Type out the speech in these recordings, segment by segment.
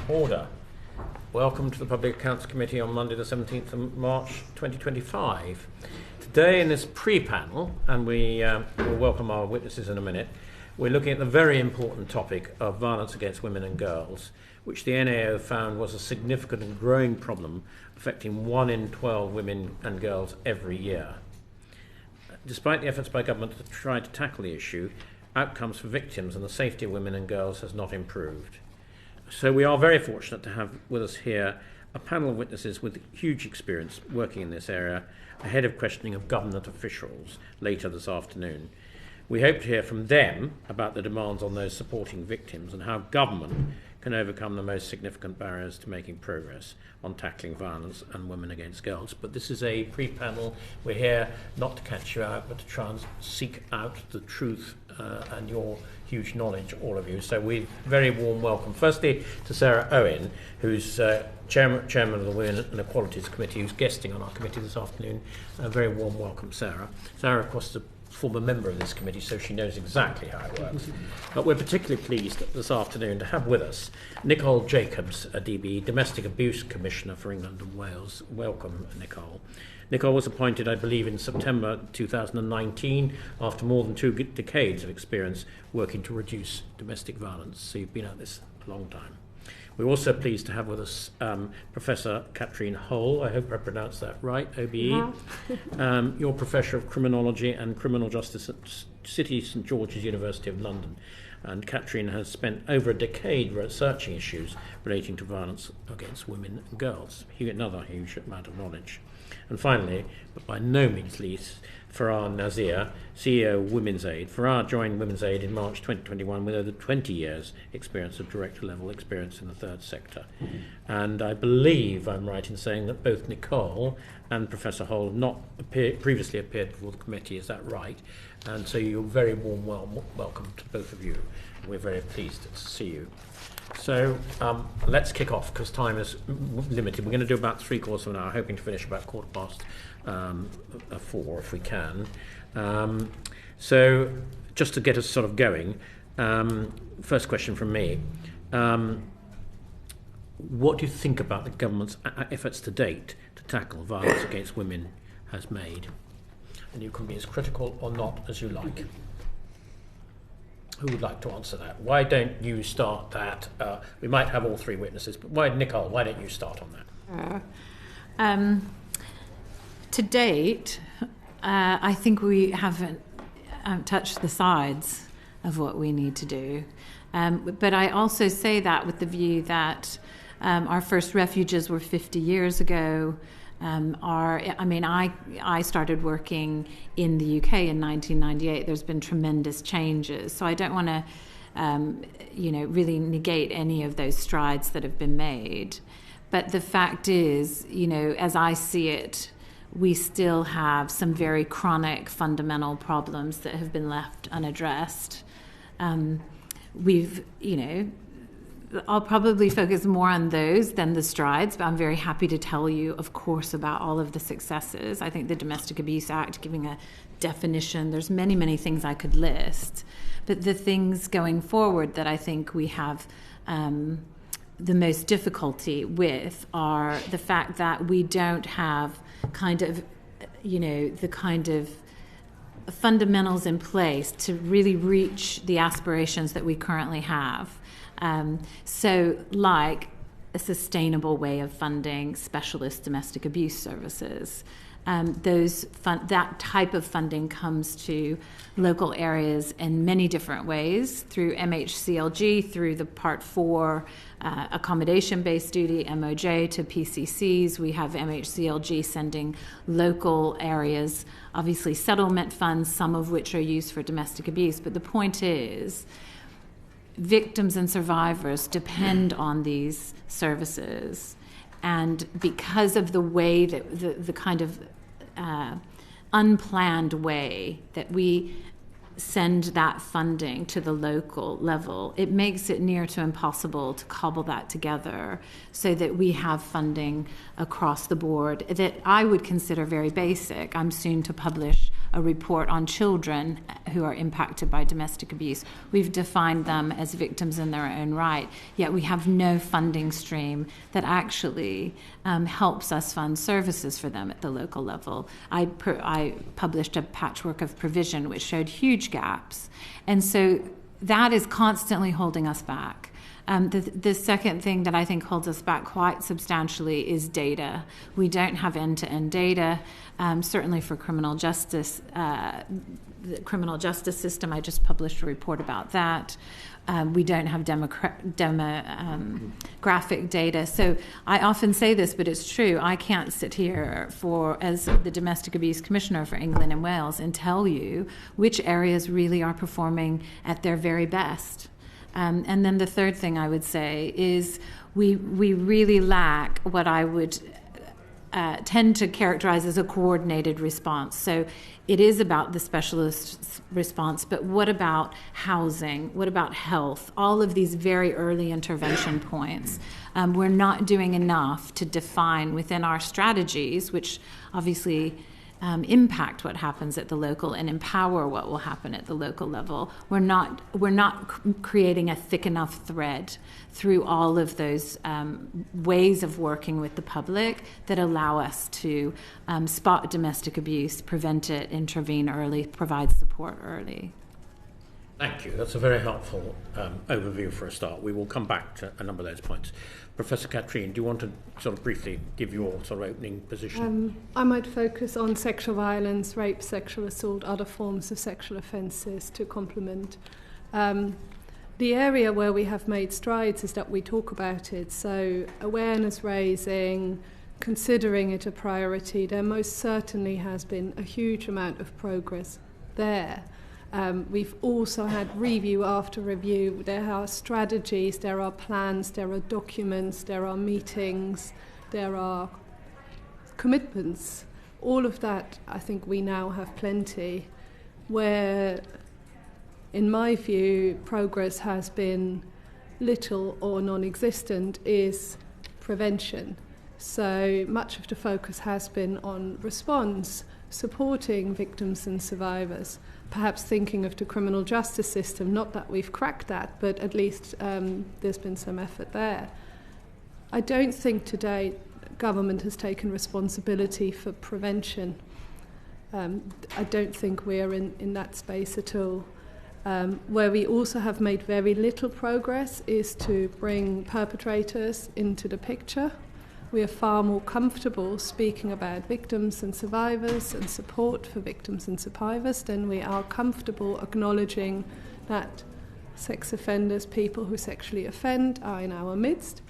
order. Welcome to the Public Accounts Committee on Monday the 17th of March 2025. Today in this pre-panel, and we will welcome our witnesses in a minute, we're looking at the very important topic of violence against women and girls, which the NAO found was a significant and growing problem affecting 1 in 12 women and girls every year. Despite the efforts by government to try to tackle the issue, outcomes for victims and the safety of women and girls has not improved. So we are very fortunate to have with us here a panel of witnesses with huge experience working in this area, ahead of questioning of government officials later this afternoon. We hope to hear from them about the demands on those supporting victims and how government can overcome the most significant barriers to making progress on tackling violence and women against girls. But this is a pre-panel. We're here not to catch you out, but to try and seek out the truth and your huge knowledge, all of you. So we very warm welcome, firstly, to Sarah Owen, who's chairman of the Women and Equalities Committee, who's guesting on our committee this afternoon. A very warm welcome, Sarah. Sarah, of course, is a former member of this committee, so she knows exactly how it works. But we're particularly pleased this afternoon to have with us Nicole Jacobs, a DB, Domestic Abuse Commissioner for England and Wales. Welcome, Nicole. Nicole was appointed, I believe, in September 2019 after more than 2 decades of experience working to reduce domestic violence. So you've been at this a long time. We're also pleased to have with us Professor Katrin Hohl. I hope I pronounced that right, OBE. You're Professor of Criminology and Criminal Justice at City St George's University of London. And Katrin has spent over a decade researching issues relating to violence against women and girls. Another huge amount of knowledge. And finally, but by no means least, Farah Nazeer, CEO of Women's Aid. Farah joined Women's Aid in March 2021 with over 20 years' experience of director-level experience in the third sector. And I believe I'm right in saying that both Nicole and Professor Hohl have not previously appeared before the committee. Is that right? And so you're very warm welcome to both of you. We're very pleased to see you. So let's kick off because time is limited. We're going to do about 3/4 of an hour, hoping to finish about 4:15 if we can. So just to get us sort of going, first question from me. What do you think about the government's efforts to date to tackle violence against women has made? And you can be as critical or not as you like. Who would like to answer that? Why don't you start that? We might have all 3 witnesses, but Nicole, why don't you start on that? To date, I think we haven't touched the sides of what we need to do. But I also say that with the view that our first refuges were 50 years ago. I started working in the UK in 1998. There's been tremendous changes. So I don't want to, really negate any of those strides that have been made. But the fact is, as I see it, we still have some very chronic fundamental problems that have been left unaddressed. I'll probably focus more on those than the strides, but I'm very happy to tell you, of course, about all of the successes. I think the Domestic Abuse Act, giving a definition, there's many, many things I could list. But the things going forward that I think we have the most difficulty with are the fact that we don't have the kind of fundamentals in place to really reach the aspirations that we currently have. So like a sustainable way of funding specialist domestic abuse services. That type of funding comes to local areas in many different ways, through MHCLG, through the Part 4 accommodation-based duty, MOJ, to PCCs. We have MHCLG sending local areas, obviously settlement funds, some of which are used for domestic abuse. But the point is, victims and survivors depend on these services, and because of the way that the kind of unplanned way that we send that funding to the local level, it makes it near to impossible to cobble that together so that we have funding across the board that I would consider very basic. I'm soon to publish a report on children who are impacted by domestic abuse. We've defined them as victims in their own right, yet we have no funding stream that actually helps us fund services for them at the local level. I published a patchwork of provision which showed huge gaps, and so that is constantly holding us back. The second thing that I think holds us back quite substantially is data. We don't have end-to-end data, certainly for criminal justice. The criminal justice system, I just published a report about that. We don't have demographic data. So I often say this, but it's true. I can't sit here as the Domestic Abuse Commissioner for England and Wales and tell you which areas really are performing at their very best. And then the third thing I would say is we really lack what I would tend to characterize as a coordinated response. So it is about the specialist response, but what about housing? What about health? All of these very early intervention points. We're not doing enough to define within our strategies, which obviously impact what happens at the local and empower what will happen at the local level. We're not creating a thick enough thread through all of those ways of working with the public that allow us to spot domestic abuse, prevent it, intervene early, provide support early. Thank you. That's a very helpful overview for a start. We will come back to a number of those points. Professor Katrin, do you want to sort of briefly give your sort of opening position? I might focus on sexual violence, rape, sexual assault, other forms of sexual offences to complement. The area where we have made strides is that we talk about it. So awareness raising, considering it a priority, there most certainly has been a huge amount of progress there. We've also had review after review. There are strategies, there are plans, there are documents, there are meetings, there are commitments. All of that, I think we now have plenty. Where, in my view, progress has been little or non-existent is prevention. So much of the focus has been on response, supporting victims and survivors, perhaps thinking of the criminal justice system, not that we've cracked that, but at least there's been some effort there. I don't think today government has taken responsibility for prevention. I don't think we're in that space at all. Where we also have made very little progress is to bring perpetrators into the picture. We are far more comfortable speaking about victims and survivors and support for victims and survivors than we are comfortable acknowledging that sex offenders, people who sexually offend, are in our midst,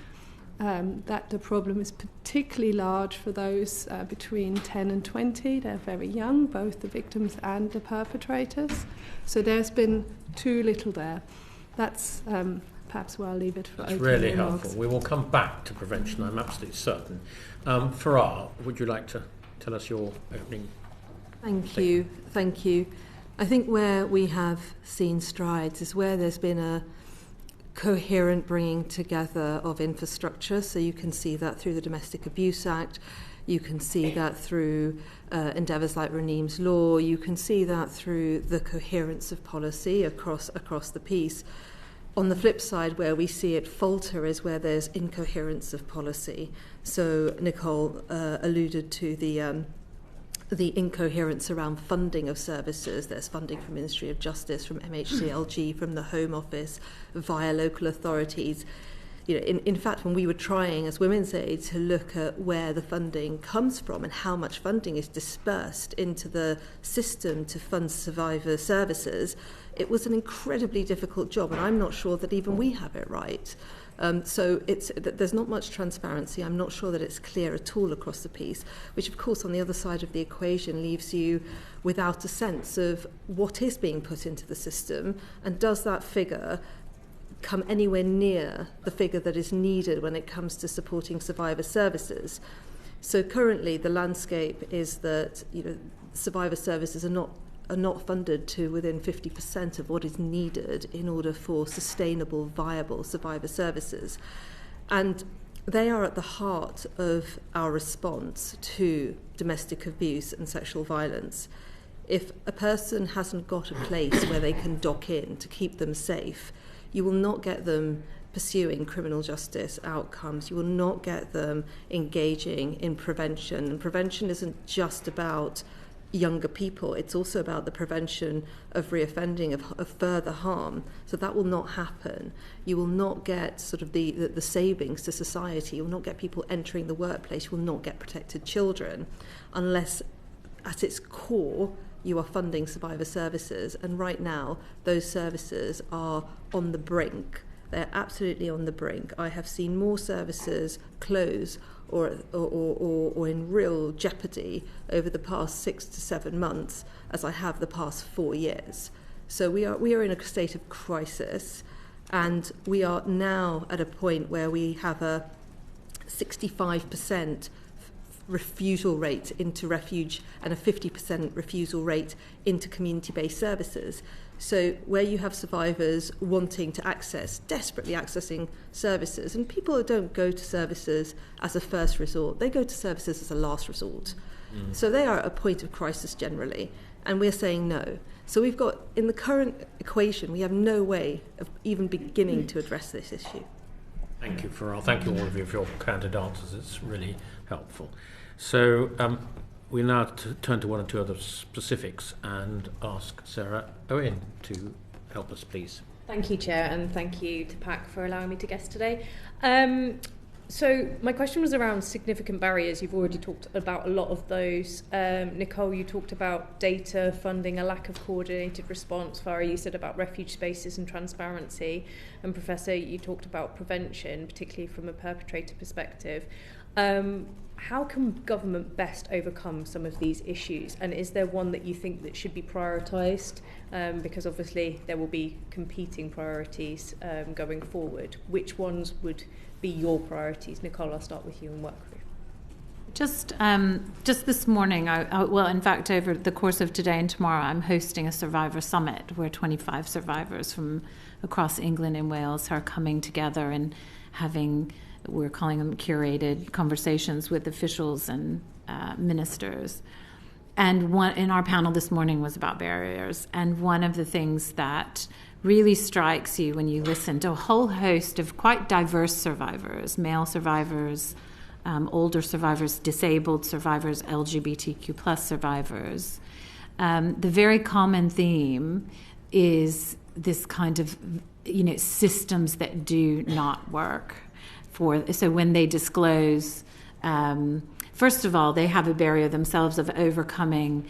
that the problem is particularly large for those between 10 and 20. They're very young, both the victims and the perpetrators. So there's been too little there. That's perhaps where I'll leave it for opening remarks. Really helpful. We will come back to prevention, I'm absolutely certain. Farah, would you like to tell us your opening? Thank you. I think where we have seen strides is where there's been a coherent bringing together of infrastructure. So you can see that through the Domestic Abuse Act. You can see that through endeavours like Raneem's Law. You can see that through the coherence of policy across the piece. On the flip side, where we see it falter is where there's incoherence of policy. So Nicole alluded to the incoherence around funding of services. There's funding from Ministry of Justice, from MHCLG, from the Home Office, via local authorities. You know, in fact, when we were trying as Women's Aid to look at where the funding comes from and how much funding is dispersed into the system to fund survivor services, it was an incredibly difficult job, and I'm not sure that even we have it right. So there's not much transparency. I'm not sure that it's clear at all across the piece, which of course on the other side of the equation leaves you without a sense of what is being put into the system, and does that figure come anywhere near the figure that is needed when it comes to supporting survivor services. So currently the landscape is that, you know, survivor services are not funded to within 50% of what is needed in order for sustainable, viable survivor services. And they are at the heart of our response to domestic abuse and sexual violence. if a person hasn't got a place where they can dock in to keep them safe, you will not get them pursuing criminal justice outcomes. You will not get them engaging in prevention. And prevention isn't just about younger people, it's also about the prevention of reoffending, of further harm. So that will not happen. You will not get sort of the savings to society. You will not get people entering the workplace. You will not get protected children unless at its core you are funding survivor services. And right now those services are on the brink. They're absolutely on the brink. I have seen more services close or in real jeopardy over the past 6 to 7 months as I have the past 4 years. So we are in a state of crisis, and we are now at a point where we have a 65% refusal rate into refuge and a 50% refusal rate into community-based services. So where you have survivors wanting to desperately accessing services, and people don't go to services as a first resort, they go to services as a last resort. So they are at a point of crisis generally, and we're saying no. So we've got, in the current equation, we have no way of even beginning to address this issue. Thank you, Farah. Thank you all of you for your candid answers. It's really helpful. So we'll now turn to one or two other specifics and ask Sarah Owen to help us, please. Thank you, Chair, and thank you to PAC for allowing me to guest today. So my question was around significant barriers. You've already talked about a lot of those. Nicole, you talked about data, funding, a lack of coordinated response. Farah, you said about refuge spaces and transparency. And Professor, you talked about prevention, particularly from a perpetrator perspective. How can government best overcome some of these issues? And is there one that you think that should be prioritised? Because obviously there will be competing priorities going forward. Which ones would be your priorities? Nicole, I'll start with you and work through. Just this morning, well, in fact, over the course of today and tomorrow, I'm hosting a survivor summit where 25 survivors from across England and Wales are coming together and having, we're calling them curated conversations with officials and ministers. And one in our panel this morning was about barriers. And one of the things that really strikes you when you listen to a whole host of quite diverse survivors, male survivors, older survivors, disabled survivors, LGBTQ plus survivors, the very common theme is this kind of, systems that do not work. So when they disclose, first of all, they have a barrier themselves of overcoming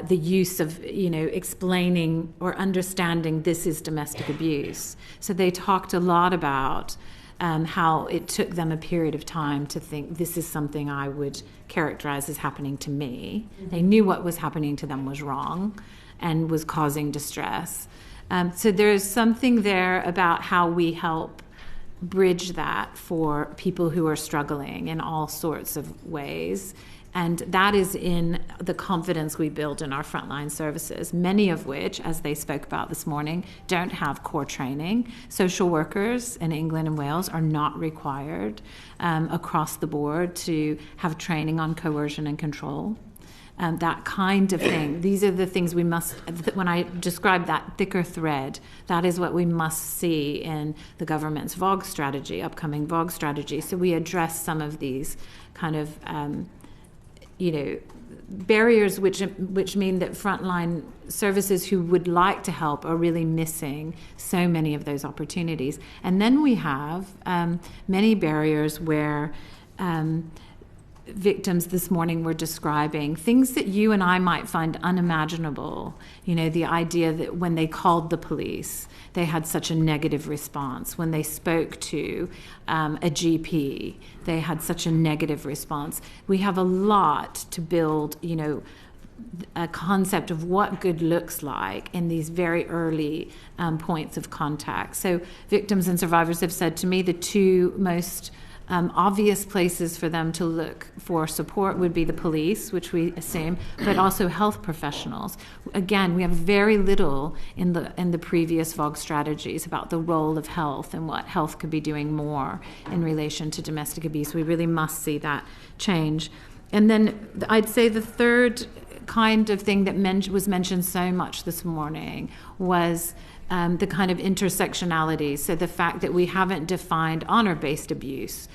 the use of, explaining or understanding this is domestic abuse. So they talked a lot about how it took them a period of time to think this is something I would characterize as happening to me. Mm-hmm. They knew what was happening to them was wrong and was causing distress. So there's something there about how we help bridge that for people who are struggling in all sorts of ways. And that is in the confidence we build in our frontline services, many of which, as they spoke about this morning, don't have core training. Social workers in England and Wales are not required across the board to have training on coercion and control. That kind of thing. These are the things we must, when I describe that thicker thread, that is what we must see in the government's VAWG strategy, upcoming VAWG strategy. So we address some of these kind of barriers which mean that frontline services who would like to help are really missing so many of those opportunities. And then we have many barriers where victims this morning were describing things that you and I might find unimaginable. The idea that when they called the police, they had such a negative response. When they spoke to a GP, they had such a negative response. We have a lot to build, a concept of what good looks like in these very early points of contact. So victims and survivors have said to me the two most obvious places for them to look for support would be the police, which we assume, but also health professionals. Again, we have very little in the previous VAWG strategies about the role of health and what health could be doing more in relation to domestic abuse. We really must see that change. And then I'd say the third kind of thing that was mentioned so much this morning was the kind of intersectionality. So the fact that we haven't defined honor-based abuse.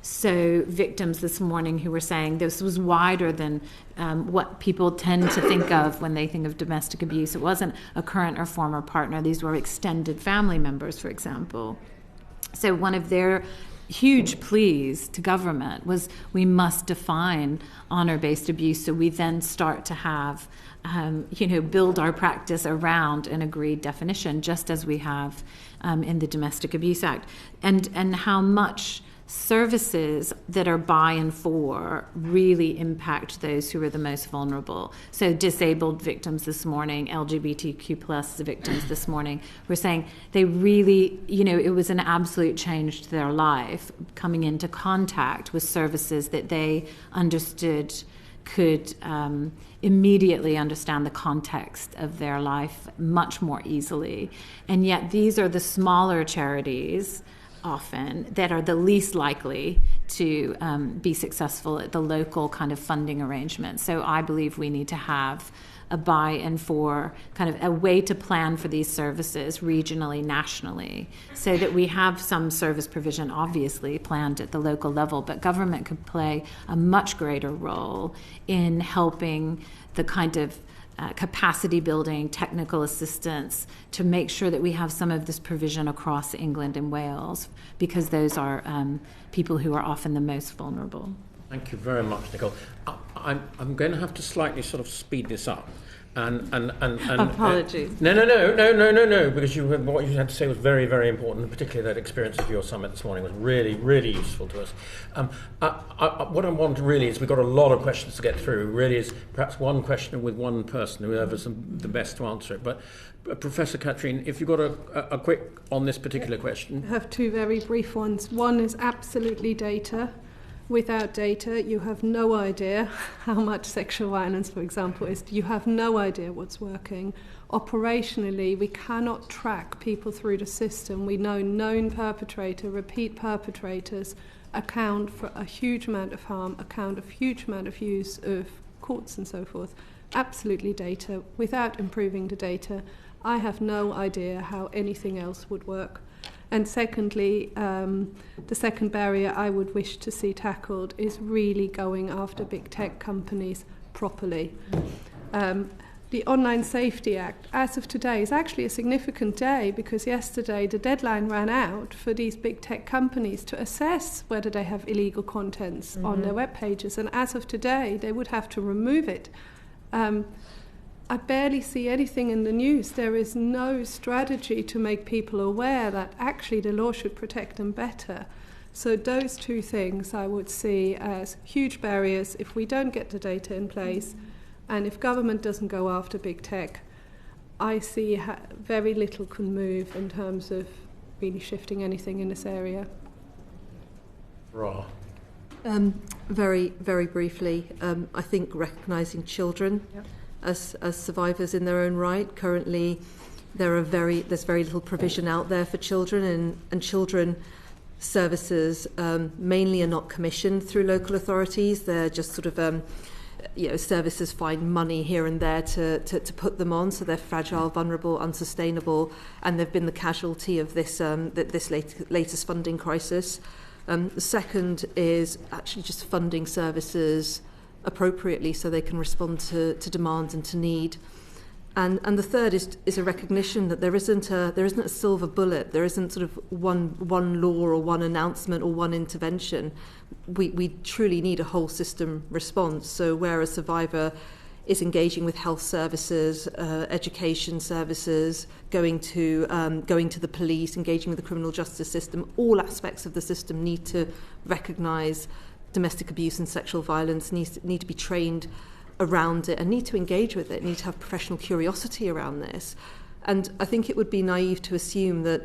So victims this morning who were saying this was wider than what people tend to think of when they think of domestic abuse. It wasn't a current or former partner. These were extended family members, for example. So one of their huge pleas to government was we must define honor-based abuse, so we then start to have, build our practice around an agreed definition, just as we have in the Domestic Abuse Act, and how much services that are by and for really impact those who are the most vulnerable. So disabled victims this morning, LGBTQ plus victims this morning, were saying they really, it was an absolute change to their life coming into contact with services that they understood could immediately understand the context of their life much more easily. And yet these are the smaller charities often that are the least likely to be successful at the local kind of funding arrangement. So I believe we need to have a buy-in for kind of a way to plan for these services regionally, nationally, so that we have some service provision obviously planned at the local level, but government could play a much greater role in helping the kind of capacity building, technical assistance to make sure that we have some of this provision across England and Wales, because those are people who are often the most vulnerable. Thank you very much, Nicole. I'm going to have to slightly sort of speed this up. And Apologies. No, because what you had to say was very, very important, and particularly that experience of your summit this morning was really, really useful to us. What I want really is, we've got a lot of questions to get through. Really is perhaps one question with one person, whoever's the best to answer it. But Professor Katrin, if you've got a quick on this particular question. I have two very brief ones. One is absolutely data. Without data, you have no idea how much sexual violence, for example, is. You have no idea what's working. Operationally, we cannot track people through the system. We know known perpetrator, repeat perpetrators account for a huge amount of harm, account of huge amount of use of courts and so forth. Absolutely data. Without improving the data, I have no idea how anything else would work. And secondly, the second barrier I would wish to see tackled is really going after big tech companies properly. The Online Safety Act, as of today, is actually a significant day, because yesterday the deadline ran out for these big tech companies to assess whether they have illegal contents on their web pages. And as of today, they would have to remove it. I barely see anything in the news. There is no strategy to make people aware that actually the law should protect them better. So those two things I would see as huge barriers if we don't get the data in place, and if government doesn't go after big tech. I see very little can move in terms of really shifting anything in this area. Farah. Very, very briefly, I think recognising children as survivors in their own right. Currently, there's very little provision out there for children, and children services mainly are not commissioned through local authorities. They're just sort of services find money here and there to put them on, so they're fragile, vulnerable, unsustainable, and they've been the casualty of this latest funding crisis. The second is actually just funding services appropriately so they can respond to demand and to need. And the third is a recognition that there isn't a silver bullet. There isn't sort of one law or one announcement or one intervention. We truly need a whole system response. So where a survivor is engaging with health services, education services, going to the police, engaging with the criminal justice system, all aspects of the system need to recognise domestic abuse and sexual violence, need to be trained around it and need to engage with it, need to have professional curiosity around this. And I think it would be naive to assume that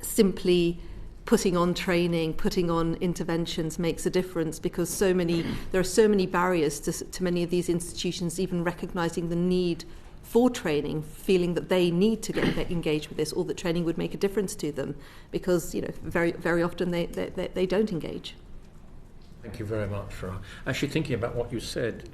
simply putting on training, putting on interventions makes a difference, because there are so many barriers to many of these institutions even recognising the need for training, feeling that they need to get engaged with this, or that training would make a difference to them, because very, very often they don't engage. Thank you very much, Farah. Actually, thinking about what you said,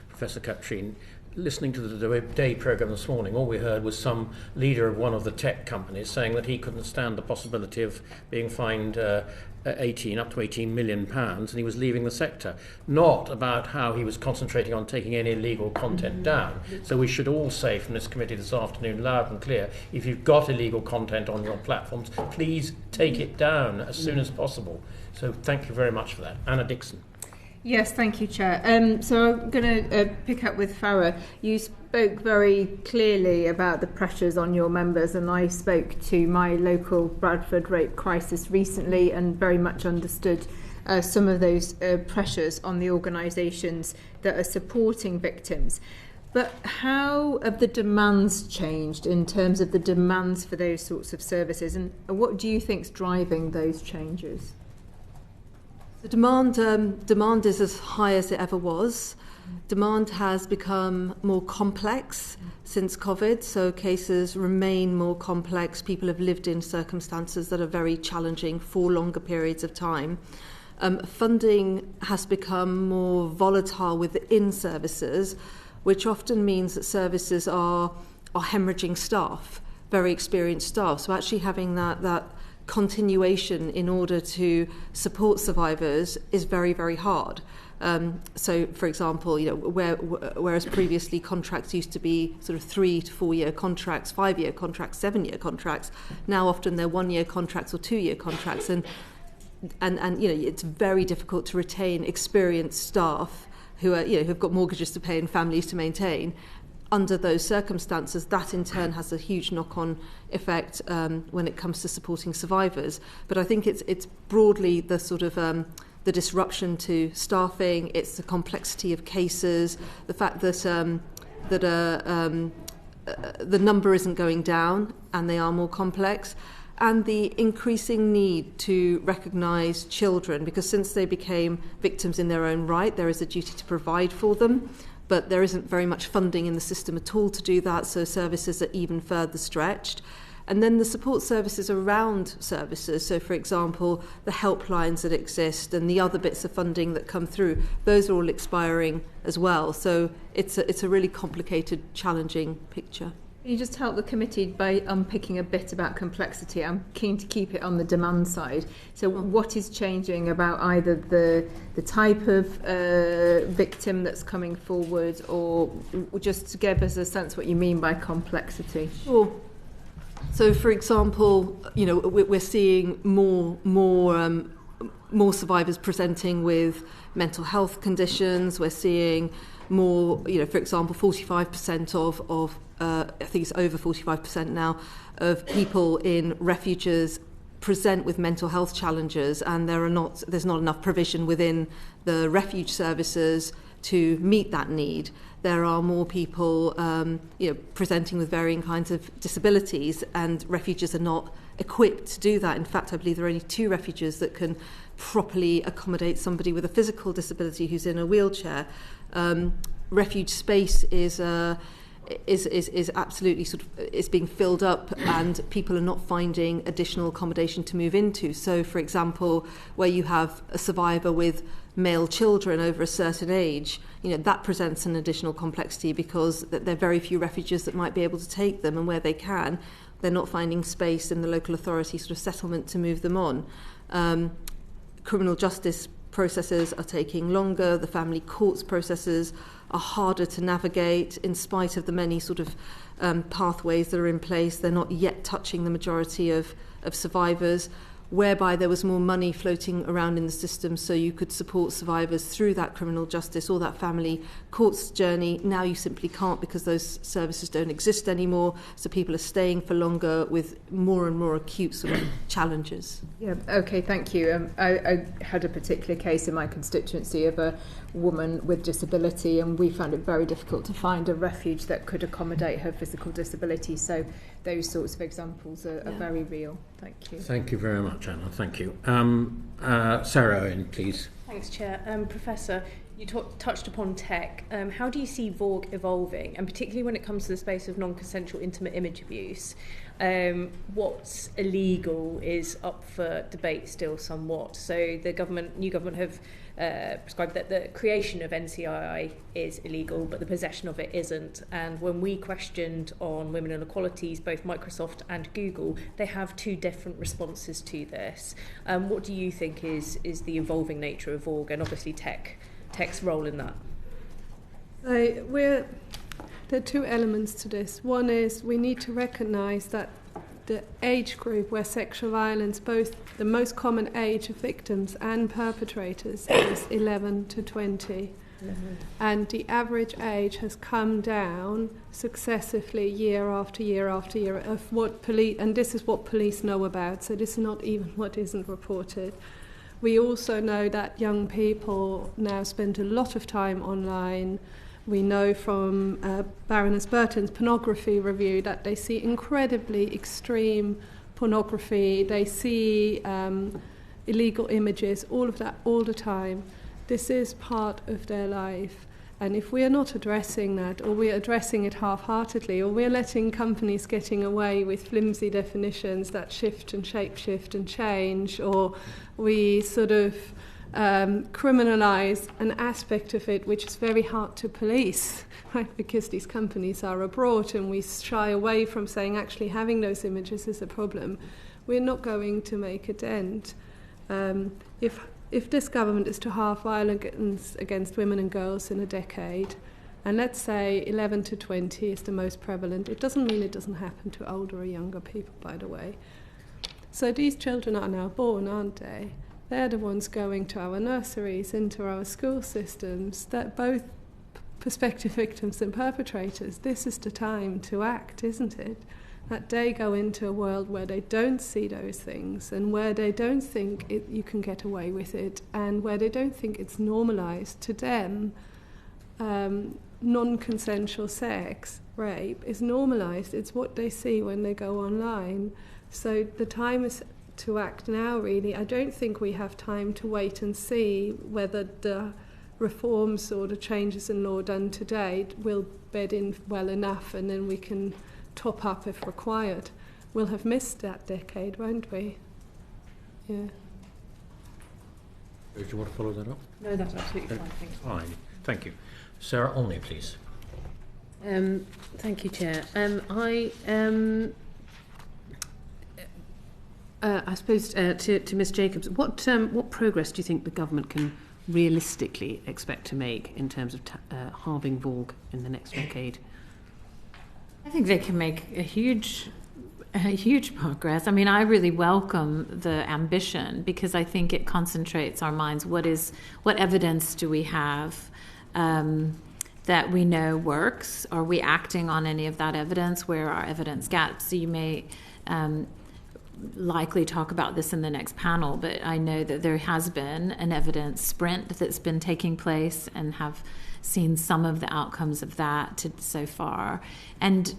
Professor Katrin, listening to the day programme this morning, all we heard was some leader of one of the tech companies saying that he couldn't stand the possibility of being fined up to £18 million, and he was leaving the sector. Not about how he was concentrating on taking any illegal content down. So we should all say from this committee this afternoon, loud and clear, if you've got illegal content on your platforms, please take it down as soon as possible. So thank you very much for that. Anna Dixon. Yes, thank you, Chair. So I'm going to pick up with Farah. You spoke very clearly about the pressures on your members, and I spoke to my local Bradford rape crisis recently and very much understood some of those pressures on the organisations that are supporting victims. But how have the demands changed in terms of the demands for those sorts of services, and what do you think is driving those changes? The demand is as high as it ever was. Demand has become more complex since COVID, so cases remain more complex. People have lived in circumstances that are very challenging for longer periods of time. Funding has become more volatile within services, which often means that services are hemorrhaging staff, very experienced staff. So actually having that continuation in order to support survivors is very, very hard. So, for example, whereas previously contracts used to be sort of 3 to 4 year contracts, 5 year contracts, 7 year contracts, now often they're 1 year contracts or 2 year contracts, and it's very difficult to retain experienced staff who are who've got mortgages to pay and families to maintain. Under those circumstances, that in turn has a huge knock-on effect when it comes to supporting survivors. But I think it's broadly the sort of the disruption to staffing, it's the complexity of cases, the fact that the number isn't going down and they are more complex, and the increasing need to recognise children, because since they became victims in their own right, there is a duty to provide for them. But there isn't very much funding in the system at all to do that, so services are even further stretched. And then the support services around services, so for example, the helplines that exist and the other bits of funding that come through, those are all expiring as well. So it's a really complicated, challenging picture. Can you just help the committee by unpicking a bit about complexity? I'm keen to keep it on the demand side. So what is changing about either the type of victim that's coming forward, or just to give us a sense what you mean by complexity? Sure. So, for example, we're seeing more survivors presenting with mental health conditions. We're seeing more, for example, 45% of I think it's over 45% now, of people in refuges present with mental health challenges, and there's not enough provision within the refuge services to meet that need. There are more people presenting with varying kinds of disabilities, and refuges are not equipped to do that. In fact, I believe there are only 2 refuges that can properly accommodate somebody with a physical disability who's in a wheelchair. Refuge space is absolutely is being filled up, and people are not finding additional accommodation to move into. So, for example, where you have a survivor with male children over a certain age, that presents an additional complexity, because there are very few refuges that might be able to take them, and where they can, they're not finding space in the local authority sort of settlement to move them on. Criminal justice processes are taking longer. The family courts processes are harder to navigate, in spite of the many sort of pathways that are in place. They're not yet touching the majority of survivors, whereby there was more money floating around in the system so you could support survivors through that criminal justice or that family courts journey. Now you simply can't, because those services don't exist anymore, so people are staying for longer with more and more acute sort of challenges. Yeah, okay, thank you. I had a particular case in my constituency of a woman with disability, and we found it very difficult to find a refuge that could accommodate her physical disability. So those sorts of examples are very real. Thank you. Thank you very much, Anna. Thank you. Sarah Owen, please. Thanks, Chair. Professor, You touched upon tech. How do you see VAWG evolving, and particularly when it comes to the space of non-consensual intimate image abuse? What's illegal is up for debate still somewhat. So the new government have prescribed that the creation of NCII is illegal, but the possession of it isn't. And when we questioned on women and equalities, both Microsoft and Google, they have two different responses to this. What do you think is the evolving nature of VAWG, and obviously tech's role in that? So there are two elements to this. One is we need to recognise that the age group where sexual violence, both the most common age of victims and perpetrators, is 11 to 20. And the average age has come down successively year after year after year of what police, and this is what police know about, so this is not even what isn't reported. We also know that young people now spend a lot of time online. We know from Baroness Burton's pornography review that they see incredibly extreme pornography. They see illegal images, all of that, all the time. This is part of their life. And if we are not addressing that, or we're addressing it half-heartedly, or we're letting companies getting away with flimsy definitions that shift and shape-shift and change, or we sort of criminalise an aspect of it which is very hard to police, right? Because these companies are abroad and we shy away from saying actually having those images is a problem, we're not going to make a dent. If this government is to halve violence against women and girls in a decade, and let's say 11 to 20 is the most prevalent, it doesn't mean it doesn't happen to older or younger people, by the way. So these children are now born, aren't they? They're the ones going to our nurseries, into our school systems, that both prospective victims and perpetrators, this is the time to act, isn't it? That they go into a world where they don't see those things, and where they don't think you can get away with it, and where they don't think it's normalised. To them, non-consensual sex, rape, is normalised. It's what they see when they go online. So the time is to act now, really. I don't think we have time to wait and see whether the reforms or the changes in law done today will bed in well enough, and then we can top up if required. We'll have missed that decade, won't we? Yeah. Do you want to follow that up? No, that's absolutely fine. Thank you. Fine. Thank you. Sarah Olney, please. Thank you, Chair. I suppose to Ms Jacobs, what progress do you think the government can realistically expect to make in terms of halving VAWG in the next decade? I think they can make a huge progress. I mean, I really welcome the ambition, because I think it concentrates our minds. What evidence do we have that we know works? Are we acting on any of that evidence? Where are evidence gaps? So you may likely talk about this in the next panel, but I know that there has been an evidence sprint that's been taking place, and have seen some of the outcomes of that so far. And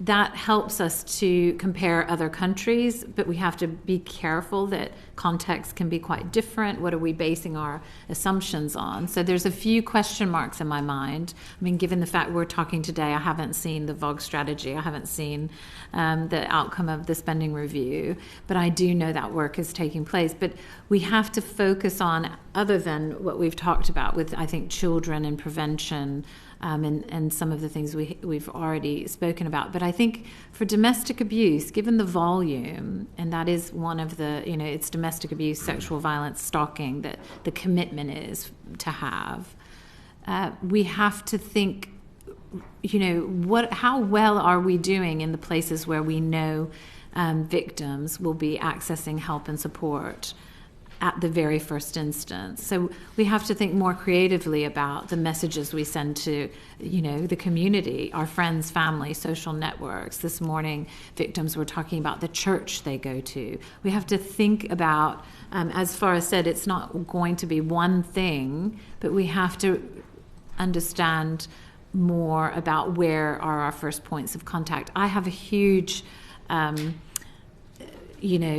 that helps us to compare other countries, but we have to be careful that context can be quite different. What are we basing our assumptions on? So there's a few question marks in my mind. I mean, given the fact we're talking today, I haven't seen the VAWG strategy. I haven't seen the outcome of the spending review, but I do know that work is taking place. But we have to focus on, other than what we've talked about with, I think, children and prevention, and some of the things we've already spoken about. But I think for domestic abuse, given the volume, and that is one of the, it's domestic abuse, sexual violence, stalking, that the commitment is to have, we have to think, how well are we doing in the places where we know victims will be accessing help and support at the very first instance. So we have to think more creatively about the messages we send to, the community, our friends, family, social networks. This morning, victims were talking about the church they go to. We have to think about, as Farah said, it's not going to be one thing, but we have to understand more about where are our first points of contact. I have a huge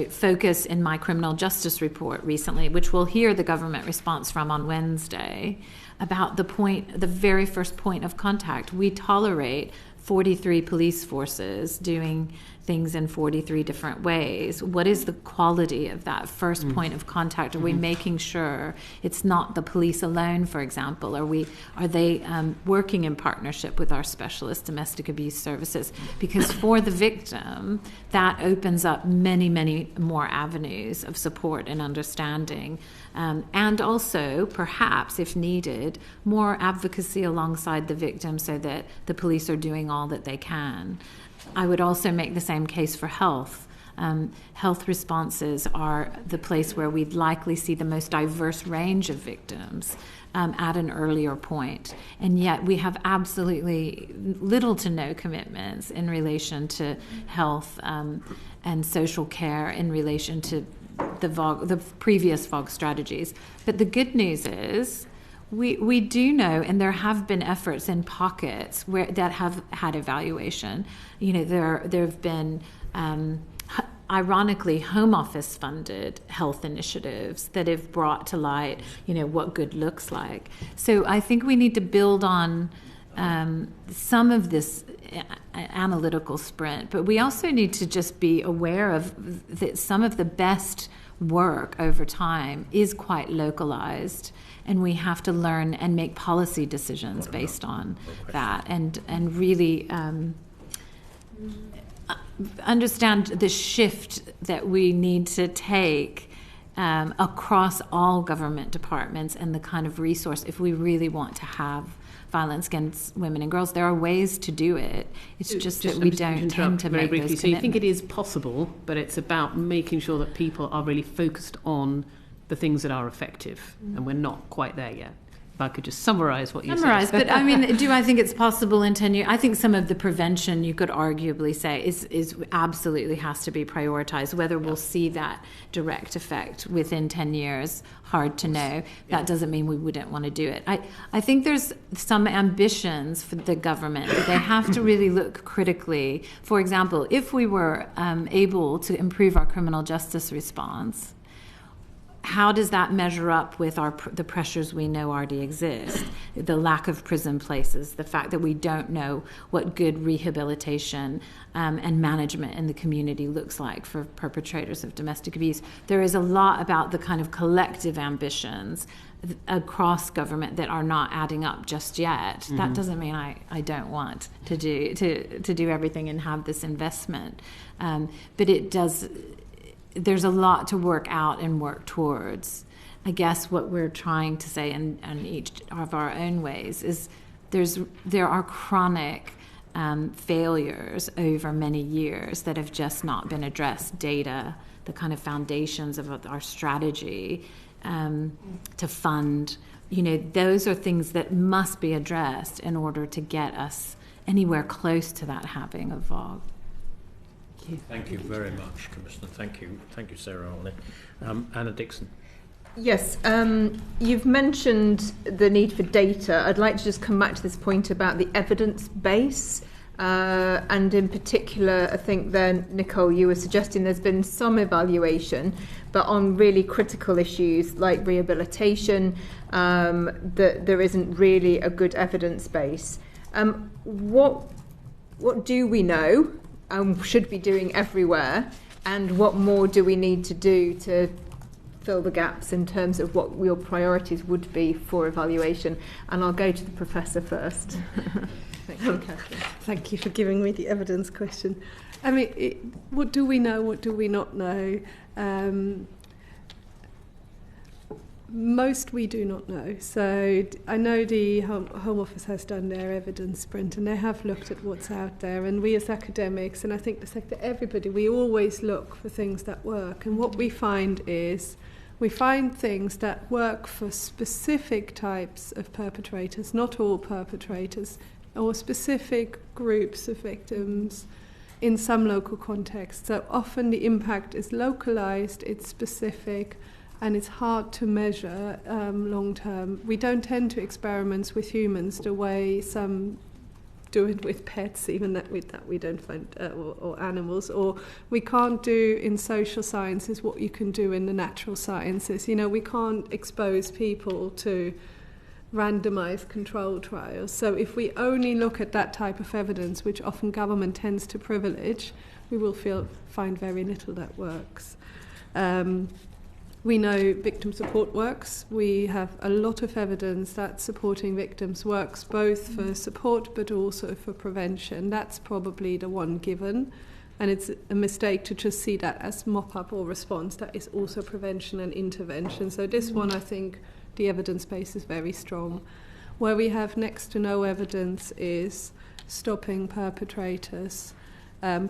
focus in my criminal justice report recently, which we'll hear the government response from on Wednesday, about the very first point of contact. We tolerate 43 police forces doing things in 43 different ways. What is the quality of that first point of contact? Are we making sure it's not the police alone, for example? Are they working in partnership with our specialist domestic abuse services? Because for the victim, that opens up many, many more avenues of support and understanding. And also, perhaps, if needed, more advocacy alongside the victim so that the police are doing all that they can. I would also make the same case for health. Health responses are the place where we'd likely see the most diverse range of victims at an earlier point. And yet we have absolutely little to no commitments in relation to health and social care in relation to the previous VAWG strategies. But the good news is we do know, and there have been efforts in pockets that have had evaluation. There have been, ironically, Home Office funded health initiatives that have brought to light, what good looks like. So I think we need to build on some of this analytical sprint, but we also need to just be aware of that some of the best work over time is quite localized, and we have to learn and make policy decisions based on that, and really understand the shift that we need to take across all government departments and the kind of resource if we really want to have violence against women and girls. There are ways to do it. It's just that we don't tend to make those commitments. So you think it is possible, but it's about making sure that people are really focused on the things that are effective, and we're not quite there yet. If I could just summarise what you said. But do I think it's possible in 10 years? I think some of the prevention, you could arguably say, is absolutely has to be prioritised. Whether we'll see that direct effect within 10 years, hard to know. That doesn't mean we wouldn't want to do it. I think there's some ambitions for the government, but they have to really look critically. For example, if we were able to improve our criminal justice response, how does that measure up with the pressures we know already exist? The lack of prison places, the fact that we don't know what good rehabilitation and management in the community looks like for perpetrators of domestic abuse. There is a lot about the kind of collective ambitions across government that are not adding up just yet. That doesn't mean I don't want to do everything and have this investment, but it does. There's a lot to work out and work towards. I guess what we're trying to say in each of our own ways is there are chronic failures over many years that have just not been addressed. Data, the kind of foundations of our strategy to fund, those are things that must be addressed in order to get us anywhere close to that having of VAWG. Thank you very much, Commissioner. Thank you, Sarah. Anna Dixon. Yes, you've mentioned the need for data. I'd like to just come back to this point about the evidence base. And in particular, I think then, Nicole, you were suggesting there's been some evaluation, but on really critical issues like rehabilitation, that there isn't really a good evidence base. What do we know and should be doing everywhere, and what more do we need to do to fill the gaps in terms of what your priorities would be for evaluation? And I'll go to the Professor first. Thank you, Katrin. Thank you for giving me the evidence question. What do we know? What do we not know? Most we do not know. So I know the Home Office has done their evidence sprint, and they have looked at what's out there. And we as academics, and I think the sector, everybody, we always look for things that work. And what we find is we find things that work for specific types of perpetrators, not all perpetrators, or specific groups of victims in some local context. So often the impact is localized, it's specific, and it's hard to measure long term. We don't tend to experiment with humans the way some do it with pets, even that we don't find, or animals, or we can't do in social sciences what you can do in the natural sciences. You know, we can't expose people to randomized control trials. So if we only look at that type of evidence, which often government tends to privilege, we will find very little that works. We know victim support works. We have a lot of evidence that supporting victims works both for support but also for prevention. That's probably the one given. And it's a mistake to just see that as mop-up or response. That is also prevention and intervention. So this one, I think, the evidence base is very strong. Where we have next to no evidence is stopping perpetrators.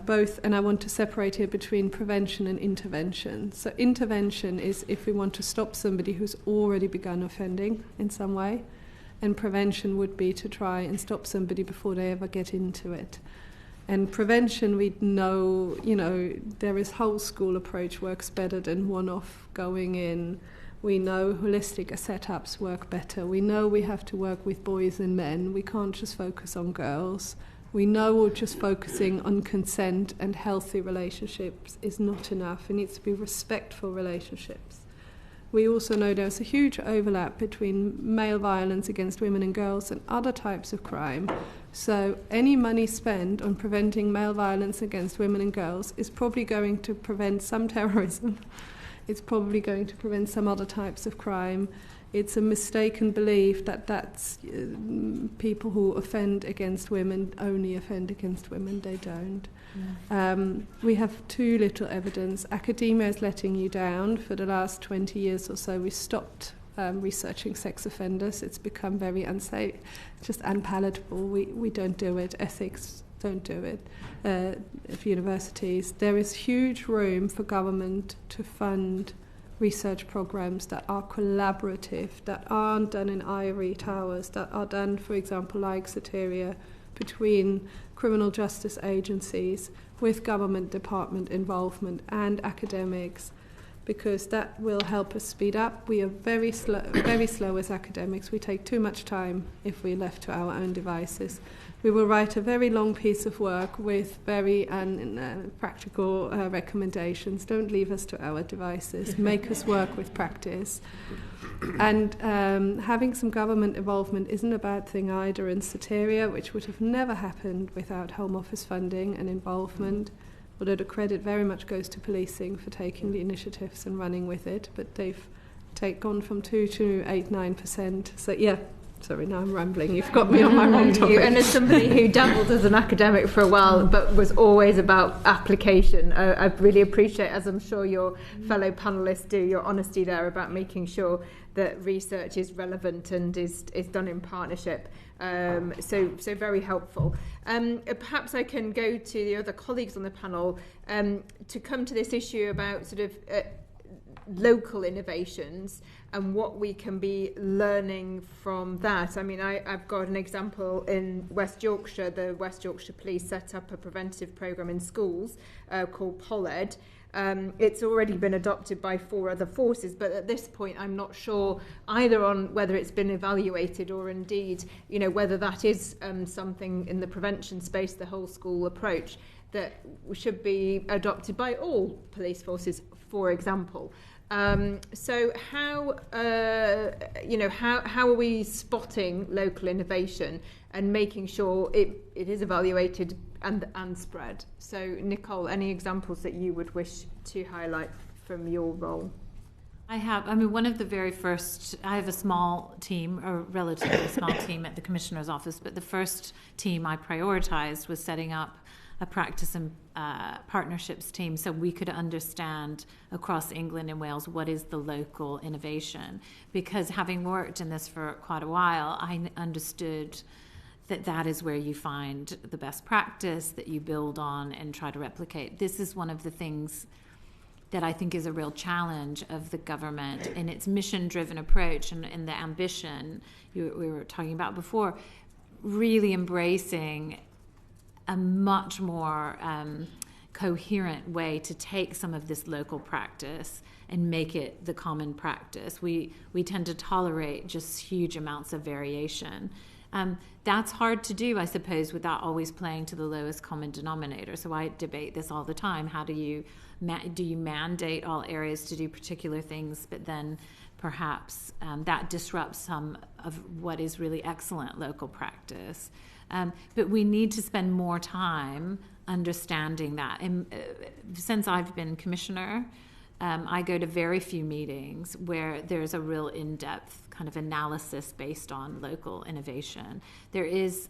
Both, and I want to separate here between prevention and intervention. So intervention is if we want to stop somebody who's already begun offending in some way, and prevention would be to try and stop somebody before they ever get into it. And prevention, we know, you know, there is whole school approach works better than one-off going in. We know holistic setups work better. We know we have to work with boys and men. We can't just focus on girls. We know just focusing on consent and healthy relationships is not enough. It needs to be respectful relationships. We also know there's a huge overlap between male violence against women and girls and other types of crime. So any money spent on preventing male violence against women and girls is probably going to prevent some terrorism. It's probably going to prevent some other types of crime. It's a mistaken belief that that's people who offend against women only offend against women. They don't. We have too little evidence. Academia is letting you down. For the last 20 years or so, we stopped researching sex offenders. It's become very unsafe, just unpalatable. We don't do it. Ethics don't do it. At universities, there is huge room for government to fund research programs that are collaborative, that aren't done in ivory towers, that are done, for example, like Soteria, between criminal justice agencies with government department involvement and academics, because that will help us speed up. We are very slow as academics. We take too much time if we're left to our own devices. We will write a very long piece of work with very practical recommendations. Don't leave us to our devices. Make us work with practice. And having some government involvement isn't a bad thing either in Soteria, which would have never happened without Home Office funding and involvement, although the credit very much goes to policing for taking the initiatives and running with it. But they've gone from 2 to 8-9%. So, yeah. Sorry, now I'm rambling. You've got me on my wrong topic. And as somebody who dabbled as an academic for a while, but was always about application, I really appreciate, as I'm sure your fellow panellists do, your honesty there about making sure that research is relevant and is done in partnership. So very helpful. Perhaps I can go to the other colleagues on the panel to come to this issue about sort of local innovations and what we can be learning from that. I mean, I've got an example in West Yorkshire. The West Yorkshire Police set up a preventive programme in schools called PolEd. It's already been adopted by 4 other forces, but at this point I'm not sure either on whether it's been evaluated or indeed, you know, whether that is something in the prevention space, the whole school approach, that should be adopted by all police forces, for example. So how are we spotting local innovation and making sure it is evaluated and spread? So Nicole, any examples that you would wish to highlight from your role? I have a small team, a relatively small team at the Commissioner's office, but the first team I prioritized was setting up a practice and partnerships team so we could understand across England and Wales what is the local innovation. Because having worked in this for quite a while, I understood that is where you find the best practice that you build on and try to replicate. This is one of the things that I think is a real challenge of the government in its mission-driven approach and the ambition we were talking about before, really embracing a much more coherent way to take some of this local practice and make it the common practice. We tend to tolerate just huge amounts of variation. That's hard to do, I suppose, without always playing to the lowest common denominator. So I debate this all the time. How do you mandate all areas to do particular things, but then perhaps that disrupts some of what is really excellent local practice. But we need to spend more time understanding that. Since I've been commissioner, I go to very few meetings where there's a real in-depth kind of analysis based on local innovation. There is,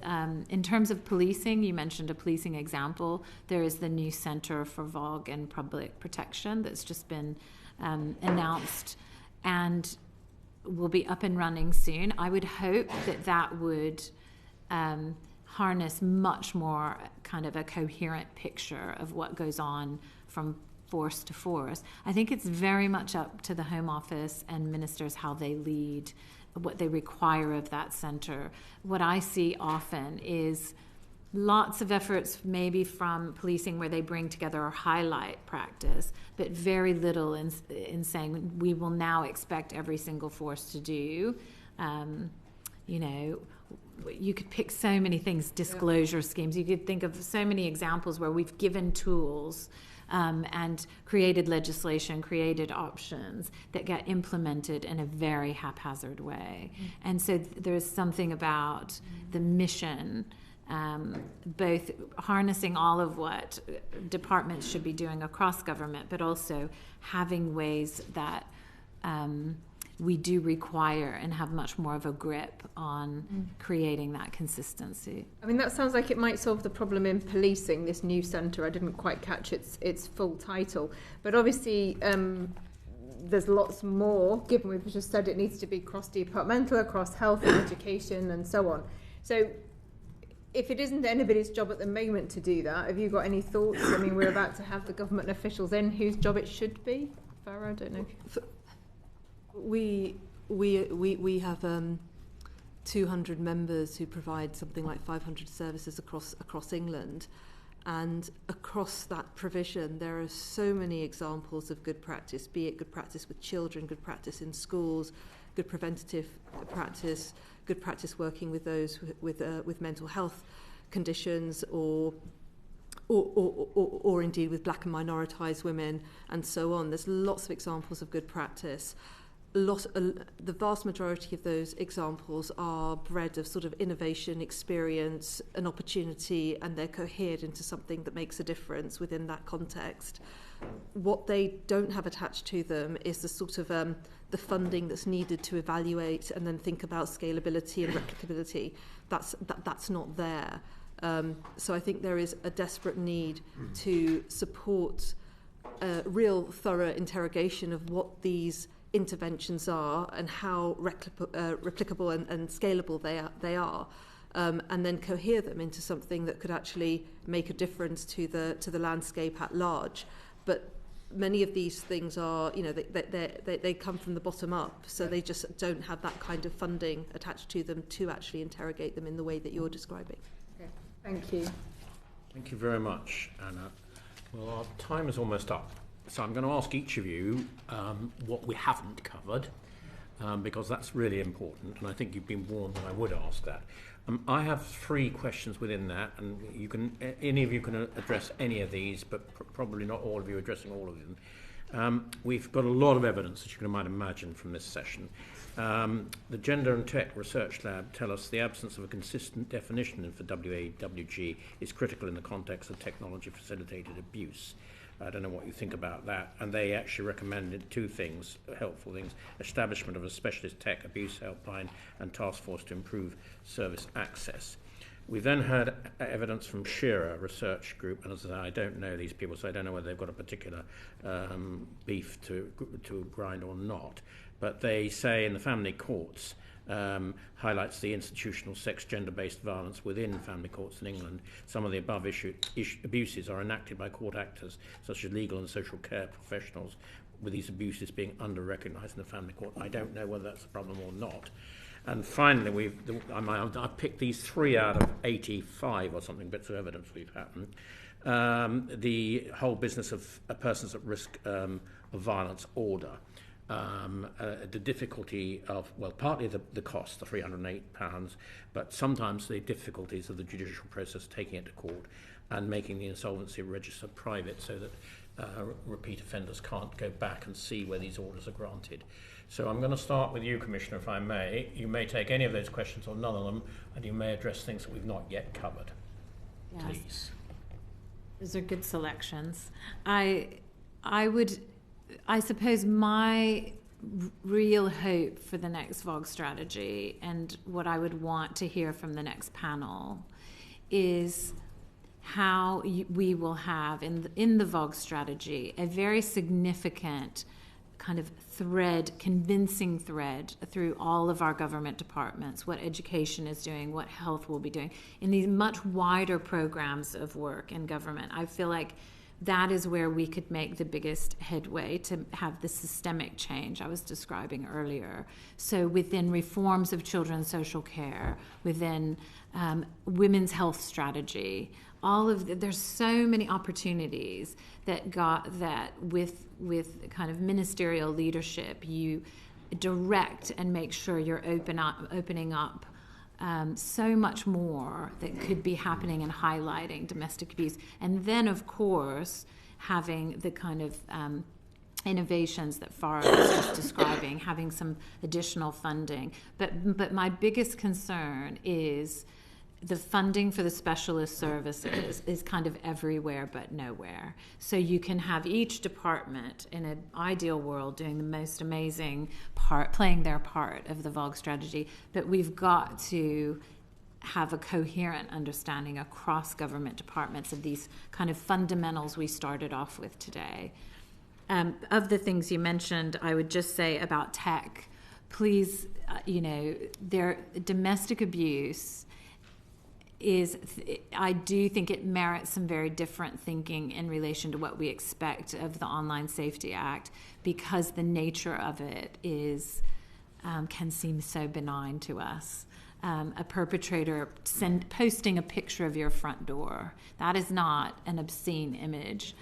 in terms of policing, you mentioned a policing example, there is the new Center for VAWG and Public Protection that's just been announced and will be up and running soon. I would hope that would harness much more kind of a coherent picture of what goes on from force to force. I think it's very much up to the Home Office and ministers how they lead, what they require of that centre. What I see often is lots of efforts maybe from policing where they bring together or highlight practice, but very little in saying we will now expect every single force to do. You could pick so many things, disclosure schemes. You could think of so many examples where we've given tools and created legislation, created options that get implemented in a very haphazard way. And so there's something about the mission, both harnessing all of what departments should be doing across government, but also having ways that we do require and have much more of a grip on creating that consistency. I mean, that sounds like it might solve the problem in policing, this new centre. I didn't quite catch its full title. But obviously, there's lots more, given we've just said it needs to be cross-departmental, across health and education and so on. So if it isn't anybody's job at the moment to do that, have you got any thoughts? I mean, we're about to have the government officials in whose job it should be. Farah, I don't know. We have 200 members who provide something like 500 services across England, and across that provision there are so many examples of good practice, be it good practice with children, good practice in schools, good preventative practice, good practice working with those with mental health conditions, or indeed with black and minoritized women and so on. There's lots of examples of good practice. The vast majority of those examples are bred of sort of innovation, experience, an opportunity, and they're cohered into something that makes a difference within that context. What they don't have attached to them is the sort of the funding that's needed to evaluate and then think about scalability and replicability. That's not there. So I think there is a desperate need to support real thorough interrogation of what these interventions are and how replicable and scalable they are, and then cohere them into something that could actually make a difference to the landscape at large. But many of these things are, they come from the bottom up, so they just don't have that kind of funding attached to them to actually interrogate them in the way that you're describing. Okay. Thank you. Thank you very much, Anna. Well, our time is almost up. So I'm going to ask each of you what we haven't covered, because that's really important, and I think you've been warned that I would ask that. I have 3 questions within that, and any of you can address any of these, but probably not all of you addressing all of them. We've got a lot of evidence that you might imagine from this session. The Gender and Tech Research Lab tell us the absence of a consistent definition for VAWG is critical in the context of technology-facilitated abuse. I don't know what you think about that. And they actually recommended 2 things, helpful things: establishment of a specialist tech abuse helpline and task force to improve service access. We then heard evidence from Shearer Research Group, and as I say, I don't know these people, so I don't know whether they've got a particular beef to grind or not. But they say in the family courts, highlights the institutional sex gender-based violence within family courts in England. Some of the above abuses are enacted by court actors such as legal and social care professionals, with these abuses being under-recognised in the family court. I don't know whether that's a problem or not. And finally, I've picked these 3 out of 85 or something bits of evidence we've had. The whole business of persons at risk of violence order. the difficulty of, well, partly the cost, the £308, but sometimes the difficulties of the judicial process, taking it to court and making the insolvency register private so that repeat offenders can't go back and see where these orders are granted. So I'm going to start with you, Commissioner, if I may. You may take any of those questions or none of them, and you may address things that we've not yet covered. Yes. Please. Those are good selections. I suppose my real hope for the next VAWG strategy, and what I would want to hear from the next panel, is how we will have in the VAWG strategy a very significant kind of thread, convincing thread through all of our government departments, what education is doing, what health will be doing, in these much wider programs of work in government. I feel like that is where we could make the biggest headway to have the systemic change I was describing earlier. So within reforms of children's social care, within women's health strategy, there's so many opportunities that with kind of ministerial leadership, you direct and make sure you're opening up so much more that could be happening and highlighting domestic abuse. And then, of course, having the kind of innovations that Farah was just describing, having some additional funding. But my biggest concern is the funding for the specialist services is kind of everywhere but nowhere. So you can have each department in an ideal world doing the most amazing part, playing their part of the VAWG strategy, but we've got to have a coherent understanding across government departments of these kind of fundamentals we started off with today. Of the things you mentioned, I would just say about tech, please, domestic abuse I do think it merits some very different thinking in relation to what we expect of the Online Safety Act, because the nature of it is can seem so benign to us. A perpetrator posting a picture of your front door, that is not an obscene image.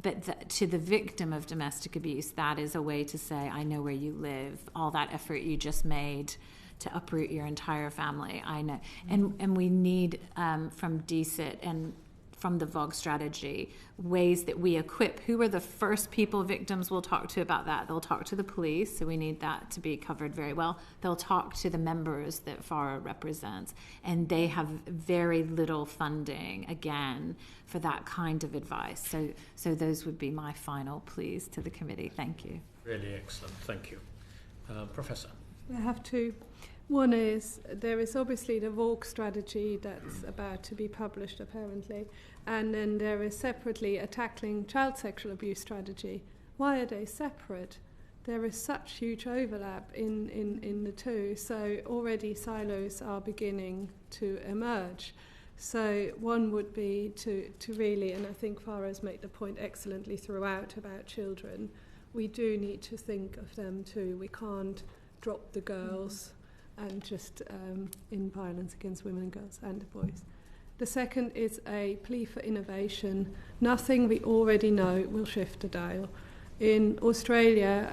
But to the victim of domestic abuse, that is a way to say, I know where you live, all that effort you just made to uproot your entire family, I know. And we need, from DCIT and from the VAWG strategy, ways that we equip. Who are the first people victims will talk to about that? They'll talk to the police, so we need that to be covered very well. They'll talk to the members that Farah represents, and they have very little funding, again, for that kind of advice. So those would be my final pleas to the committee. Thank you. Really excellent. Thank you. Professor. I have two. One is, there is obviously the VAWG strategy that's about to be published, apparently, and then there is separately a tackling child sexual abuse strategy. Why are they separate? There is such huge overlap in the two, so already silos are beginning to emerge. So one would be to really, and I think Farah has made the point excellently throughout about children, we do need to think of them too. We can't drop the girls and just in violence against women and girls and boys. The second is a plea for innovation. Nothing we already know will shift the dial. In Australia,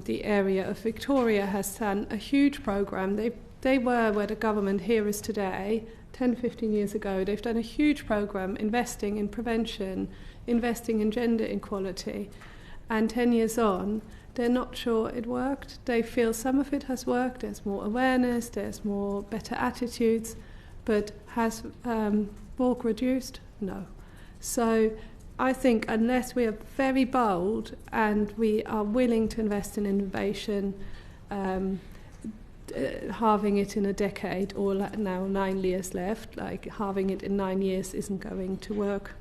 the area of Victoria has done a huge program. They were where the government here is today, 10, 15 years ago. They've done a huge program investing in prevention, investing in gender equality. And 10 years on, they're not sure it worked. They feel some of it has worked. There's more awareness, there's more better attitudes, but has VAWG reduced? No. So I think unless we are very bold and we are willing to invest in innovation, halving it in a decade, or now 9 years left, like halving it in 9 years isn't going to work.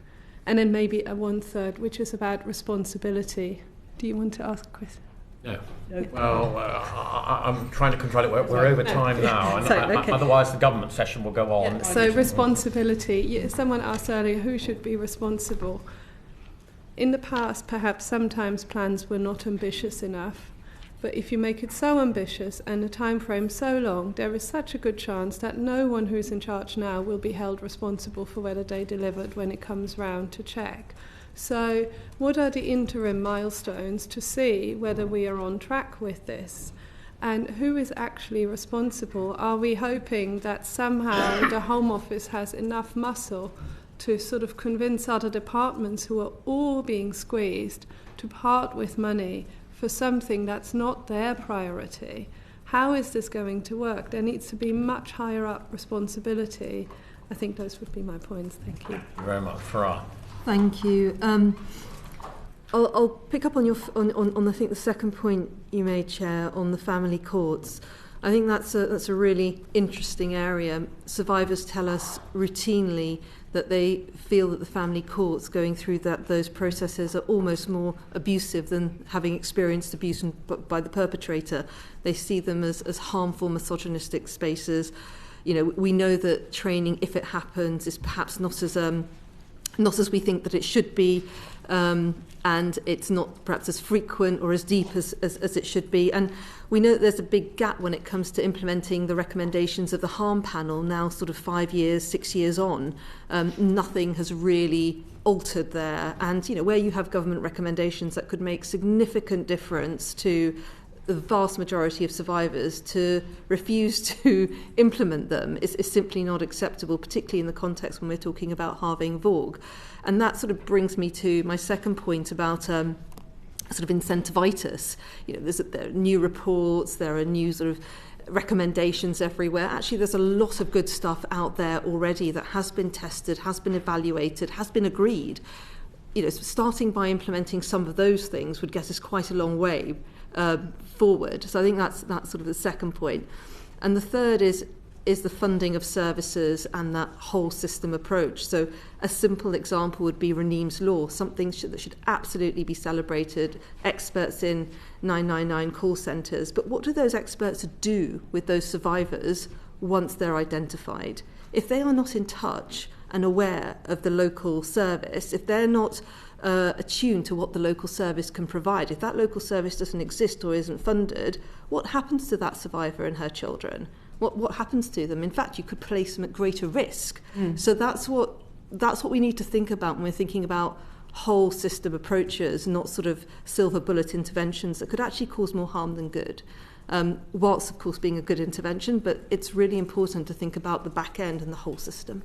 And then maybe a 1/3, which is about responsibility. Do you want to ask a question? No. Well, I'm trying to control it. We're over time now, and otherwise the government session will go on. Yeah. So responsibility. Someone asked earlier, who should be responsible? In the past, perhaps sometimes plans were not ambitious enough. But if you make it so ambitious and the time frame so long, there is such a good chance that no one who's in charge now will be held responsible for whether they delivered when it comes round to check. So what are the interim milestones to see whether we are on track with this? And who is actually responsible? Are we hoping that somehow the Home Office has enough muscle to sort of convince other departments who are all being squeezed to part with money for something that's not their priority? How is this going to work? There needs to be much higher up responsibility. I think those would be my points. Thank you. Thank you very much. Farah. Thank you. I'll pick up on your on I think the second point you made, Chair, on the family courts. I think that's a really interesting area. Survivors tell us routinely that they feel that the family courts going through those processes are almost more abusive than having experienced abuse by the perpetrator. They see them as harmful, misogynistic spaces. You know, we know that training, if it happens, is perhaps not as we think that it should be, and it's not perhaps as frequent or as deep as it should be. And we know that there's a big gap when it comes to implementing the recommendations of the harm panel, now sort of 5 years, 6 years on. Nothing has really altered there. And, you know, where you have government recommendations that could make significant difference to the vast majority of survivors, to refuse to implement them is simply not acceptable, particularly in the context when we're talking about halving VAWG. And that sort of brings me to my second point about sort of incentivitis. You know, there are new reports, there are new sort of recommendations everywhere. Actually, there's a lot of good stuff out there already that has been tested, has been evaluated, has been agreed. You know, starting by implementing some of those things would get us quite a long way forward. So I think that's sort of the second point. And the third is the funding of services and that whole system approach. So a simple example would be Raneem's Law, something that should absolutely be celebrated, experts in 999 call centres. But what do those experts do with those survivors once they're identified? If they are not in touch and aware of the local service, if they're not attuned to what the local service can provide, if that local service doesn't exist or isn't funded, what happens to that survivor and her children? What happens to them? In fact, you could place them at greater risk. So that's what we need to think about when we're thinking about whole system approaches, not sort of silver bullet interventions that could actually cause more harm than good. Whilst, of course, being a good intervention, but it's really important to think about the back end and the whole system.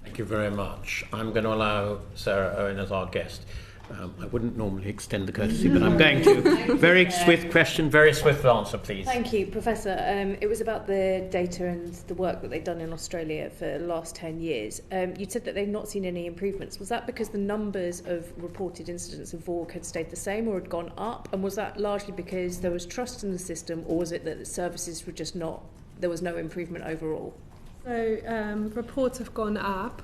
Thank you very much. I'm going to allow Sarah Owen as our guest. I wouldn't normally extend the courtesy, but I'm going to. Very swift question, very swift answer, please. Thank you, Professor. It was about the data and the work that they've done in Australia for the last 10 years. You said that they've not seen any improvements. Was that because the numbers of reported incidents of VAWG had stayed the same or had gone up? And was that largely because there was trust in the system, or was it that the services were just not, there was no improvement overall? So reports have gone up,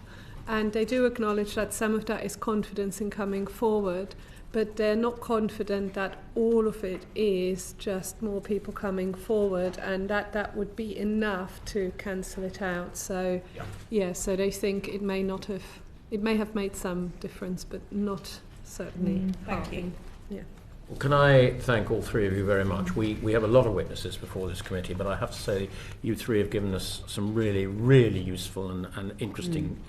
and they do acknowledge that some of that is confidence in coming forward, but they're not confident that all of it is just more people coming forward, and that would be enough to cancel it out. So so they think it may have made some difference, but not certainly. Thank you. Well, can I thank all three of you very much? We have a lot of witnesses before this committee, but I have to say you three have given us some really, really useful and interesting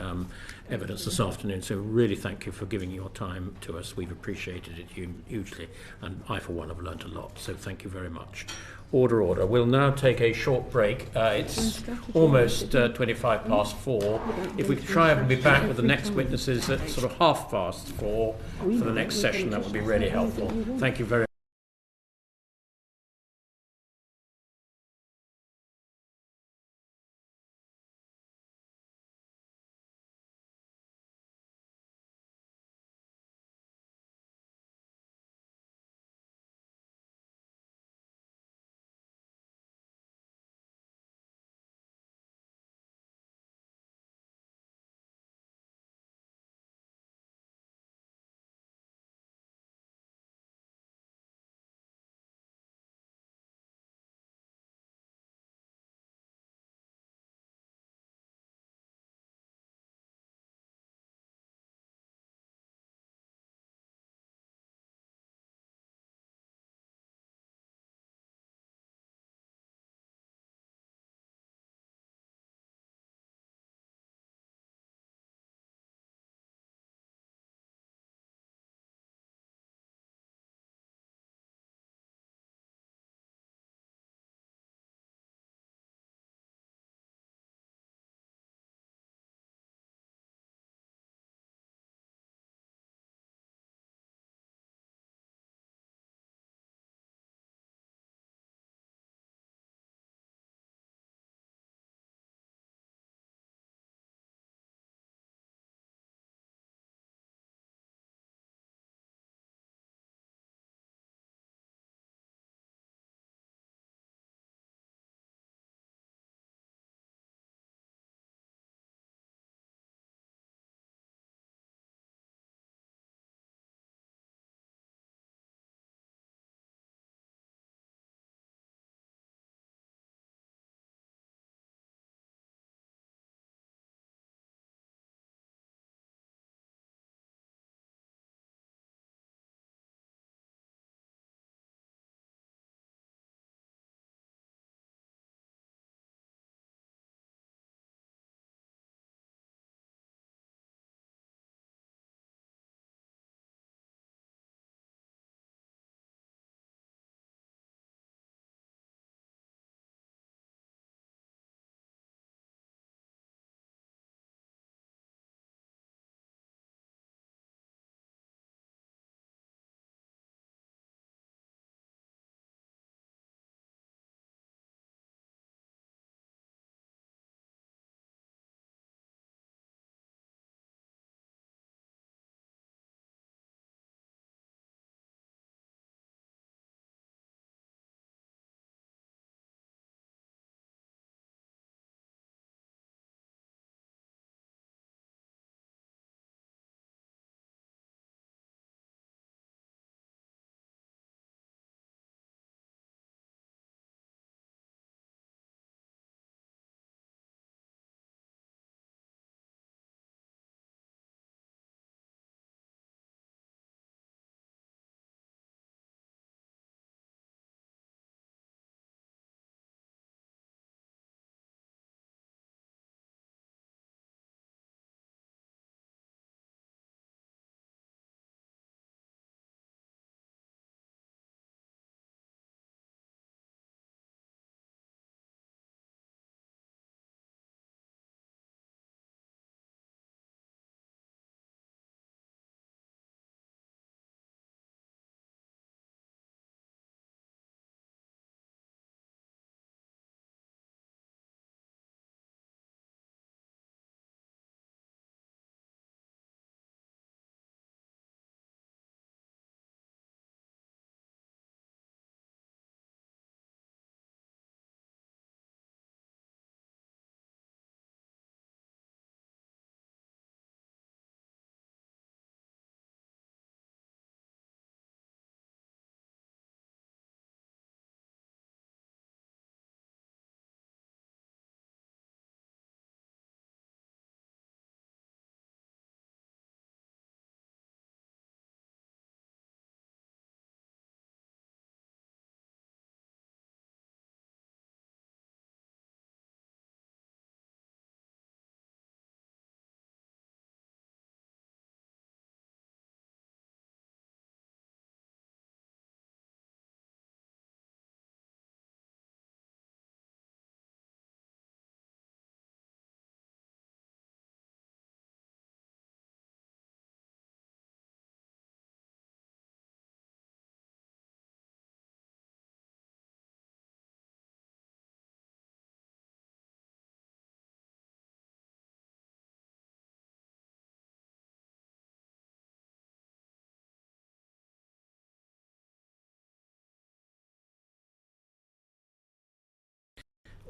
evidence this afternoon. So really thank you for giving your time to us. We've appreciated it hugely, and I, for one, have learnt a lot. So thank you very much. Order. We'll now take a short break. It's almost 25 past 4. If we could try and be back with the next witnesses at sort of 4:30 for the next session, that would be really helpful. Thank you very much.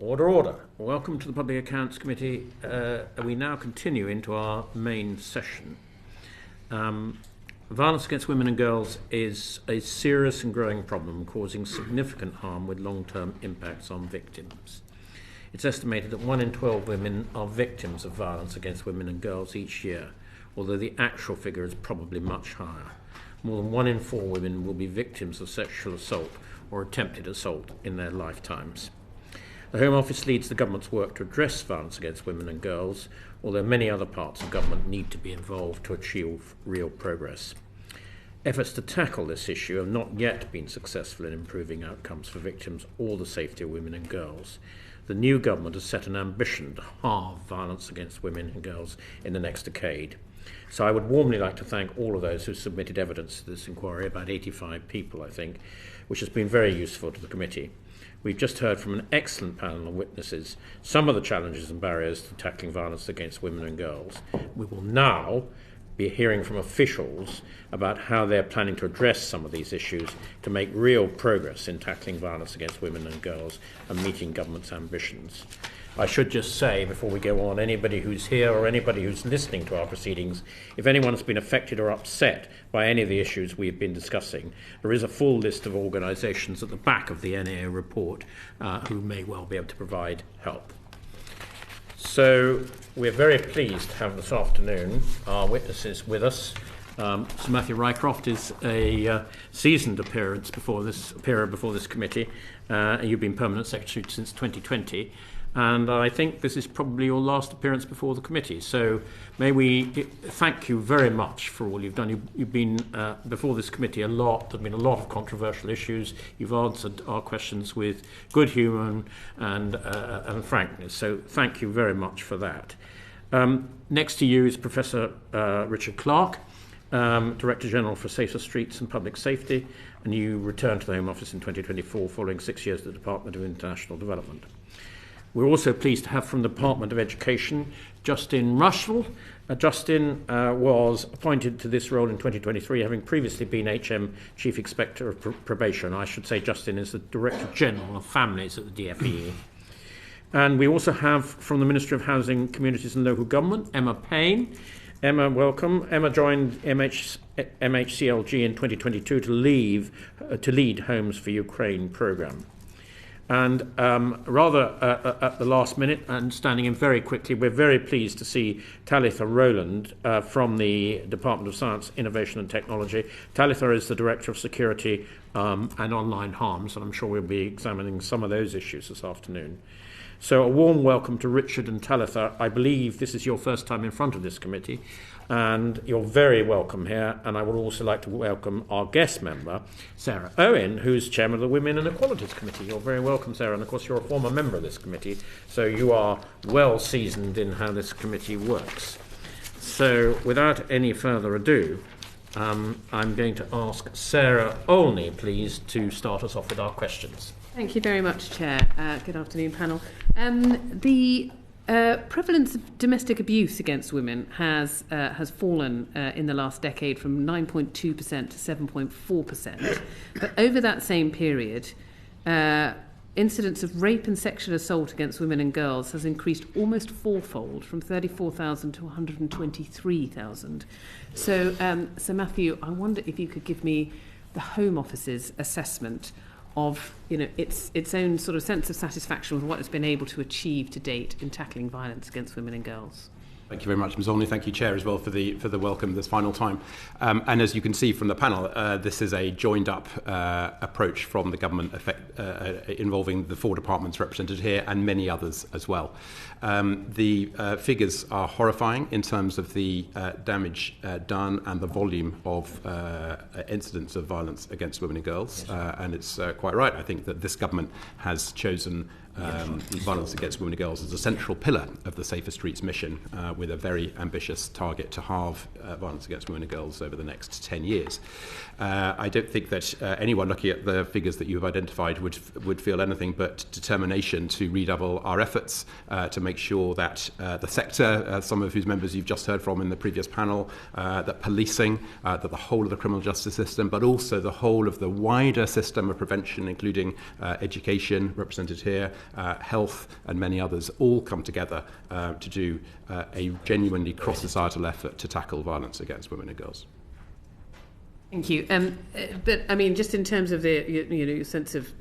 Order, order. Welcome to the Public Accounts Committee. We now continue into our main session. Violence against women and girls is a serious and growing problem, causing significant harm with long-term impacts on victims. It's estimated that 1 in 12 women are victims of violence against women and girls each year, although the actual figure is probably much higher. More than 1 in 4 women will be victims of sexual assault or attempted assault in their lifetimes. The Home Office leads the government's work to address violence against women and girls, although many other parts of government need to be involved to achieve real progress. Efforts to tackle this issue have not yet been successful in improving outcomes for victims or the safety of women and girls. The new government has set an ambition to halve violence against women and girls in the next decade. So I would warmly like to thank all of those who submitted evidence to this inquiry, about 85 people, I think, which has been very useful to the committee. We've just heard from an excellent panel of witnesses some of the challenges and barriers to tackling violence against women and girls. We will now be hearing from officials about how they're planning to address some of these issues to make real progress in tackling violence against women and girls and meeting government's ambitions. I should just say, before we go on, anybody who's here or anybody who's listening to our proceedings, if anyone's been affected or upset by any of the issues we've been discussing, there is a full list of organisations at the back of the NAO report who may well be able to provide help. So we're very pleased to have this afternoon our witnesses with us. Sir Matthew Rycroft is a seasoned appearer before this committee. You've been Permanent Secretary since 2020. And I think this is probably your last appearance before the committee. So may we thank you very much for all you've done. You've been before this committee a lot. There have been a lot of controversial issues. You've answered our questions with good humour and frankness. So thank you very much for that. Next to you is Professor Richard Clarke, Director General for Safer Streets and Public Safety, and you returned to the Home Office in 2024 following 6 years at the Department of International Development. We're also pleased to have from the Department of Education Justin Rushell. Justin was appointed to this role in 2023, having previously been HM Chief Inspector of Probation. I should say Justin is the Director General of Families at the DFE. And we also have from the Ministry of Housing, Communities and Local Government, Emma Payne. Emma, welcome. Emma joined MHCLG in 2022 to lead Homes for Ukraine programme. And rather at the last minute and standing in very quickly, we're very pleased to see Talitha Rowland from the Department of Science, Innovation and Technology. Talitha is the Director of Security and Online Harms, and I'm sure we'll be examining some of those issues this afternoon. So a warm welcome to Richard and Talitha. I believe this is your first time in front of this committee, and you're very welcome here. And I would also like to welcome our guest member, Sarah Owen, who's Chairman of the Women and Equalities Committee. You're very welcome, Sarah, and of course you're a former member of this committee, so you are well seasoned in how this committee works. So without any further ado, I'm going to ask Sarah Olney, please, to start us off with our questions. Thank you very much, Chair. Good afternoon, panel. The prevalence of domestic abuse against women has fallen in the last decade from 9.2% to 7.4%. But over that same period, incidents of rape and sexual assault against women and girls has increased almost fourfold, from 34,000 to 123,000. So, Sir Matthew, I wonder if you could give me the Home Office's assessment of its own sort of sense of satisfaction with what it's been able to achieve to date in tackling violence against women and girls. Thank you very much, Ms. Olney. Thank you, Chair, as well, for the welcome this final time. And as you can see from the panel, this is a joined-up approach from the government, involving the 4 departments represented here and many others as well. The figures are horrifying in terms of the damage done and the volume of incidents of violence against women and girls. And it's quite right, I think, that this government has chosen violence against women and girls as a central pillar of the Safer Streets mission, with a very ambitious target to halve violence against women and girls over the next 10 years. I don't think that anyone looking at the figures that you have identified would feel anything but determination to redouble our efforts to make sure that the sector, some of whose members you've just heard from in the previous panel, that policing, that the whole of the criminal justice system, but also the whole of the wider system of prevention, including education, represented here, health and many others all come together to do a genuinely cross-societal effort to tackle violence against women and girls. Thank you. But I mean, just in terms of the your sense of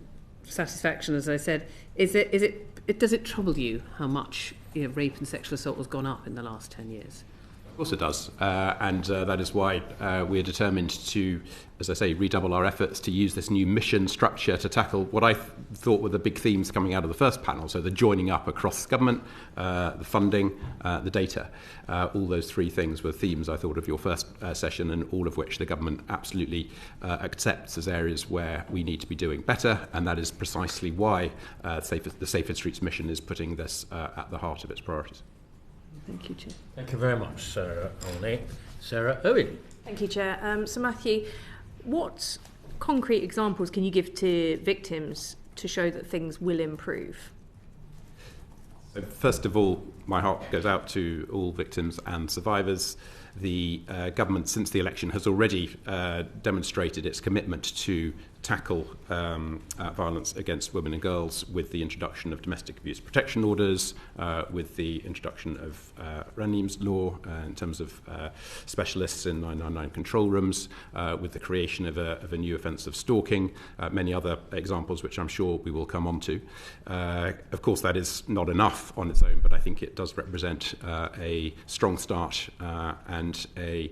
satisfaction, as I said, does it trouble you how much rape and sexual assault has gone up in the last 10 years? Of course it does, and that is why we are determined to, as I say, redouble our efforts to use this new mission structure to tackle what I thought were the big themes coming out of the first panel, so the joining up across government, the funding, the data. All those three things were themes, I thought, of your first session, and all of which the government absolutely accepts as areas where we need to be doing better, and that is precisely why the Safer Streets mission is putting this at the heart of its priorities. Thank you, Chair. Thank you very much, Sarah Olney. Sarah Owen. Thank you, Chair. So, Matthew, what concrete examples can you give to victims to show that things will improve? So first of all, my heart goes out to all victims and survivors. The government, since the election, has already demonstrated its commitment to tackle violence against women and girls with the introduction of domestic abuse protection orders, with the introduction of Ranim's law in terms of specialists in 999 control rooms, with the creation of a new offence of stalking, many other examples which I'm sure we will come on to. Of course, that is not enough on its own, but I think it does represent a strong start and a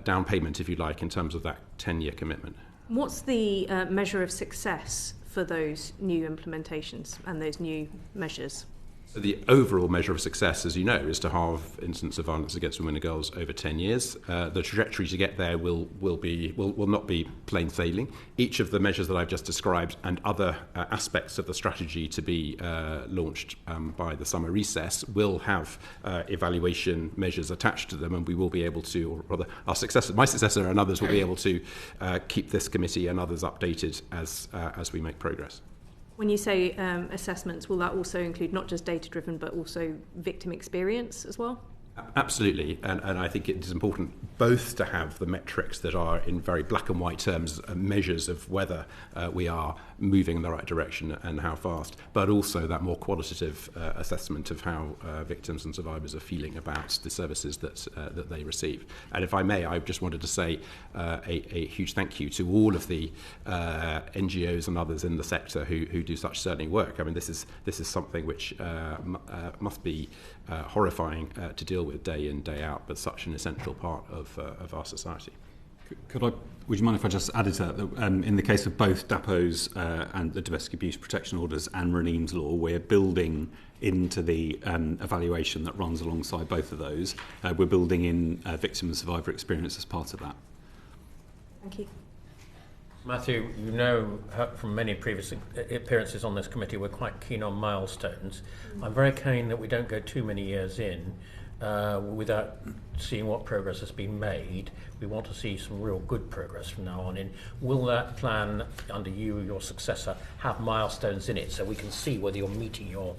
down payment, if you like, in terms of that 10-year commitment. What's the measure of success for those new implementations and those new measures? So the overall measure of success, as you know, is to halve incidents of violence against women and girls over 10 years. The trajectory to get there will not be plain sailing. Each of the measures that I've just described and other aspects of the strategy to be launched by the summer recess will have evaluation measures attached to them, and we will be able to, or rather my successor and others will be able to keep this committee and others updated as we make progress. When you say assessments, will that also include not just data-driven, but also victim experience as well? Absolutely, and I think it is important both to have the metrics that are in very black and white terms, measures of whether we are moving in the right direction and how fast, but also that more qualitative assessment of how victims and survivors are feeling about the services that they receive. And if I may, I just wanted to say a huge thank you to all of the NGOs and others in the sector who do such sterling work. I mean, this is something which must be horrifying to deal with day in, day out, but such an essential part of our society. Would you mind if I just added to that, in the case of both DAPO's and the domestic abuse protection orders and Ranim's law, we're building into the evaluation that runs alongside both of those. We're building in victim and survivor experience as part of that. Thank you. Matthew, you know from many previous appearances on this committee, we're quite keen on milestones. I'm very keen that we don't go too many years in without seeing what progress has been made. We want to see some real good progress from now on in. Will that plan, under you, your successor, have milestones in it so we can see whether you're meeting your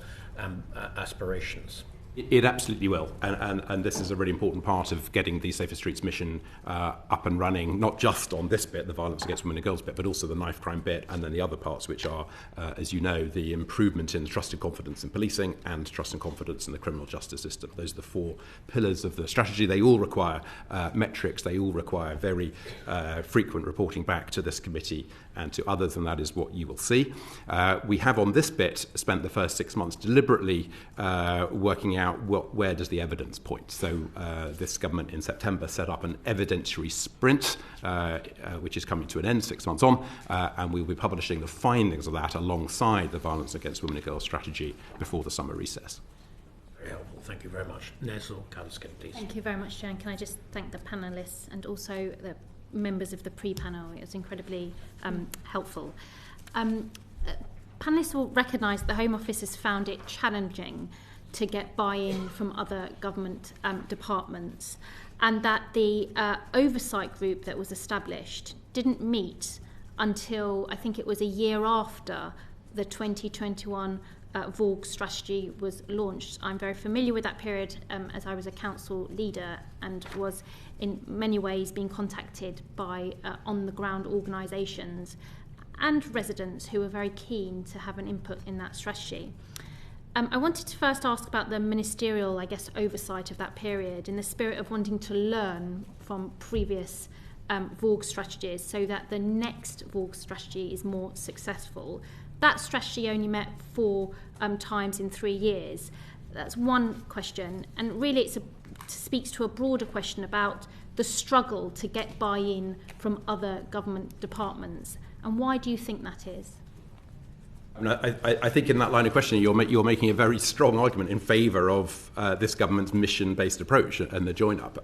aspirations? It absolutely will, and this is a really important part of getting the Safer Streets mission up and running, not just on this bit, the violence against women and girls bit, but also the knife crime bit, and then the other parts which are, as you know, the improvement in trust and confidence in policing and trust and confidence in the criminal justice system. Those are the four pillars of the strategy. They all require metrics, they all require very frequent reporting back to this committee and to others, and that is what you will see. We have on this bit spent the first 6 months deliberately working out where does the evidence point. So this government in September set up an evidentiary sprint, which is coming to an end 6 months on, and we'll be publishing the findings of that alongside the violence against women and girls strategy before the summer recess. Very helpful, thank you very much. Nazeer, please. Thank you very much, Chair. And can I just thank the panellists and also the members of the pre-panel? It was incredibly helpful. Panellists will recognise the Home Office has found it challenging to get buy-in from other government departments, and that the oversight group that was established didn't meet until I think it was a year after the 2021 VAWG strategy was launched. I'm very familiar with that period as I was a council leader and was in many ways being contacted by on-the-ground organisations, and residents who were very keen to have an input in that strategy. I wanted to first ask about the ministerial, oversight of that period in the spirit of wanting to learn from previous VAWG strategies so that the next VAWG strategy is more successful. That strategy only met 4 times in 3 years. That's one question, and really it speaks to a broader question about the struggle to get buy-in from other government departments. And why do you think that is? I think in that line of questioning, you're making a very strong argument in favour of this government's mission-based approach and the join-up.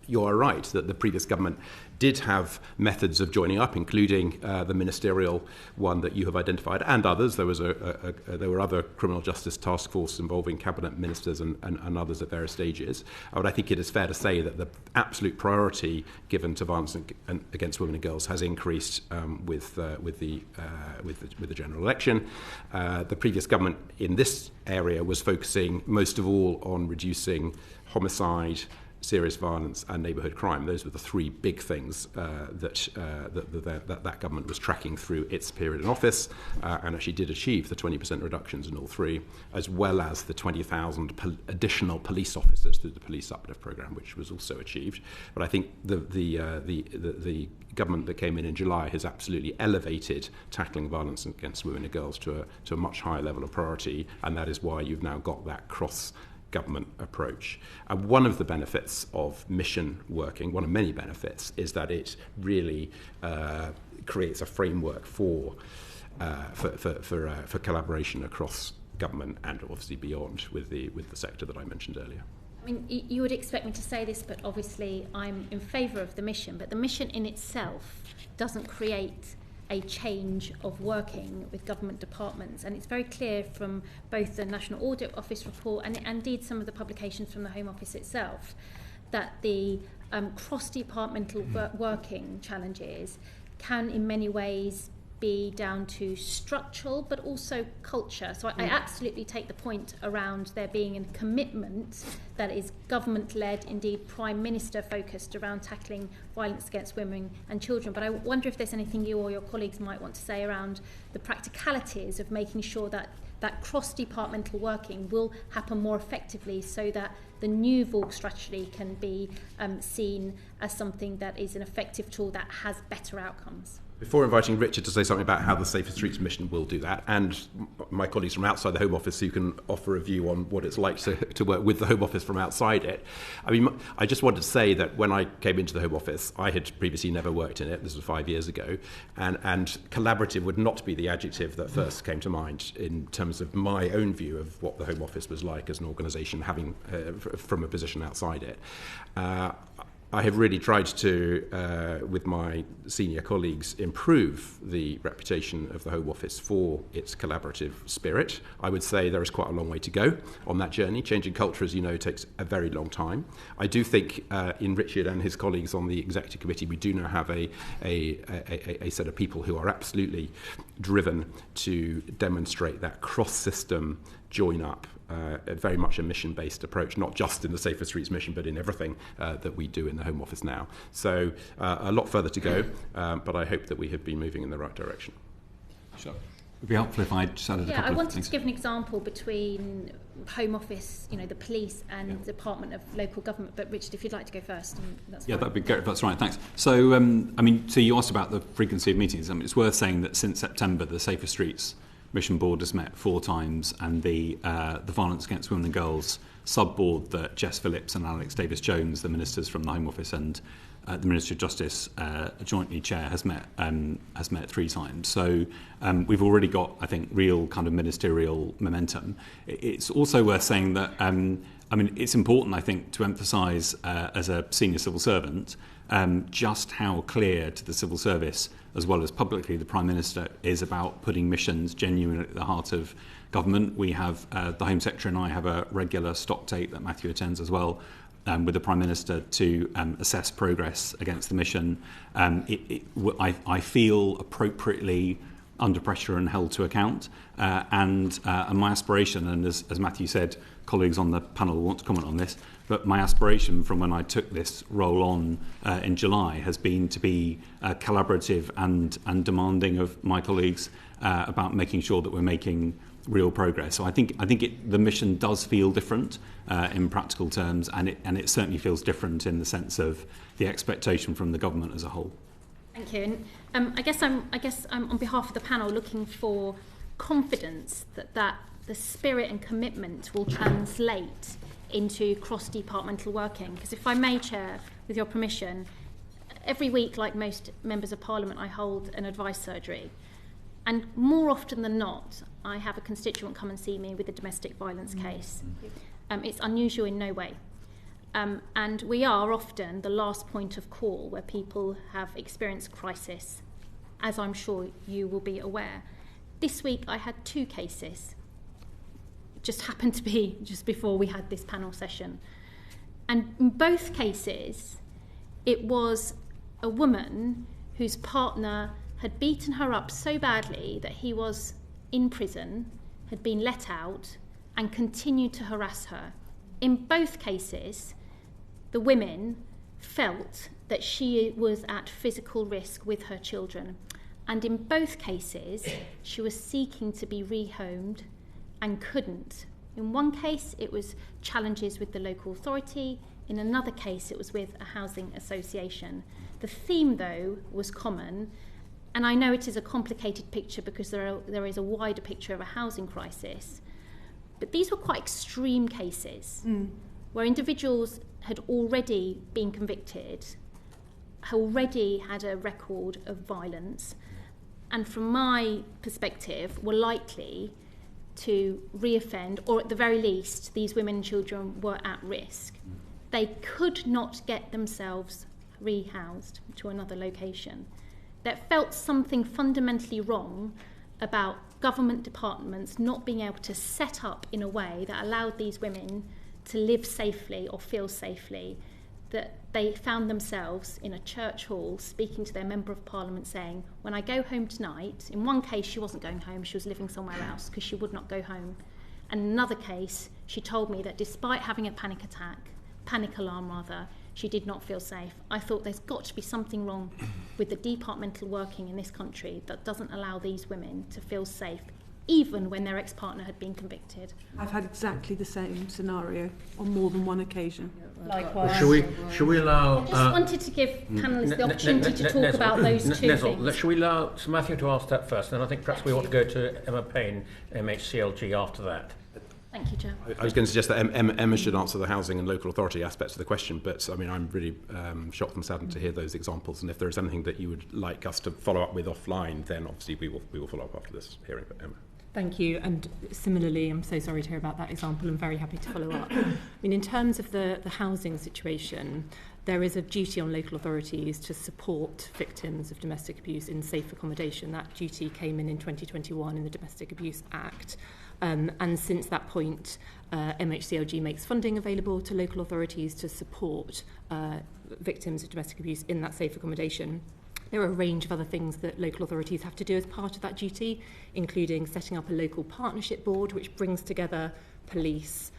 You are right that the previous government did have methods of joining up, including the ministerial one that you have identified, and others. There were other criminal justice task force involving cabinet ministers and others at various stages. But I think it is fair to say that the absolute priority given to violence against women and girls has increased with the general election. The previous government in this area was focusing most of all on reducing homicide, serious violence and neighbourhood crime. Those were the 3 big things that government was tracking through its period in office, and actually did achieve the 20% reductions in all 3, as well as the 20,000 additional police officers through the police uplift programme, which was also achieved. But I think the government that came in July has absolutely elevated tackling violence against women and girls to a much higher level of priority, and that is why you've now got that cross-government approach. And one of the benefits of mission working, one of many benefits, is that it really creates a framework for collaboration across government and obviously beyond with the sector that I mentioned earlier. I mean, you would expect me to say this, but obviously I'm in favour of the mission, but the mission in itself doesn't create a change of working with government departments, and it's very clear from both the National Audit Office report and indeed some of the publications from the Home Office itself that the cross-departmental working challenges can in many ways be down to structural but also culture. So I absolutely take the point around there being a commitment that is government-led, indeed Prime Minister focused around tackling violence against women and children. But I wonder if there's anything you or your colleagues might want to say around the practicalities of making sure that that cross-departmental working will happen more effectively so that the new VAWG strategy can be seen as something that is an effective tool that has better outcomes. Before inviting Richard to say something about how the Safer Streets mission will do that, and my colleagues from outside the Home Office who can offer a view on what it's like to work with the Home Office from outside it, I mean, I just wanted to say that when I came into the Home Office, I had previously never worked in it. This was 5 years ago, and collaborative would not be the adjective that first came to mind in terms of my own view of what the Home Office was like as an organisation, having from a position outside it. I have really tried to, with my senior colleagues, improve the reputation of the Home Office for its collaborative spirit. I would say there is quite a long way to go on that journey. Changing culture, as you know, takes a very long time. I do think in Richard and his colleagues on the Executive Committee, we do now have a set of people who are absolutely driven to demonstrate that cross-system join-up, very much a mission-based approach, not just in the Safer Streets mission, but in everything that we do in the Home Office now. So a lot further to go, but I hope that we have been moving in the right direction. Sure. It would be helpful if I just added a couple of things. I wanted to give an example between Home Office, the police and Department of Local Government, but Richard, if you'd like to go first, that's fine. That'd be great. That's right, thanks. So, so you asked about the frequency of meetings. I mean, it's worth saying that since September, the Safer Streets Mission Board has met 4 times, and the Violence Against Women and Girls sub-board that Jess Phillips and Alex Davis-Jones, the ministers from the Home Office and the Ministry of Justice jointly chair, has met 3 times. So we've already got, I think, real kind of ministerial momentum. It's also worth saying that, it's important, I think, to emphasise as a senior civil servant just how clear to the civil service, as well as publicly, the Prime Minister is about putting missions genuinely at the heart of government. We have, the Home Secretary and I have a regular stock take that Matthew attends as well, with the Prime Minister to assess progress against the mission. I feel appropriately under pressure and held to account. And my aspiration, and as Matthew said, colleagues on the panel will want to comment on this, but my aspiration from when I took this role on in July has been to be collaborative and demanding of my colleagues about making sure that we're making real progress. So I think the mission does feel different in practical terms, and it certainly feels different in the sense of the expectation from the government as a whole. Thank you. And I guess I'm on behalf of the panel looking for confidence that the spirit and commitment will translate into cross-departmental working. Because if I may, Chair, with your permission, every week, like most members of Parliament, I hold an advice surgery. And more often than not, I have a constituent come and see me with a domestic violence case. It's unusual in no way. And we are often the last point of call where people have experienced crisis, as I'm sure you will be aware. This week I had 2 cases. Just happened to be just before we had this panel session. And in both cases, it was a woman whose partner had beaten her up so badly that he was in prison, had been let out, and continued to harass her. In both cases, the women felt that she was at physical risk with her children. And in both cases, she was seeking to be rehomed and couldn't. In one case, it was challenges with the local authority. In another case, it was with a housing association. The theme, though, was common. And I know it is a complicated picture because there is a wider picture of a housing crisis. But these were quite extreme cases where individuals had already been convicted, already had a record of violence, and from my perspective were likely to reoffend, or at the very least, these women and children were at risk. They could not get themselves rehoused to another location. That felt something fundamentally wrong about government departments not being able to set up in a way that allowed these women to live safely or feel safely, that they found themselves in a church hall speaking to their member of parliament saying, when I go home tonight, in one case she wasn't going home, she was living somewhere else because she would not go home. And in another case, she told me that despite having a panic alarm rather, she did not feel safe. I thought there's got to be something wrong with the departmental working in this country that doesn't allow these women to feel safe, even when their ex-partner had been convicted. I've had exactly the same scenario on more than one occasion. Likewise. Should we allow... I just wanted to give panellists the opportunity to talk about those two things. Should we allow Sir Matthew to ask that first? Then I think perhaps we ought to go to Emma Payne, MHCLG, after that. Thank you, Chair. I was going to suggest that Emma should answer the housing and local authority aspects of the question, but I mean, I'm really shocked and saddened to hear those examples. And if there is anything that you would like us to follow up with offline, then obviously we will follow up after this hearing. But Emma. Thank you. And similarly, I'm so sorry to hear about that example and very happy to follow up. I mean, in terms of the housing situation, there is a duty on local authorities to support victims of domestic abuse in safe accommodation. That duty came in 2021 in the Domestic Abuse Act. And since that point, MHCLG makes funding available to local authorities to support victims of domestic abuse in that safe accommodation. There are a range of other things that local authorities have to do as part of that duty, including setting up a local partnership board, which brings together police,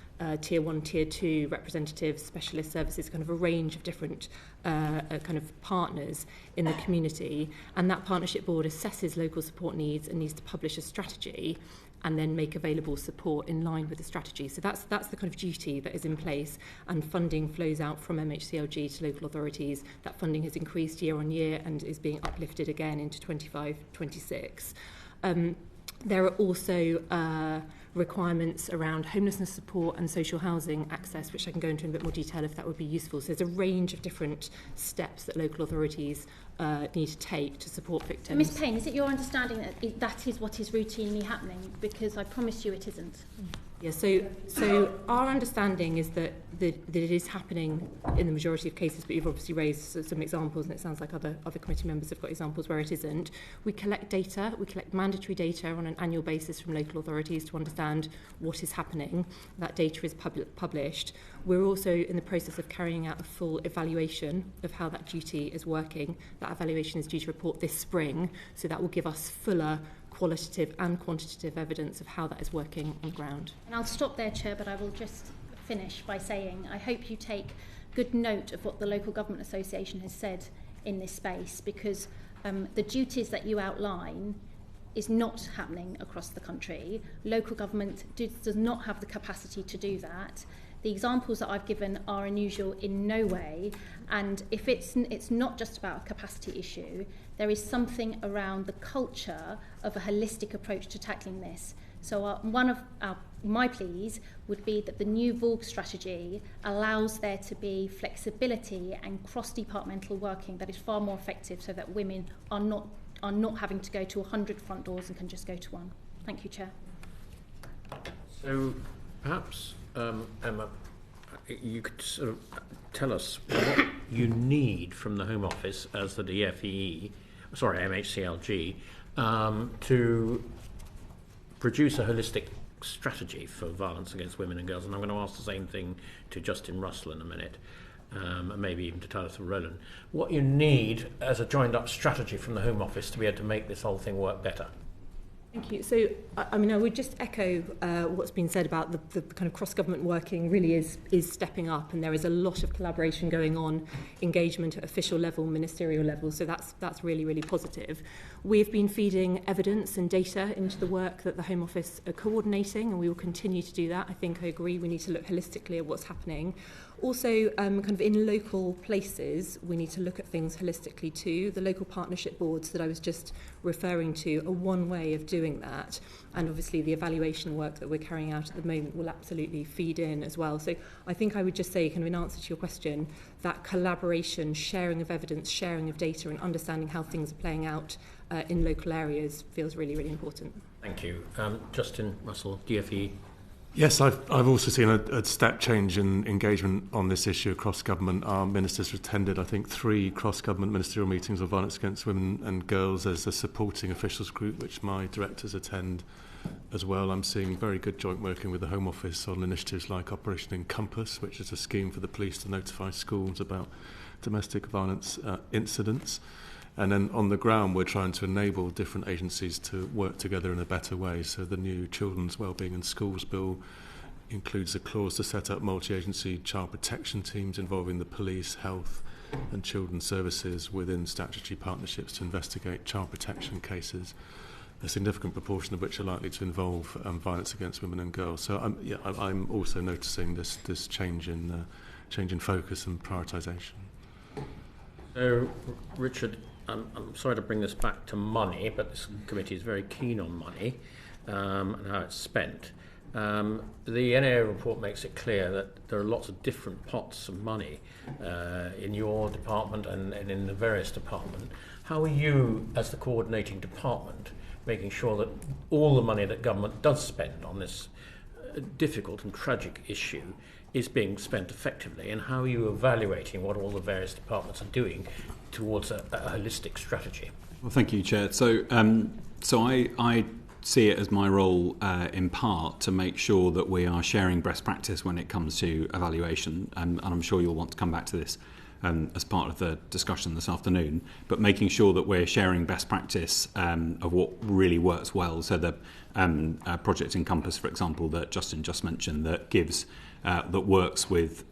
Tier 1, Tier 2 representatives, specialist services, kind of a range of different kind of partners in the community. And that partnership board assesses local support needs and needs to publish a strategy and then make available support in line with the strategy. So that's the kind of duty that is in place, and funding flows out from MHCLG to local authorities. That funding has increased year on year and is being uplifted again into 25-26. There are also requirements around homelessness support and social housing access, which I can go into in a bit more detail if that would be useful. So there's a range of different steps that local authorities need to take to support victims. Ms Payne, is it your understanding that that is what is routinely happening? Because I promise you it isn't. Yeah, so our understanding is that it is happening in the majority of cases, but you've obviously raised some examples, and it sounds like other committee members have got examples where it isn't. We collect data, we collect mandatory data on an annual basis from local authorities to understand what is happening. That data is published. We're also in the process of carrying out a full evaluation of how that duty is working. That evaluation is due to report this spring, so that will give us fuller qualitative and quantitative evidence of how that is working on the ground. And I'll stop there, Chair, but I will just finish by saying I hope you take good note of what the Local Government Association has said in this space, because the duties that you outline is not happening across the country. Local government does not have the capacity to do that. The examples that I've given are unusual in no way, and if it's not just about a capacity issue, there is something around the culture of a holistic approach to tackling this. So one of my pleas would be that the new VAWG strategy allows there to be flexibility and cross-departmental working that is far more effective, so that women are not having to go to 100 front doors and can just go to one. Thank you, Chair. So perhaps, Emma, you could sort of tell us what you need from the Home Office as the MHCLG, to produce a holistic strategy for violence against women and girls. And I'm going to ask the same thing to Justin Russell in a minute, and maybe even to Talitha Rowland. What you need as a joined-up strategy from the Home Office to be able to make this whole thing work better. Thank you. So, I mean, I would just echo what's been said about the kind of cross-government working really is stepping up, and there is a lot of collaboration going on, engagement at official level, ministerial level, so that's really, really positive. We've been feeding evidence and data into the work that the Home Office are coordinating, and we will continue to do that. I think I agree we need to look holistically at what's happening. Also, kind of in local places, we need to look at things holistically too. The local partnership boards that I was just referring to are one way of doing that. And obviously the evaluation work that we're carrying out at the moment will absolutely feed in as well. So I think I would just say, kind of in answer to your question, that collaboration, sharing of evidence, sharing of data, and understanding how things are playing out in local areas feels really, really important. Thank you. Justin Russell, DFE. Yes, I've also seen a step change in engagement on this issue across government. Our ministers attended, I think, 3 cross-government ministerial meetings on violence against women and girls. There's a supporting officials group, which my directors attend as well. I'm seeing very good joint working with the Home Office on initiatives like Operation Encompass, which is a scheme for the police to notify schools about domestic violence incidents. And then on the ground, we're trying to enable different agencies to work together in a better way. So the new Children's Wellbeing in Schools Bill includes a clause to set up multi-agency child protection teams involving the police, health and children's services within statutory partnerships to investigate child protection cases, a significant proportion of which are likely to involve violence against women and girls. So I'm also noticing this change in focus and prioritisation. So, Richard, I'm sorry to bring this back to money, but this committee is very keen on money and how it's spent. The NAO report makes it clear that there are lots of different pots of money in your department and in the various departments. How are you, as the coordinating department, making sure that all the money that government does spend on this difficult and tragic issue is being spent effectively, and how are you evaluating what all the various departments are doing towards a holistic strategy? Well, thank you, Chair. So I see it as my role in part to make sure that we are sharing best practice when it comes to evaluation, and I'm sure you'll want to come back to this as part of the discussion this afternoon, but making sure that we're sharing best practice of what really works well. So the Project Encompass, for example, that Justin just mentioned, that gives that works with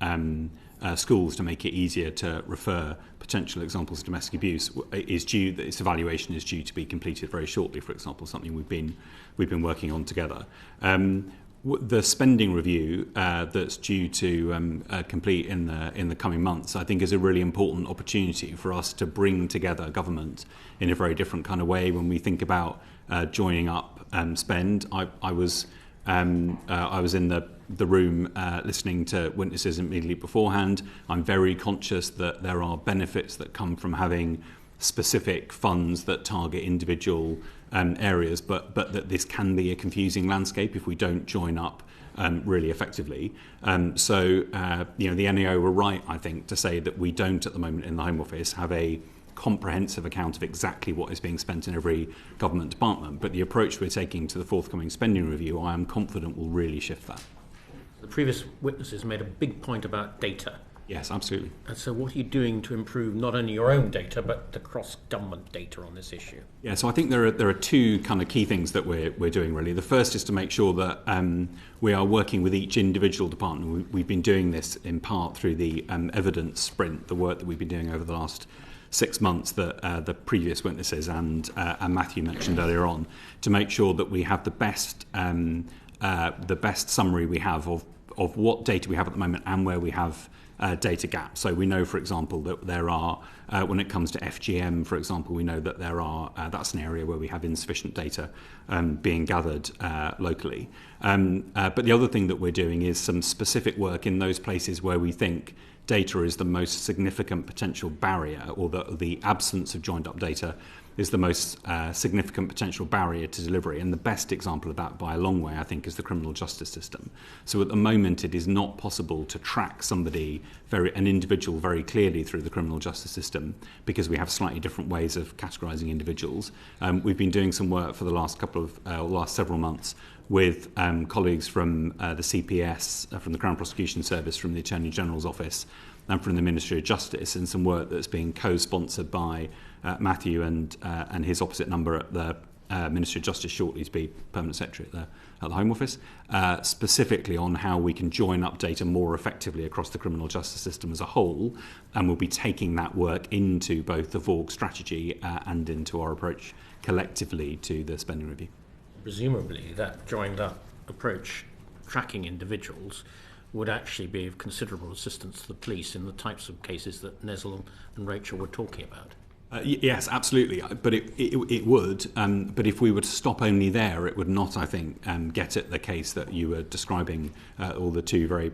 schools to make it easier to refer potential examples of domestic abuse, is due. Its evaluation is due to be completed very shortly. For example, something we've been working on together. The spending review that's due to complete in the coming months, I think, is a really important opportunity for us to bring together government in a very different kind of way. When we think about joining up spend, I was in the room listening to witnesses immediately beforehand. I'm very conscious that there are benefits that come from having specific funds that target individual areas, but that this can be a confusing landscape if we don't join up really effectively. So the NAO were right, I think, to say that we don't at the moment in the Home Office have a comprehensive account of exactly what is being spent in every government department. But the approach we're taking to the forthcoming spending review, I am confident, will really shift that. The previous witnesses made a big point about data. Yes, absolutely. And so what are you doing to improve not only your own data, but the cross-government data on this issue? Yeah, so I think there are two kind of key things that we're doing, really. The first is to make sure that we are working with each individual department. We've been doing this in part through the evidence sprint, the work that we've been doing over the last 6 months that the previous witnesses and Matthew mentioned earlier on, to make sure that we have the best summary we have of what data we have at the moment and where we have data gaps. So we know, for example, that there are, when it comes to FGM, for example, we know that there are, that's an area where we have insufficient data being gathered locally. But the other thing that we're doing is some specific work in those places where we think data is the most significant potential barrier, or the absence of joined up data is the most significant potential barrier to delivery. And the best example of that by a long way, I think, is the criminal justice system. So at the moment, it is not possible to track an individual very clearly through the criminal justice system, because we have slightly different ways of categorising individuals. We've been doing some work for the last several months with colleagues from the CPS, from the Crown Prosecution Service, from the Attorney General's Office, and from the Ministry of Justice, and some work that's being co-sponsored by Matthew and his opposite number at the Ministry of Justice shortly to be Permanent Secretary at the Home Office, specifically on how we can join up data more effectively across the criminal justice system as a whole, and we'll be taking that work into both the VAWG strategy and into our approach collectively to the spending review. Presumably that joined up approach, tracking individuals, would actually be of considerable assistance to the police in the types of cases that Nazeer and Rachel were talking about. Yes, absolutely. But it would. But if we were to stop only there, it would not, I think, get at the case that you were describing, or the two very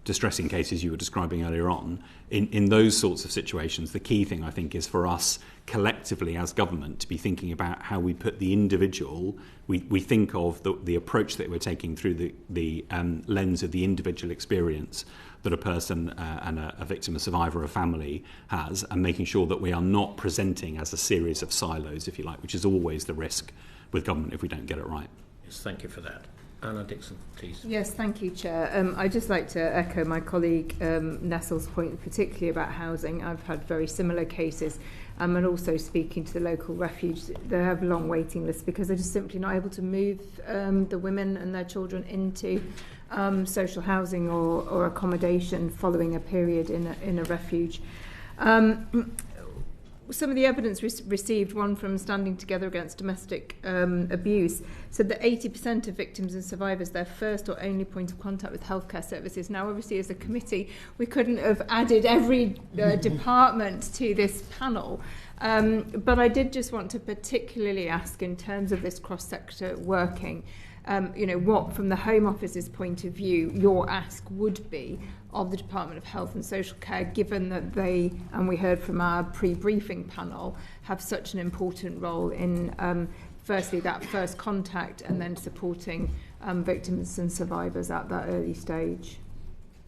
distressing cases you were describing earlier on. In those sorts of situations, the key thing, I think, is for us collectively as government to be thinking about how we put the individual, we think of the approach that we're taking through the lens of the individual experience that a person and a victim, a survivor, a family has, and making sure that we are not presenting as a series of silos, if you like, which is always the risk with government if we don't get it right. Yes, thank you for that. Anna Dixon, please. Yes, thank you, Chair. I'd just like to echo my colleague Nessel's point, particularly about housing. I've had very similar cases, and also speaking to the local refuge, they have long waiting lists because they're just simply not able to move the women and their children into social housing or accommodation following a period in a refuge. Some of the evidence received, one from Standing Together Against Domestic Abuse, said that 80% of victims and survivors, their first or only point of contact with healthcare services. Now, obviously, as a committee, we couldn't have added every department to this panel. But I did just want to particularly ask, in terms of this cross-sector working, what, from the Home Office's point of view, your ask would be of the Department of Health and Social Care, given that they, and we heard from our pre-briefing panel, have such an important role in, firstly, that first contact, and then supporting victims and survivors at that early stage.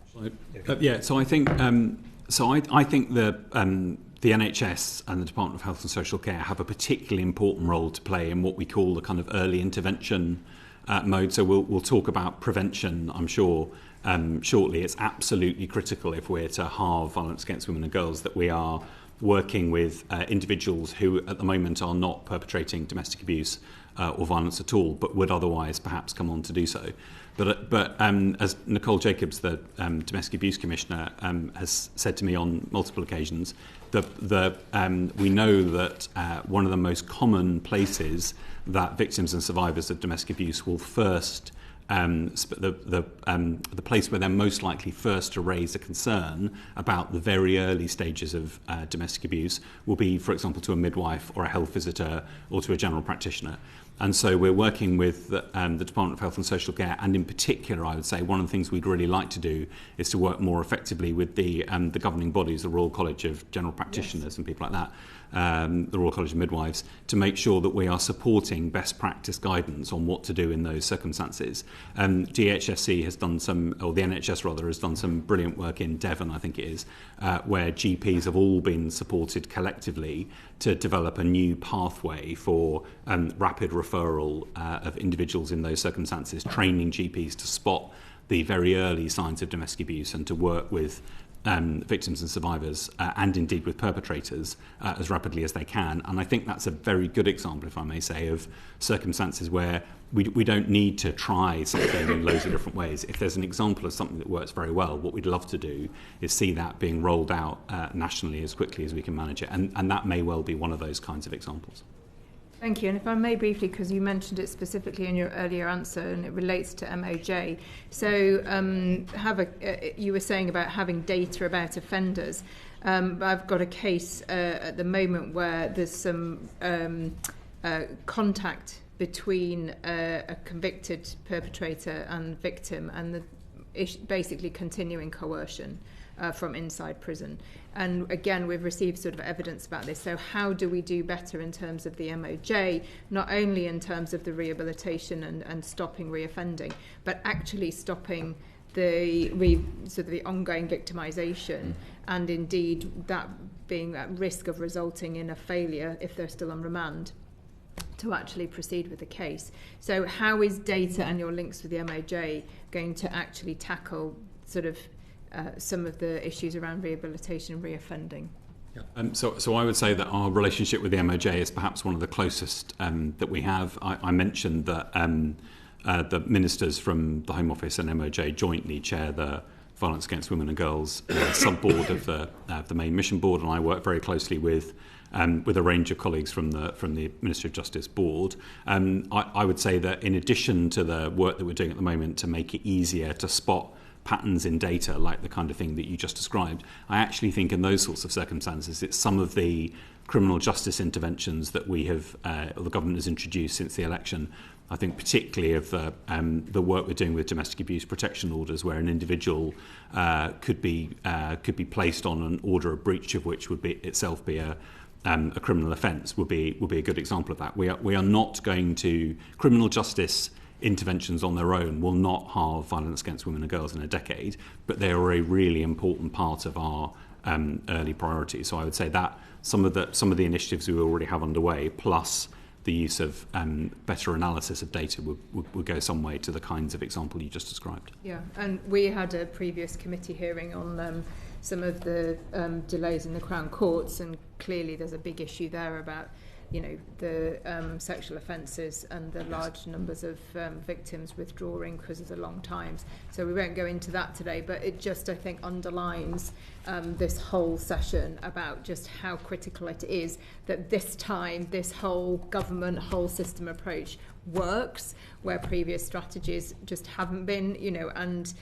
So I think I think the NHS and the Department of Health and Social Care have a particularly important role to play in what we call the kind of early intervention mode. So we'll talk about prevention, I'm sure, shortly. It's absolutely critical, if we're to halve violence against women and girls, that we are working with individuals who at the moment are not perpetrating domestic abuse or violence at all, but would otherwise perhaps come on to do so. But as Nicole Jacobs, the Domestic Abuse Commissioner, has said to me on multiple occasions, we know that one of the most common places that victims and survivors of domestic abuse will first, the place where they're most likely first to raise a concern about the very early stages of domestic abuse will be, for example, to a midwife or a health visitor or to a general practitioner. And so we're working with the Department of Health and Social Care, and in particular, I would say, one of the things we'd really like to do is to work more effectively with the governing bodies, the Royal College of General Practitioners and people like that, the Royal College of Midwives, to make sure that we are supporting best practice guidance on what to do in those circumstances. DHSC has done the NHS rather, has done some brilliant work in Devon, I think it is, where GPs have all been supported collectively to develop a new pathway for rapid referral of individuals in those circumstances, training GPs to spot the very early signs of domestic abuse and to work with victims and survivors and indeed with perpetrators as rapidly as they can. And I think that's a very good example, if I may say, of circumstances where we don't need to try something in loads of different ways. If there's an example of something that works very well, what we'd love to do is see that being rolled out nationally as quickly as we can manage it. And that may well be one of those kinds of examples. Thank you. And if I may briefly, because you mentioned it specifically in your earlier answer, and it relates to MOJ. So you were saying about having data about offenders. I've got a case at the moment where there's some contact between a convicted perpetrator and victim, and basically continuing coercion from inside prison. And again, we've received sort of evidence about this. So how do we do better in terms of the MOJ, not only in terms of the rehabilitation and stopping reoffending, but actually stopping the ongoing victimisation, and indeed that being at risk of resulting in a failure if they're still on remand to actually proceed with the case. So how is data and your links with the MOJ going to actually tackle sort of some of the issues around rehabilitation and reoffending? So I would say that our relationship with the MOJ is perhaps one of the closest that we have. I mentioned that the ministers from the Home Office and MOJ jointly chair the Violence Against Women and Girls sub-board of the main mission board, and I work very closely with a range of colleagues from the Ministry of Justice board. I would say that in addition to the work that we're doing at the moment to make it easier to spot patterns in data, like the kind of thing that you just described, I actually think in those sorts of circumstances it's some of the criminal justice interventions that we have, or the government has introduced since the election. I think particularly of the work we're doing with domestic abuse protection orders, where an individual could be placed on an order, a breach of which would be itself be a criminal offence, would be a good example of that. We are not going to criminal justice interventions on their own will not halve violence against women and girls in a decade, but they are a really important part of our early priorities. So I would say that some of the initiatives we already have underway, plus the use of better analysis of data, would go some way to the kinds of example you just described. Yeah, and we had a previous committee hearing on some of the delays in the Crown Courts, and clearly there's a big issue there about the sexual offences and the large numbers of victims withdrawing because of the long times. So we won't go into that today, but it just, I think, underlines this whole session about just how critical it is that this time this whole government, whole system approach works, where previous strategies just haven't been, and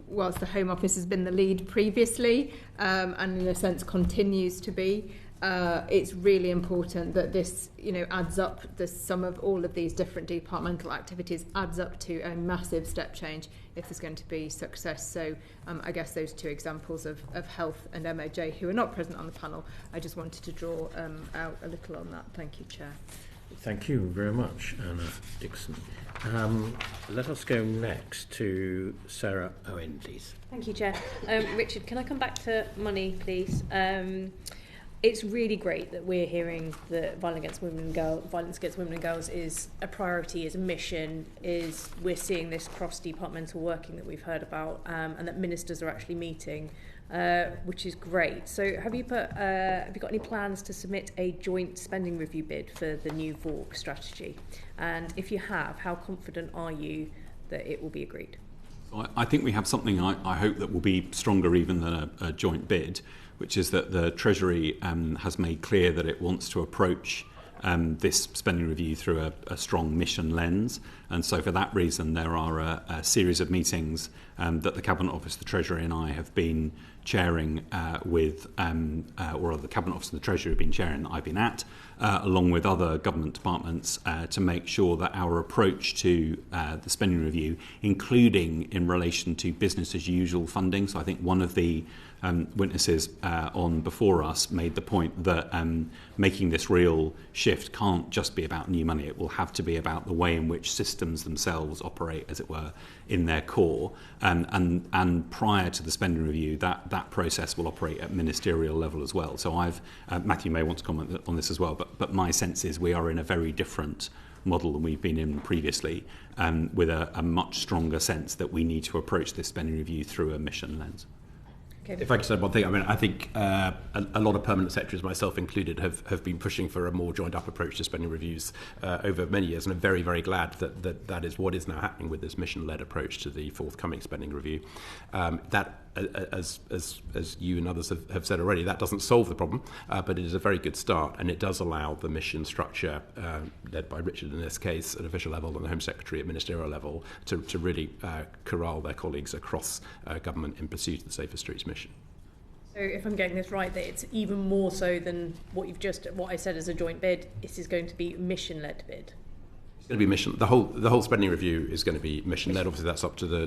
whilst the Home Office has been the lead previously, and in a sense continues to be, it's really important that this, adds up. The sum of all of these different departmental activities adds up to a massive step change if there's going to be success. So I guess those two examples of health and MOJ, who are not present on the panel, I just wanted to draw out a little on that. Thank you, Chair. Thank you very much, Anna Dixon. Let us go next to Sarah Owen, please. Thank you, Chair. Richard, can I come back to money, please? It's really great that we're hearing that violence against women and girls is a priority, is a mission, we're seeing this cross-departmental working that we've heard about, and that ministers are actually meeting, which is great. So have you got any plans to submit a joint spending review bid for the new VAWG strategy? And if you have, how confident are you that it will be agreed? I think we have something I hope that will be stronger even than a joint bid, which is that the Treasury has made clear that it wants to approach this spending review through a strong mission lens. And so for that reason, there are a series of meetings that the Cabinet Office, the Treasury and I have been chairing or the Cabinet Office and the Treasury have been chairing that I've been at, along with other government departments, to make sure that our approach to the spending review, including in relation to business as usual funding. So I think one of the witnesses on before us made the point that making this real shift can't just be about new money. It will have to be about the way in which systems themselves operate, as it were, in their core. And prior to the spending review, that process will operate at ministerial level as well. So Matthew may want to comment on this as well, but my sense is we are in a very different model than we've been in previously, with a much stronger sense that we need to approach this spending review through a mission lens. Okay. If I could say one thing, I mean, I think a lot of permanent secretaries, myself included, have been pushing for a more joined-up approach to spending reviews over many years, and I'm very, very glad that is what is now happening with this mission-led approach to the forthcoming spending review. That, as you and others have said already, that doesn't solve the problem, but it is a very good start, and it does allow the mission structure, led by Richard in this case, at official level, and the Home Secretary at ministerial level, to really corral their colleagues across government in pursuit of the Safer Streets mission. So if I'm getting this right, that it's even more so than what I said as a joint bid, this is going to be a mission-led bid. It's going to be mission. The whole spending review is going to be mission-led. Obviously, that's up to the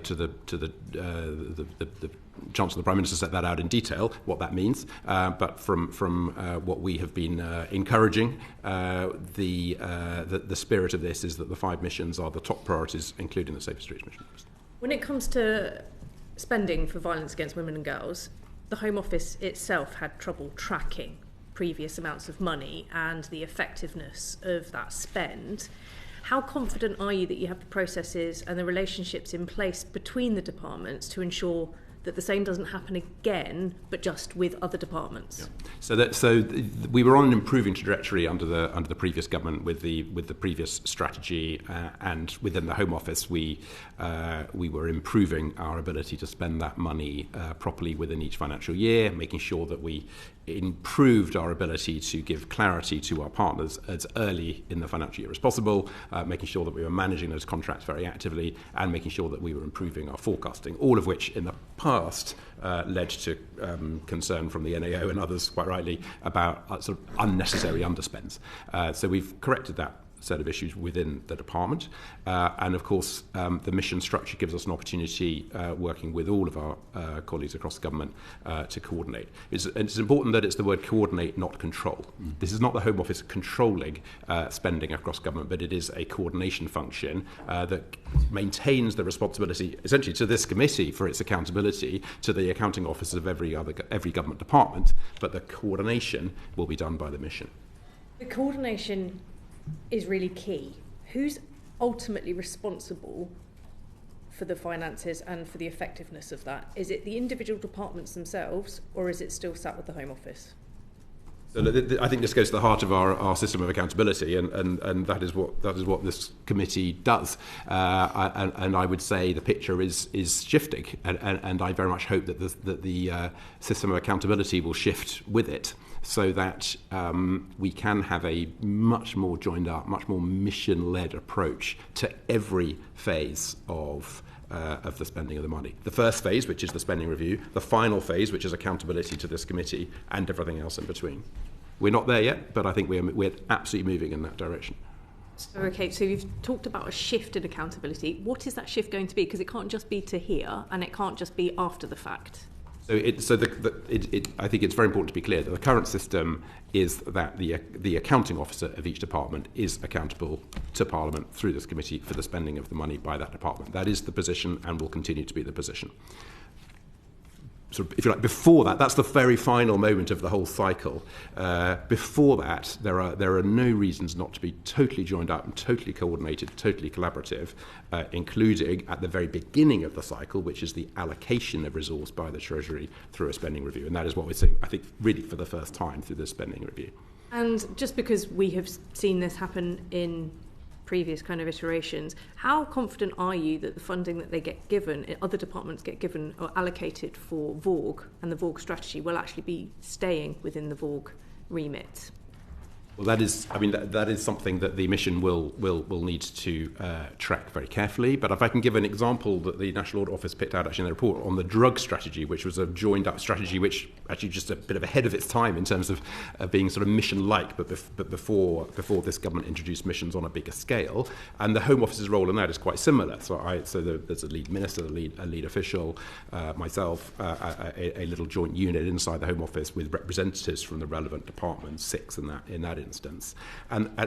Chancellor, the Prime Minister, set that out in detail what that means. But from what we have been encouraging, the spirit of this is that the 5 missions are the top priorities, including the Safer Streets mission. When it comes to spending for violence against women and girls, the Home Office itself had trouble tracking previous amounts of money and the effectiveness of that spend. How confident are you that you have the processes and the relationships in place between the departments to ensure that the same doesn't happen again, but just with other departments? Yeah. So we were on an improving trajectory under the previous government with the previous strategy, and within the Home Office we were improving our ability to spend that money properly within each financial year, making sure that we improved our ability to give clarity to our partners as early in the financial year as possible, making sure that we were managing those contracts very actively, and making sure that we were improving our forecasting, all of which in the past led to concern from the NAO and others, quite rightly, about sort of unnecessary underspends. So we've corrected that set of issues within the department, and of course the mission structure gives us an opportunity, working with all of our colleagues across the government, to coordinate. It's important that it's the word coordinate, not control. This is not the Home Office controlling spending across government, but it is a coordination function that maintains the responsibility essentially to this committee for its accountability to the accounting officers of every government department, but the coordination will be done by the mission. The coordination is really key. Who's ultimately responsible for the finances and for the effectiveness of that? Is it the individual departments themselves, or is it still sat with the Home Office? So I think this goes to the heart of our system of accountability, and that is what this committee does. And I would say the picture is shifting, and I very much hope that the system of accountability will shift with it, so that we can have a much more joined up, much more mission-led approach to every phase of the spending of the money. The first phase, which is the spending review, the final phase, which is accountability to this committee, and everything else in between. We're not there yet, but I think we're absolutely moving in that direction. Okay, so you've talked about a shift in accountability. What is that shift going to be? Because it can't just be to here, and it can't just be after the fact. So I think it's very important to be clear that the current system is that the accounting officer of each department is accountable to Parliament through this committee for the spending of the money by that department. That is the position and will continue to be the position. So if you like, before that, that's the very final moment of the whole cycle. Before that, there are no reasons not to be totally joined up and totally coordinated, totally collaborative, including at the very beginning of the cycle, which is the allocation of resource by the Treasury through a spending review. And that is what we're seeing, I think, really for the first time through this spending review. And just because we have seen this happen in previous kind of iterations, how confident are you that the funding that they get given, other departments get given or allocated for VAWG and the VAWG strategy will actually be staying within the VAWG remit? Well, that is something that the mission will need to track very carefully. But if I can give an example that the National Audit Office picked out actually in the report on the drug strategy, which was a joined-up strategy, which actually just a bit of ahead of its time in terms of being sort of mission-like, but before this government introduced missions on a bigger scale, and the Home Office's role in that is quite similar. So there's a lead minister, a lead official, myself, a little joint unit inside the Home Office with representatives from the relevant departments, 6 in that instance,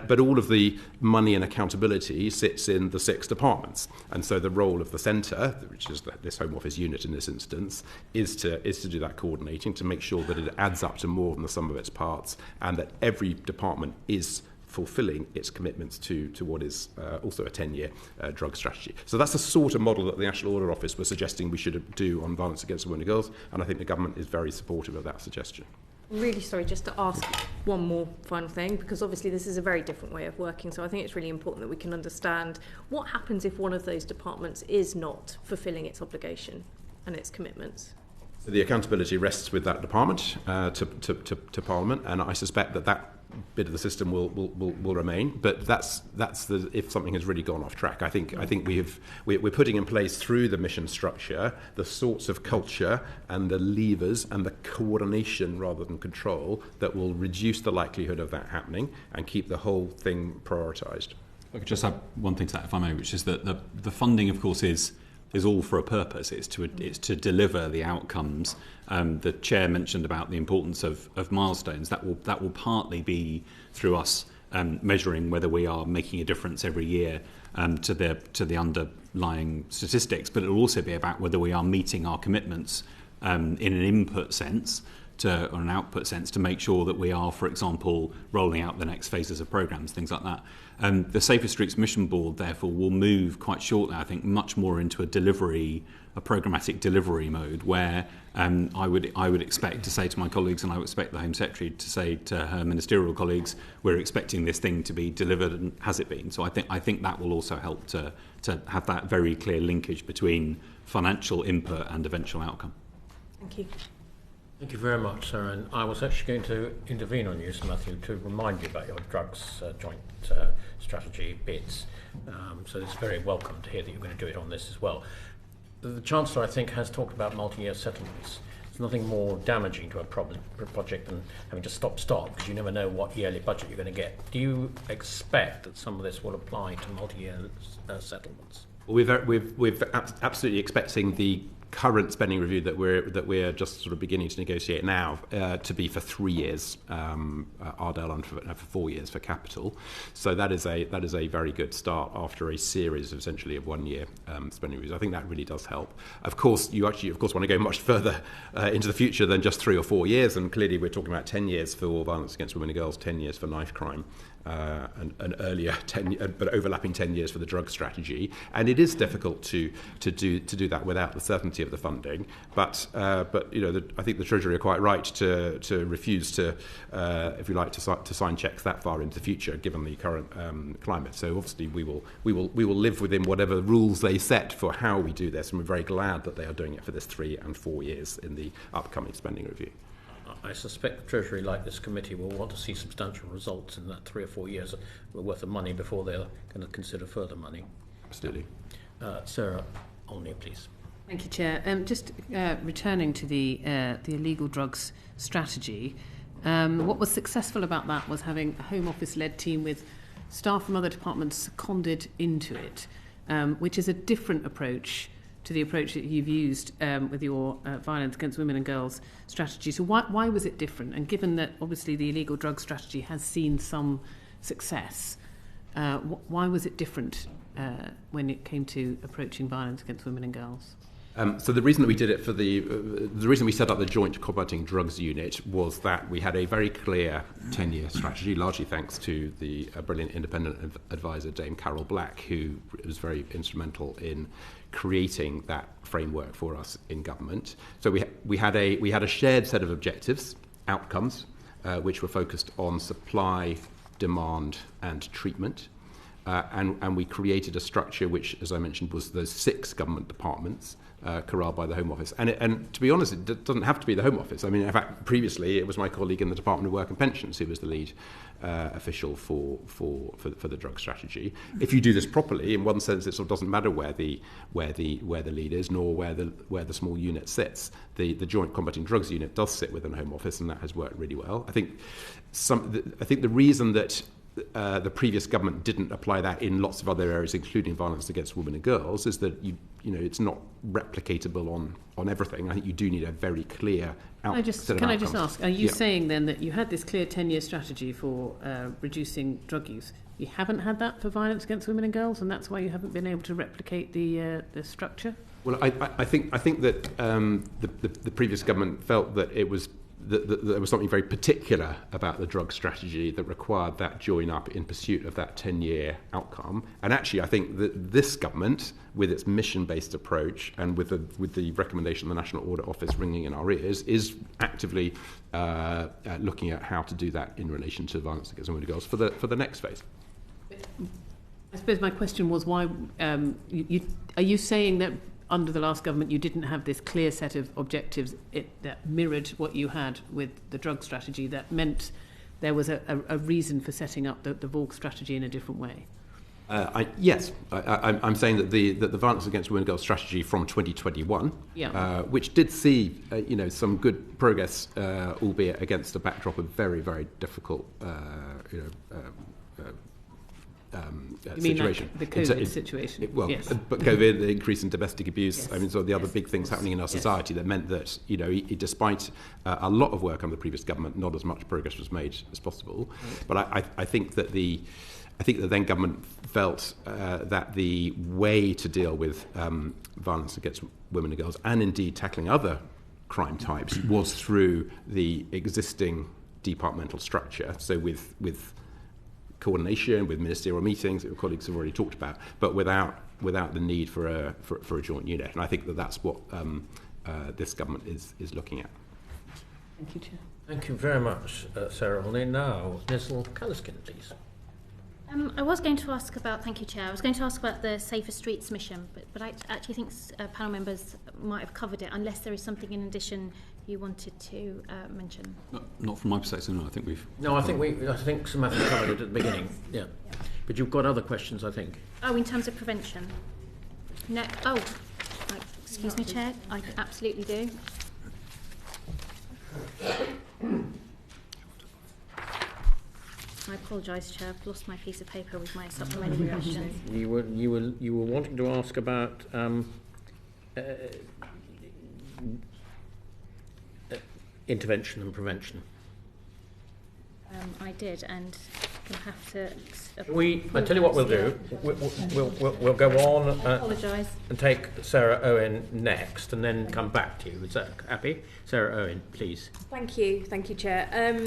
but all of the money and accountability sits in the 6 departments, and so the role of the centre, which is this Home Office unit in this instance, is to do that coordinating, to make sure that it adds up to more than the sum of its parts, and that every department is fulfilling its commitments to what is also a 10-year drug strategy. So that's the sort of model that the National Order Office was suggesting we should do on violence against women and girls, and I think the government is very supportive of that suggestion. Really sorry, just to ask one more final thing, because obviously this is a very different way of working, so I think it's really important that we can understand what happens if one of those departments is not fulfilling its obligation and its commitments. So the accountability rests with that department to Parliament, and I suspect that bit of the system will remain. But that's the if something has really gone off track. I think we're putting in place through the mission structure the sorts of culture and the levers and the coordination rather than control that will reduce the likelihood of that happening and keep the whole thing prioritised. I could just add one thing to that, if I may, which is that the funding, of course, is all for a purpose. It's to deliver the outcomes. The chair mentioned about the importance of milestones. That will partly be through us measuring whether we are making a difference every year to the underlying statistics, but it will also be about whether we are meeting our commitments in an input sense or an output sense to make sure that we are, for example, rolling out the next phases of programmes, things like that. The Safer Streets Mission Board, therefore, will move quite shortly, I think, much more into a programmatic delivery mode, where I would expect to say to my colleagues, and I would expect the Home Secretary to say to her ministerial colleagues, we're expecting this thing to be delivered, and has it been? So I think that will also help to have that very clear linkage between financial input and eventual outcome. Thank you. Thank you very much, Sarah. And I was actually going to intervene on you, Sir Matthew, to remind you about your drugs joint strategy bids. So it's very welcome to hear that you're going to do it on this as well. The Chancellor, I think, has talked about multi-year settlements. There's nothing more damaging to a project than having to stop because you never know what yearly budget you're going to get. Do you expect that some of this will apply to multi-year settlements? Well, we're absolutely expecting the current spending review that we're just sort of beginning to negotiate now to be for 3 years, Ardell, and for 4 years for capital. So that is a very good start after a series of essentially of 1 year spending reviews. I think that really does help. Of course, you want to go much further into the future than just 3 or 4 years, and clearly we're talking about 10 years for violence against women and girls, 10 years for knife crime. And earlier 10, but overlapping 10 years for the drug strategy, and it is difficult to do that without the certainty of the funding. But you know, I think the Treasury are quite right to refuse to, if you like, to sign cheques that far into the future, given the current climate. So obviously we will live within whatever rules they set for how we do this, and we're very glad that they are doing it for this 3 and 4 years in the upcoming spending review. I suspect the Treasury, like this committee, will want to see substantial results in that 3 or 4 years worth of money before they're going to consider further money. Absolutely. Sarah, on you, please. Thank you, Chair. Just returning to the illegal drugs strategy, what was successful about that was having a Home Office-led team with staff from other departments seconded into it, which is a different approach to the approach that you've used with your violence against women and girls strategy. So why was it different? And given that obviously the illegal drug strategy has seen some success, why was it different when it came to approaching violence against women and girls? So the reason that we did it the reason we set up the Joint Combating Drugs Unit was that we had a very clear 10-year strategy, largely thanks to the brilliant independent advisor, Dame Carol Black, who was very instrumental in creating that framework for us in government. So we had a shared set of objectives, outcomes, which were focused on supply, demand, and treatment. And we created a structure which, as I mentioned, was those 6 government departments corralled by the Home Office. And to be honest, it doesn't have to be the Home Office. I mean, in fact, previously it was my colleague in the Department of Work and Pensions who was the lead official for the drug strategy. If you do this properly, in one sense, it sort of doesn't matter where the lead is, nor where the small unit sits. The Joint Combating Drugs Unit does sit within the Home Office, and that has worked really well. I think the reason that the previous government didn't apply that in lots of other areas, including violence against women and girls, is that it's not replicatable on everything. I think you do need a very clear set of outcomes. Can I just ask, are you saying then that you had this clear 10-year strategy for reducing drug use? You haven't had that for violence against women and girls, and that's why you haven't been able to replicate the structure? Well, I think that the previous government felt that it was there was something very particular about the drug strategy that required that join up in pursuit of that 10-year outcome. And actually, I think that this government, with its mission-based approach and with the recommendation of the National Audit Office ringing in our ears, is actively looking at how to do that in relation to violence against women and girls for the next phase. I suppose my question was why are you saying that under the last government you didn't have this clear set of objectives that mirrored what you had with the drug strategy, that meant there was a reason for setting up the VAWG strategy in a different way? Yes, I'm saying that the violence against women and girls strategy from 2021, which did see some good progress, albeit against a backdrop of very, very difficult situation. Like the COVID situation? Yes. But COVID, the increase in domestic abuse, yes. I mean, so the other big things happening in our society that meant that, despite a lot of work under the previous government, not as much progress was made as possible. Right. But I think that the then government felt that the way to deal with violence against women and girls, and indeed tackling other crime types, was through the existing departmental structure. So with coordination, with ministerial meetings that colleagues have already talked about, but without the need for a joint unit. And I think that that's what this government is looking at. Thank you, Chair. Thank you very much, Sarah. Now, Nicole, please. I was going to ask about, thank you, Chair. I was going to ask about the Safer Streets mission, but I actually think panel members might have covered it, unless there is something in addition you wanted to mention. Not from my perspective, no. I think we've. No, I think Samantha covered it at the beginning. Yeah. But you've got other questions, I think. Oh, in terms of prevention. No. Oh, excuse me, Chair. I absolutely do. I apologise, Chair. I've lost my piece of paper with my supplementary questions. You were wanting to ask about intervention and prevention. I did, and we'll have to. I tell you what we'll do. We'll go on. I apologise. And take Sarah Owen next, and then come back to you. Is that happy? Sarah Owen, please. Thank you, Chair.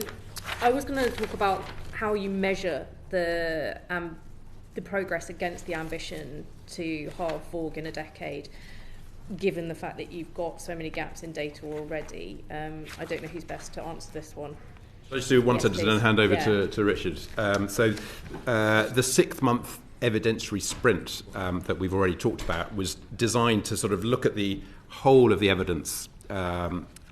I was going to talk about how you measure the progress against the ambition to halve VAWG in a decade, given the fact that you've got so many gaps in data already. I don't know who's best to answer this one. I'll just do one sentence and then hand over to Richard. So the 6-month evidentiary sprint that we've already talked about was designed to sort of look at the whole of the evidence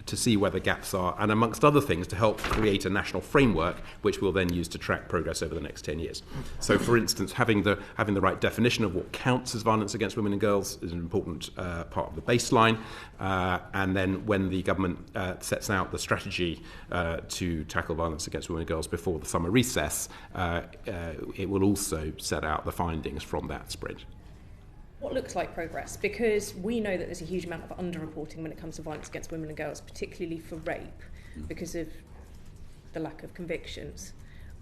to see where the gaps are, and amongst other things to help create a national framework which we'll then use to track progress over the next 10 years. So for instance, having the right definition of what counts as violence against women and girls is an important part of the baseline, and then when the government sets out the strategy to tackle violence against women and girls before the summer recess, it will also set out the findings from that sprint. What looks like progress? Because we know that there's a huge amount of underreporting when it comes to violence against women and girls, particularly for rape, because of the lack of convictions.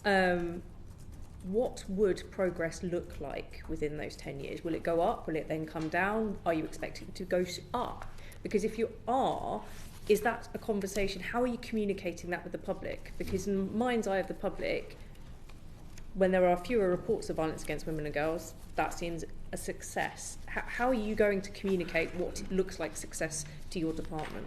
What would progress look like within those 10 years? Will it go up? Will it then come down? Are you expecting it to go up? Because if you are, is that a conversation? How are you communicating that with the public? Because in the mind's eye of the public, when there are fewer reports of violence against women and girls, that seems a success. How are you going to communicate what looks like success to your department?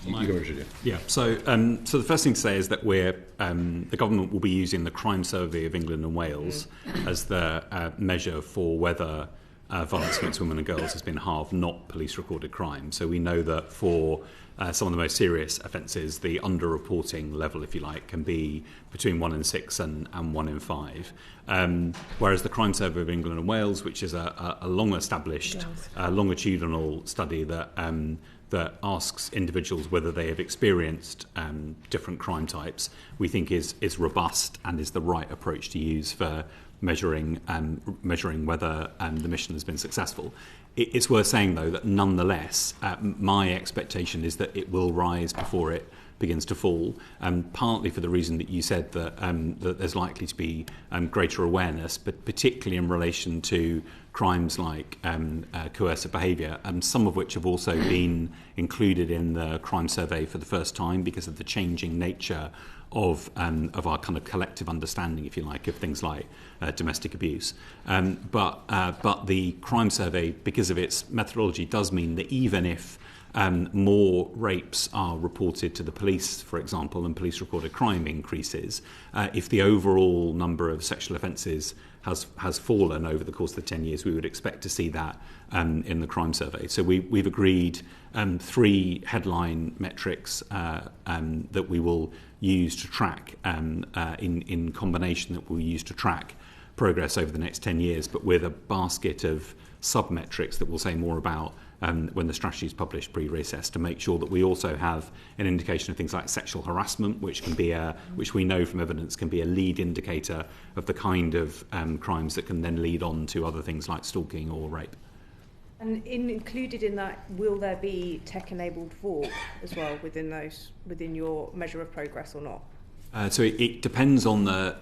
You go, Richard. Yeah. So the first thing to say is that the government will be using the Crime Survey of England and Wales as the measure for whether violence against women and girls has been halved, not police recorded crime. So we know that for some of the most serious offences, the underreporting level, if you like, can be between 1 in 6 and 1 in 5. Whereas the Crime Survey of England and Wales, which is a long-established, longitudinal study that asks individuals whether they have experienced different crime types, we think is robust and is the right approach to use for measuring whether the mission has been successful. It's worth saying, though, that nonetheless, my expectation is that it will rise before begins to fall, partly for the reason that you said that, that there's likely to be greater awareness, but particularly in relation to crimes like coercive behaviour, some of which have also been included in the crime survey for the first time because of the changing nature of our kind of collective understanding, if you like, of things like domestic abuse. But the crime survey, because of its methodology, does mean that even if more rapes are reported to the police, for example, and police recorded crime increases, if the overall number of sexual offences has fallen over the course of the 10 years, we would expect to see that in the crime survey. So we've agreed 3 headline metrics that we will use to track in combination, that we'll use to track progress over the next 10 years, but with a basket of sub-metrics that we'll say more about when the strategy is published pre-recess, to make sure that we also have an indication of things like sexual harassment, which can be which we know from evidence can be a lead indicator of the kind of crimes that can then lead on to other things like stalking or rape. And included in that, will there be tech-enabled VAWG as well within your measure of progress or not? So it depends on the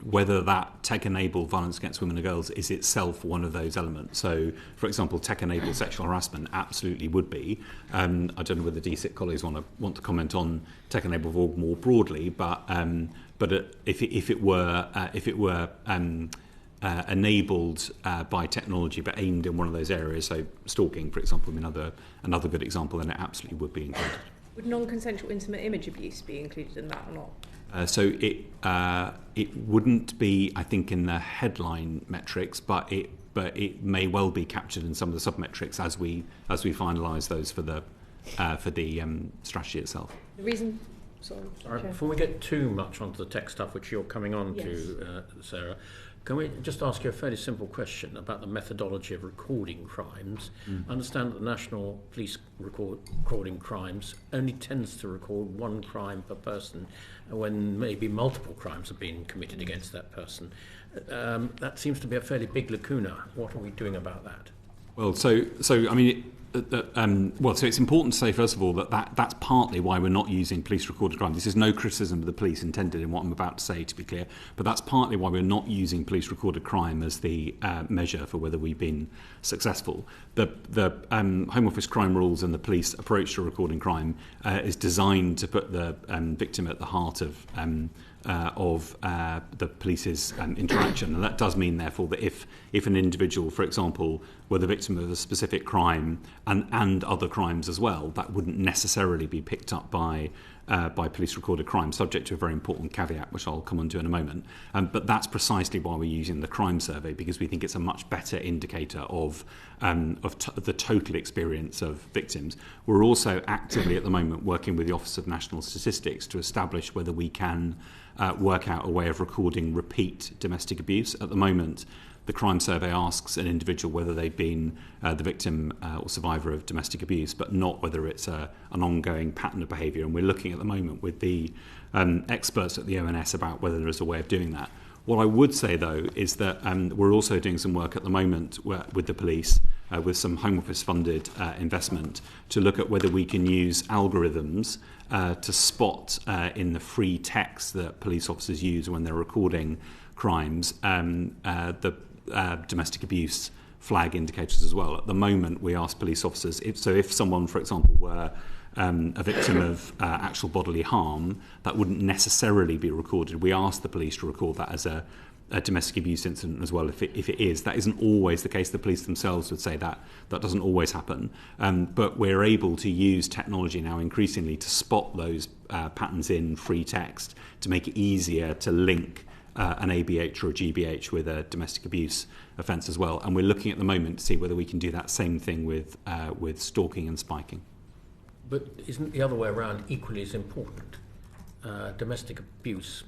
whether that tech-enabled violence against women and girls is itself one of those elements. So, for example, tech-enabled sexual harassment absolutely would be. I don't know whether DSIC colleagues want to comment on tech-enabled VAWG more broadly, but if it were enabled by technology but aimed in one of those areas, so stalking, for example, another good example, then it absolutely would be included. Would non-consensual intimate image abuse be included in that or not? So it wouldn't be, I think, in the headline metrics, but it may well be captured in some of the sub-metrics as we finalise those for the strategy itself. The reason. Sorry, before we get too much onto the tech stuff, which you're coming on to, Sarah, can we just ask you a fairly simple question about the methodology of recording crimes? I understand that the National Police recording crimes only tends to record 1 crime per person when maybe multiple crimes have been committed against that person. That seems to be a fairly big lacuna. What are we doing about that? Well, so I mean, so it's important to say, first of all, that's partly why we're not using police recorded crime. This is no criticism of the police intended in what I'm about to say, to be clear, but that's partly why we're not using police recorded crime as the measure for whether we've been successful. The Home Office crime rules and the police approach to recording crime is designed to put the victim at the heart of the police's interaction, and that does mean, therefore, that if an individual, for example, were the victim of a specific crime and other crimes as well, that wouldn't necessarily be picked up by police recorded crime, subject to a very important caveat, which I'll come on to in a moment. But that's precisely why we're using the crime survey, because we think it's a much better indicator of the total experience of victims. We're also actively at the moment working with the Office of National Statistics to establish whether we can work out a way of recording repeat domestic abuse. At the moment, the crime survey asks an individual whether they've been the victim or survivor of domestic abuse, but not whether it's an ongoing pattern of behaviour. And we're looking at the moment with the experts at the ONS about whether there is a way of doing that. What I would say, though, is that we're also doing some work at the moment with the police, with some Home Office funded investment, to look at whether we can use algorithms to spot in the free text that police officers use when they're recording crimes the domestic abuse flag indicators as well. At the moment, we ask police officers, if someone, for example, were a victim of actual bodily harm, that wouldn't necessarily be recorded. We ask the police to record that as a domestic abuse incident as well, if it is. That isn't always the case. The police themselves would say that doesn't always happen. But we're able to use technology now increasingly to spot those patterns in free text, to make it easier to link an ABH or a GBH with a domestic abuse offence as well. And we're looking at the moment to see whether we can do that same thing with stalking and spiking. But isn't the other way around equally as important? Domestic abuse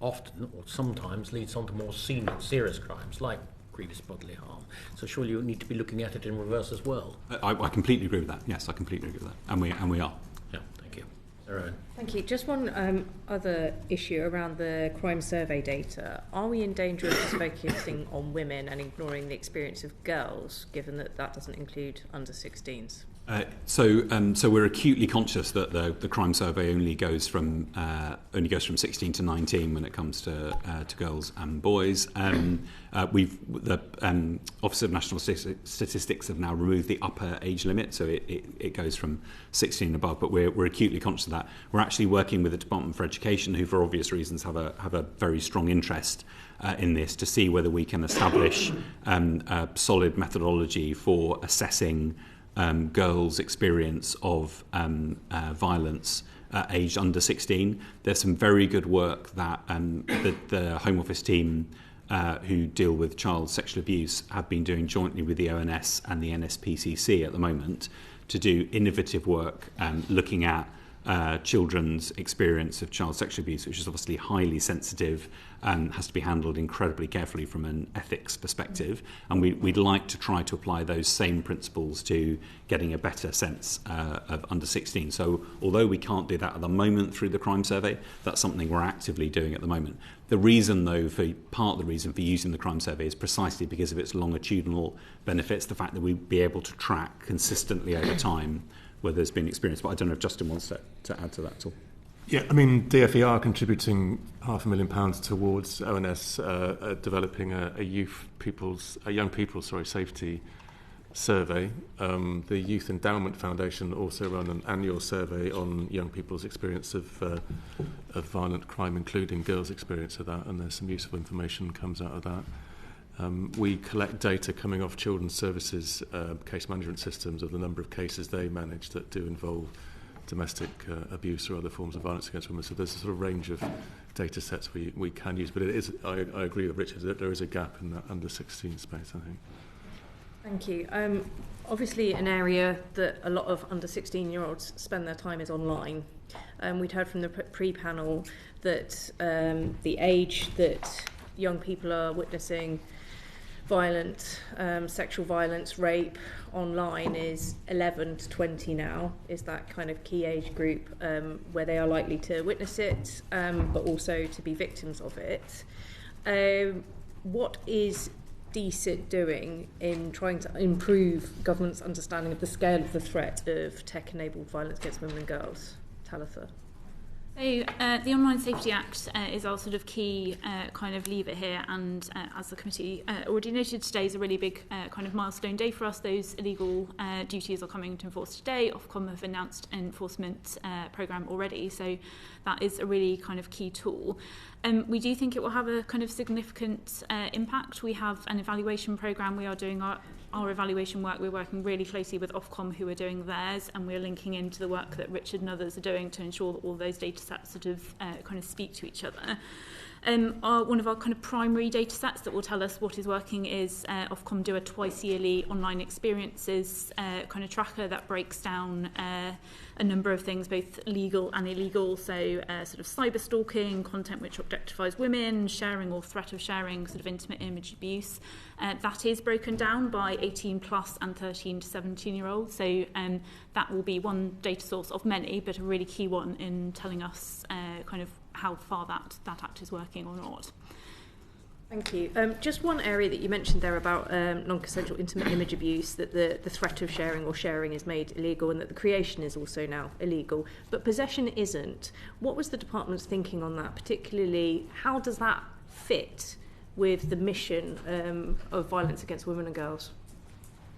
often or sometimes leads on to more serious crimes like grievous bodily harm. So surely you need to be looking at it in reverse as well. I completely agree with that. Yes, I completely agree with that. And we are. Yeah, thank you. Sarah. Thank you. Just one other issue around the crime survey data. Are we in danger of just focusing on women and ignoring the experience of girls, given that doesn't include under 16s? So we're acutely conscious that the crime survey only goes from 16 to 19 when it comes to girls and boys. The Office of National Statistics have now removed the upper age limit, so it goes from 16 and above. But we're acutely conscious of that. We're actually working with the Department for Education, who for obvious reasons have a very strong interest in this, to see whether we can establish a solid methodology for assessing girls' experience of violence aged under 16. There's some very good work that the Home Office team who deal with child sexual abuse have been doing jointly with the ONS and the NSPCC at the moment to do innovative work looking at children's experience of child sexual abuse, which is obviously highly sensitive and has to be handled incredibly carefully from an ethics perspective. And we'd like to try to apply those same principles to getting a better sense of under 16. So although we can't do that at the moment through the crime survey, that's something we're actively doing at the moment. The reason, though, part of the reason for using the crime survey is precisely because of its longitudinal benefits, the fact that we'd be able to track consistently over time where there's been experience. But I don't know if Justin wants to add to that at all. Yeah, I mean, DFE are contributing £500,000 towards ONS developing a young people's safety survey. The Youth Endowment Foundation also run an annual survey on young people's experience of violent crime, including girls' experience of that, and there's some useful information comes out of that. We collect data coming off children's services case management systems of the number of cases they manage that do involve domestic abuse or other forms of violence against women. So there's a sort of range of data sets we can use. But it is, I agree with Richard, that there is a gap in that under 16 space, I think. Thank you. Obviously, an area that a lot of under 16-year-olds spend their time is online. We'd heard from the pre-panel that the age that young people are witnessing violent, sexual violence, rape online is 11 to 20 now, is that kind of key age group where they are likely to witness it, but also to be victims of it. What is DCIT doing in trying to improve government's understanding of the scale of the threat of tech-enabled violence against women and girls? Talitha. So the Online Safety Act is our sort of key kind of lever here, and as the committee already noted, today is a really big kind of milestone day for us. Those illegal duties are coming into enforce today. Ofcom have announced an enforcement programme already, so that is a really kind of key tool. We do think it will have a kind of significant impact. We have an evaluation programme. We are doing our evaluation work. We're working really closely with Ofcom, who are doing theirs, and we're linking into the work that Richard and others are doing to ensure that all those data sets sort of kind of speak to each other. One of our kind of primary data sets that will tell us what is working is Ofcom do a twice yearly online experiences kind of tracker that breaks down a number of things, both legal and illegal, so sort of cyber stalking, content which objectifies women, sharing or threat of sharing sort of intimate image abuse. That is broken down by 18 plus and 13 to 17-year-olds, so that will be one data source of many, but a really key one in telling us kind of how far that act is working or not. Thank you. Just one area that you mentioned there about non-consensual intimate image abuse, that the threat of sharing or sharing is made illegal and that the creation is also now illegal, but possession isn't. What was the department's thinking on that? Particularly, how does that fit with the mission of violence against women and girls?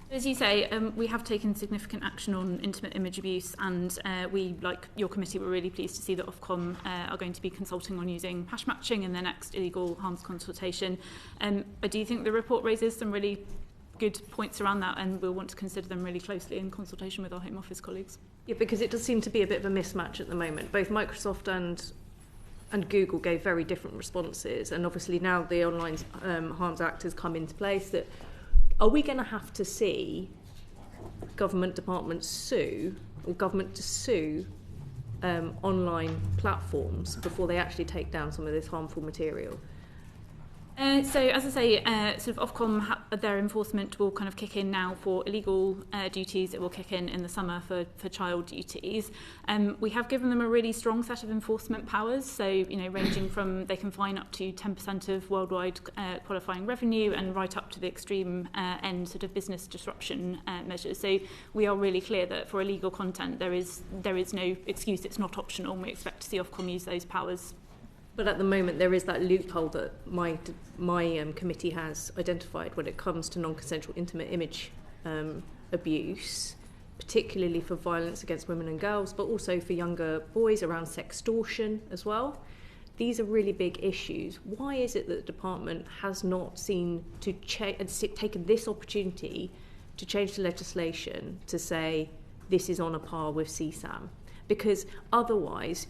As you say, we have taken significant action on intimate image abuse, and we, like your committee, were really pleased to see that Ofcom are going to be consulting on using hash matching in their next illegal harms consultation. I do think the report raises some really good points around that, and we'll want to consider them really closely in consultation with our Home Office colleagues. Yeah, because it does seem to be a bit of a mismatch at the moment. Both Microsoft and Google gave very different responses, and obviously now the Online Harms Act has come into place. That are we going to have to see government departments sue, or government to sue online platforms before they actually take down some of this harmful material? So, as I say, sort of Ofcom, their enforcement will kind of kick in now for illegal duties. It will kick in the summer for child duties. We have given them a really strong set of enforcement powers. So, ranging from they can fine up to 10% of worldwide qualifying revenue and right up to the extreme end sort of business disruption measures. So, we are really clear that for illegal content, there is no excuse. It's not optional. And we expect to see Ofcom use those powers. But at the moment, there is that loophole that my committee has identified when it comes to non-consensual intimate image abuse, particularly for violence against women and girls, but also for younger boys around sextortion as well. These are really big issues. Why is it that the department has not seen to taken this opportunity to change the legislation to say this is on a par with CSAM? Because otherwise,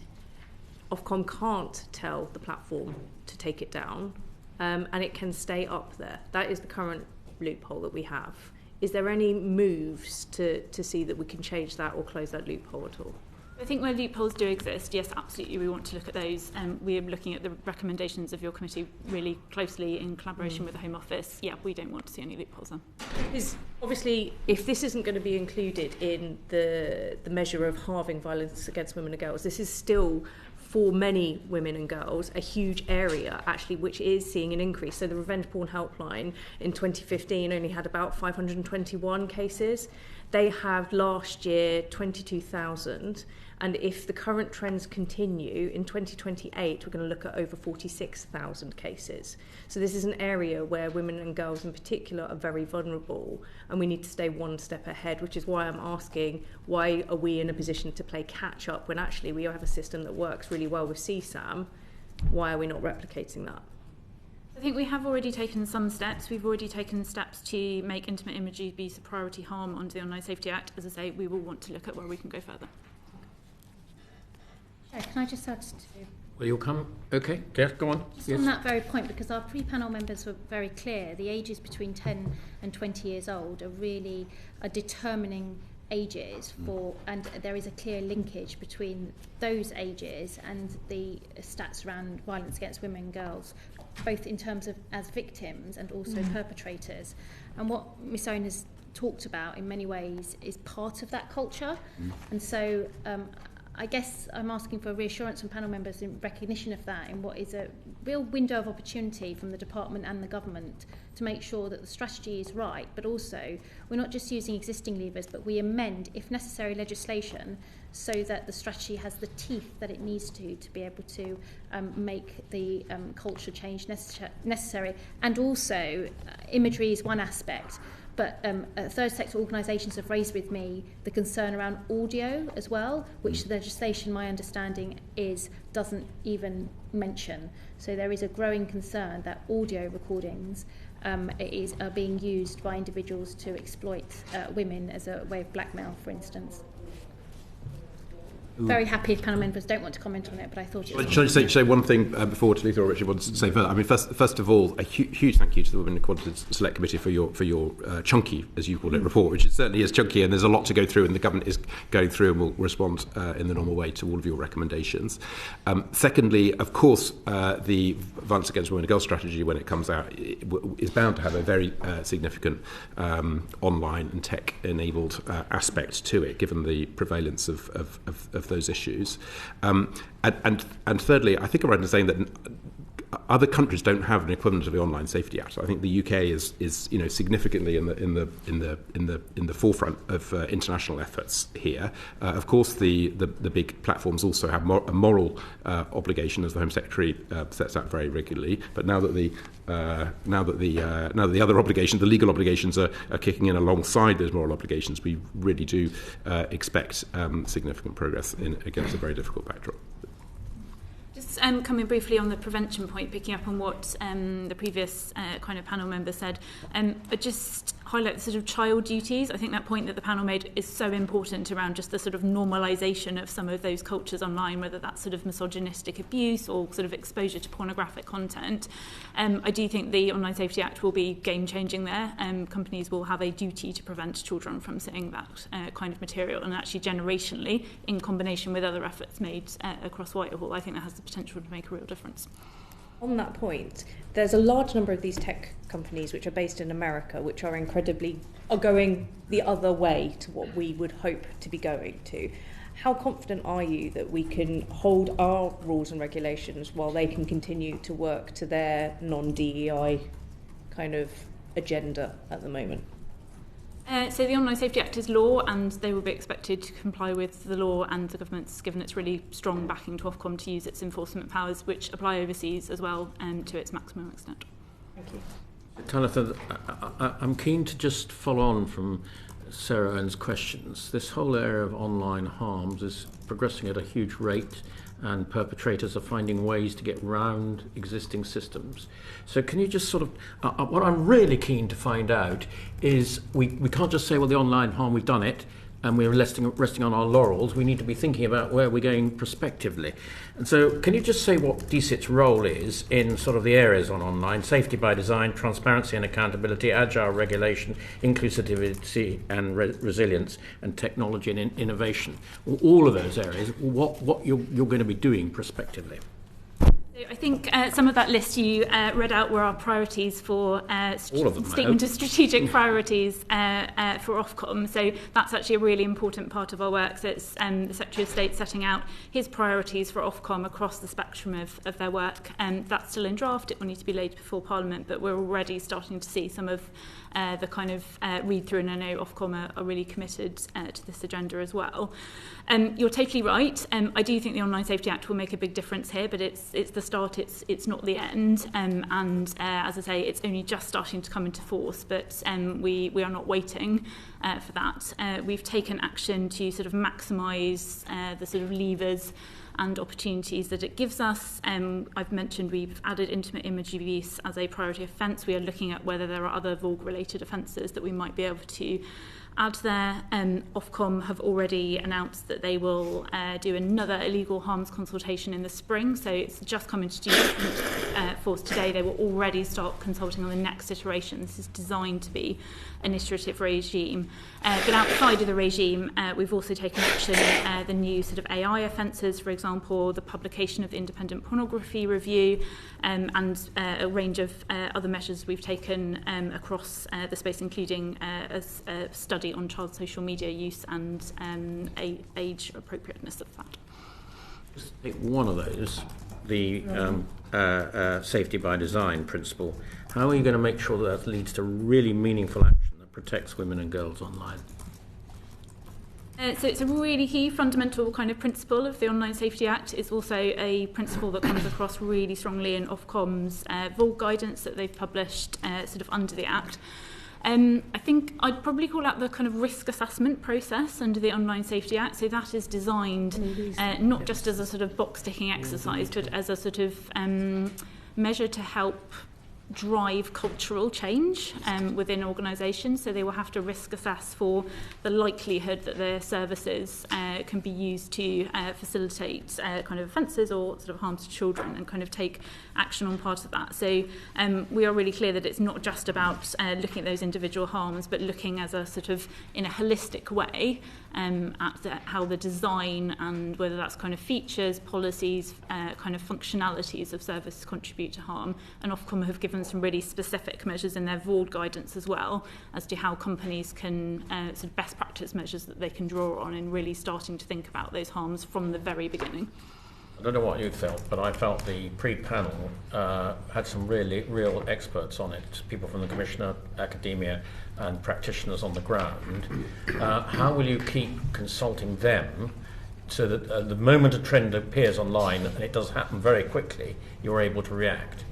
Ofcom can't tell the platform to take it down, and it can stay up there. That is the current loophole that we have. Is there any moves to see that we can change that or close that loophole at all? I think where loopholes do exist, yes, absolutely, we want to look at those. We are looking at the recommendations of your committee really closely in collaboration with the Home Office. Yeah, we don't want to see any loopholes then. Because obviously, if this isn't going to be included in the measure of halving violence against women and girls, this is still, for many women and girls, a huge area actually which is seeing an increase. So the Revenge Porn Helpline in 2015 only had about 521 cases. They have last year 22,000, and if the current trends continue, in 2028 we're going to look at over 46,000 cases. So this is an area where women and girls in particular are very vulnerable, and we need to stay one step ahead, which is why I'm asking, why are we in a position to play catch up when actually we have a system that works really well with CSAM? Why are we not replicating that? I think we have already taken some steps. We've already taken steps to make intimate image abuse a priority harm under the Online Safety Act. As I say, we will want to look at where we can go further. Can I just add to... Well, you'll come... Okay, yes, go on. Just on that very point, because our pre-panel members were very clear, the ages between 10 and 20 years old are determining ages for, and there is a clear linkage between those ages and the stats around violence against women and girls, both in terms of as victims and also perpetrators. And what Ms. Owen has talked about in many ways is part of that culture. And so I guess I'm asking for reassurance from panel members in recognition of that, in what is a real window of opportunity from the department and the government to make sure that the strategy is right, but also we're not just using existing levers, but we amend, if necessary, legislation so that the strategy has the teeth that it needs to be able to make the culture change necessary. And also, imagery is one aspect, but third sector organisations have raised with me the concern around audio as well, which the legislation, my understanding, doesn't even mention. So there is a growing concern that audio recordings are being used by individuals to exploit women as a way of blackmail, for instance. Very happy if panel members don't want to comment on it, but I thought it was... Shall I say one thing before Talitha or Richard wants to say further? I mean, first of all, a huge thank you to the Women and Equality Select Committee for your chunky, as you call it, report, which certainly is chunky, and there's a lot to go through, and the government is going through and will respond in the normal way to all of your recommendations. Secondly, of course, the Violence Against Women and Girls strategy, when it comes out, is bound to have a very significant online and tech-enabled aspect to it, given the prevalence of those issues. And thirdly, I think I'm right in saying that other countries don't have an equivalent of the Online Safety Act. I think the UK is significantly in the forefront of international efforts here. Of course, the big platforms also have a moral obligation, as the Home Secretary sets out very regularly. But now that the other obligations, the legal obligations, are kicking in alongside those moral obligations, we really do expect significant progress against a very difficult backdrop. Just coming briefly on the prevention point, picking up on what the previous kind of panel member said, but just highlight the sort of child duties. I think that point that the panel made is so important around just the sort of normalisation of some of those cultures online, whether that's sort of misogynistic abuse or sort of exposure to pornographic content. I do think the Online Safety Act will be game-changing there. Companies will have a duty to prevent children from seeing that kind of material, and actually generationally, in combination with other efforts made across Whitehall, I think that has the potential to make a real difference. On that point, there's a large number of these tech companies which are based in America, which are going the other way to what we would hope to be going to. How confident are you that we can hold our rules and regulations while they can continue to work to their non-DEI kind of agenda at the moment? So the Online Safety Act is law, and they will be expected to comply with the law, and the government's given its really strong backing to Ofcom to use its enforcement powers, which apply overseas as well, to its maximum extent. Thank you. Talitha, I'm keen to just follow on from Sarah Owen's questions. This whole area of online harms is progressing at a huge rate, and perpetrators are finding ways to get around existing systems. So can you just sort of, what I'm really keen to find out is we can't just say, well, the online harm, we've done it, and we're resting on our laurels. We need to be thinking about where we're going prospectively. And so can you just say what DSIT's role is in sort of the areas on online, safety by design, transparency and accountability, agile regulation, inclusivity and resilience, and technology and innovation? All of those areas, what you're going to be doing prospectively. I think some of that list you read out were our priorities for statement of strategic priorities for Ofcom. So that's actually a really important part of our work. So it's the Secretary of State setting out his priorities for Ofcom across the spectrum of their work. That's still in draft. It will need to be laid before Parliament, but we're already starting to see some of the kind of read-through, and I know Ofcom are really committed to this agenda as well. You're totally right. I do think the Online Safety Act will make a big difference here, but it's the start, it's not the end. And as I say, it's only just starting to come into force, but we are not waiting for that. We've taken action to sort of maximise the sort of levers and opportunities that it gives us. I've mentioned we've added intimate image abuse as a priority offence. We are looking at whether there are other VAWG-related offences that we might be able to add there. Ofcom have already announced that they will do another illegal harms consultation in the spring, so it's just come into force today. They will already start consulting on the next iteration. This is designed to be an iterative regime. But outside of the regime, we've also taken action, the new sort of AI offences, for example, the publication of the Independent Pornography Review, and a range of other measures we've taken across the space, including a study on child social media use and age appropriateness of that. Just take one of those, the safety by design principle. How are you going to make sure that leads to really meaningful action that protects women and girls online? So it's a really key fundamental kind of principle of the Online Safety Act. It's also a principle that comes across really strongly in Ofcom's VAWG guidance that they've published sort of under the Act. I think I'd probably call out the kind of risk assessment process under the Online Safety Act. So that is designed not just as a sort of box-ticking exercise, but as a sort of measure to help drive cultural change within organisations. So they will have to risk assess for the likelihood that their services can be used to facilitate kind of offences or sort of harm to children, and kind of take action on part of that. So we are really clear that it's not just about looking at those individual harms, but looking as a sort of in a holistic way at how the design and whether that's kind of features, policies, kind of functionalities of service contribute to harm. And Ofcom have given some really specific measures in their VAWG guidance as well as to how companies can sort of best practice measures that they can draw on in really starting to think about those harms from the very beginning. I don't know what you felt, but I felt the pre-panel had some real experts on it, people from the Commissioner, academia and practitioners on the ground. How will you keep consulting them so that the moment a trend appears online, and it does happen very quickly, you're able to react?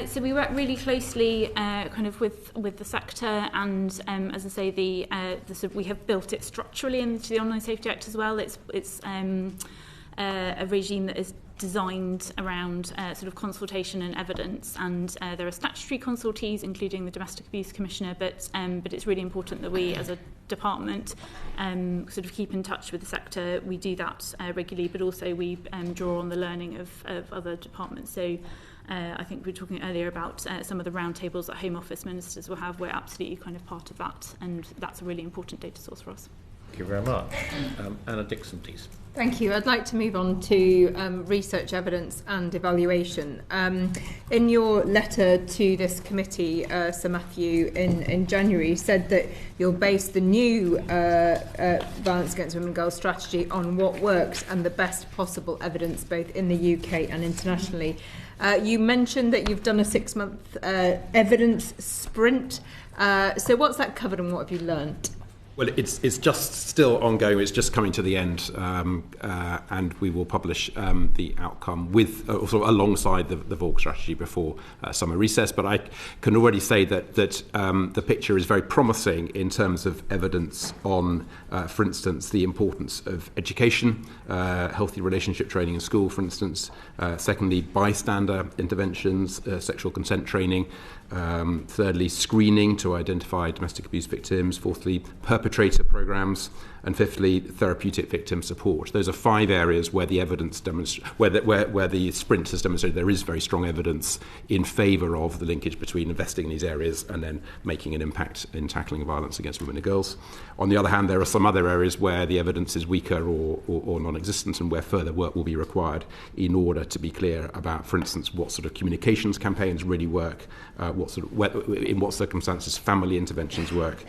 So we work really closely kind of with the sector, and as I say, the sort of, we have built it structurally into the Online Safety Act as well. It's a regime that is designed around sort of consultation and evidence, and there are statutory consultees, including the Domestic Abuse Commissioner, but it's really important that we as a department sort of keep in touch with the sector. We do that regularly, but also we draw on the learning of other departments. So I think we were talking earlier about some of the roundtables that Home Office ministers will have. We're absolutely kind of part of that, and that's a really important data source for us. Thank you very much. Anna Dixon, please. Thank you. I'd like to move on to research evidence and evaluation. In your letter to this committee, Sir Matthew, in January, said that you'll base the new violence against women and girls strategy on what works and the best possible evidence both in the UK and internationally. You mentioned that you've done a 6-month evidence sprint. So what's that covered and what have you learnt? Well, it's just still ongoing. It's just coming to the end, and we will publish the outcome with sort of alongside the VAWG strategy before summer recess. But I can already say that the picture is very promising in terms of evidence on, for instance, the importance of education, healthy relationship training in school, for instance. Secondly, bystander interventions, sexual consent training. Thirdly, screening to identify domestic abuse victims. Fourthly, perpetrator programs. And fifthly, therapeutic victim support. Those are 5 areas where the evidence where the sprint has demonstrated there is very strong evidence in favour of the linkage between investing in these areas and then making an impact in tackling violence against women and girls. On the other hand, there are some other areas where the evidence is weaker or non-existent, and where further work will be required in order to be clear about, for instance, what sort of communications campaigns really work, in what circumstances family interventions work,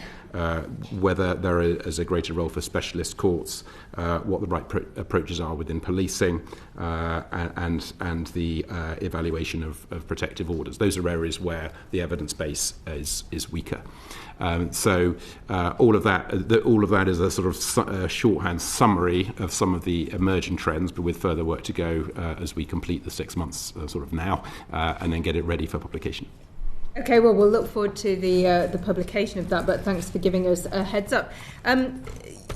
whether there is a greater role for specialist courts, what the right approaches are within policing, and the evaluation of protective orders. Those are areas where the evidence base is weaker. So all of that is a sort of shorthand summary of some of the emerging trends, but with further work to go as we complete the 6 months sort of now, and then get it ready for publication. Okay, well, we'll look forward to the publication of that, but thanks for giving us a heads up.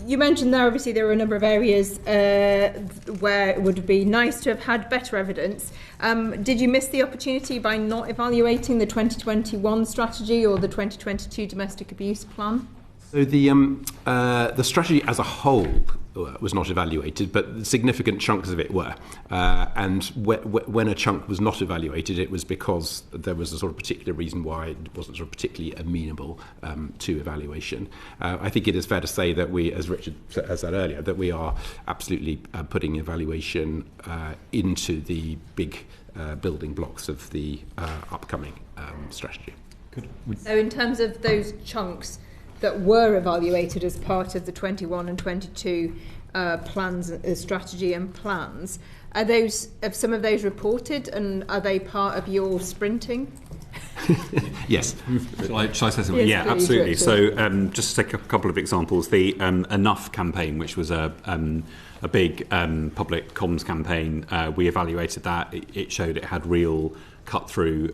You mentioned there, obviously, there are a number of areas where it would be nice to have had better evidence. Did you miss the opportunity by not evaluating the 2021 strategy or the 2022 domestic abuse plan? So the strategy as a whole was not evaluated, but significant chunks of it were. And when a chunk was not evaluated, it was because there was a sort of particular reason why it wasn't sort of particularly amenable to evaluation. I think it is fair to say that we, as Richard has said earlier, that we are absolutely putting evaluation into the big building blocks of the upcoming strategy. Good. So in terms of those chunks that were evaluated as part of the 21 and 22 plans, strategy and plans, have some of those reported, and are they part of your sprinting? Yes. Shall I say something? Yes, yeah, please, absolutely. Richard. So just to take a couple of examples, the Enough campaign, which was a big public comms campaign, we evaluated that. It showed it had real cut through,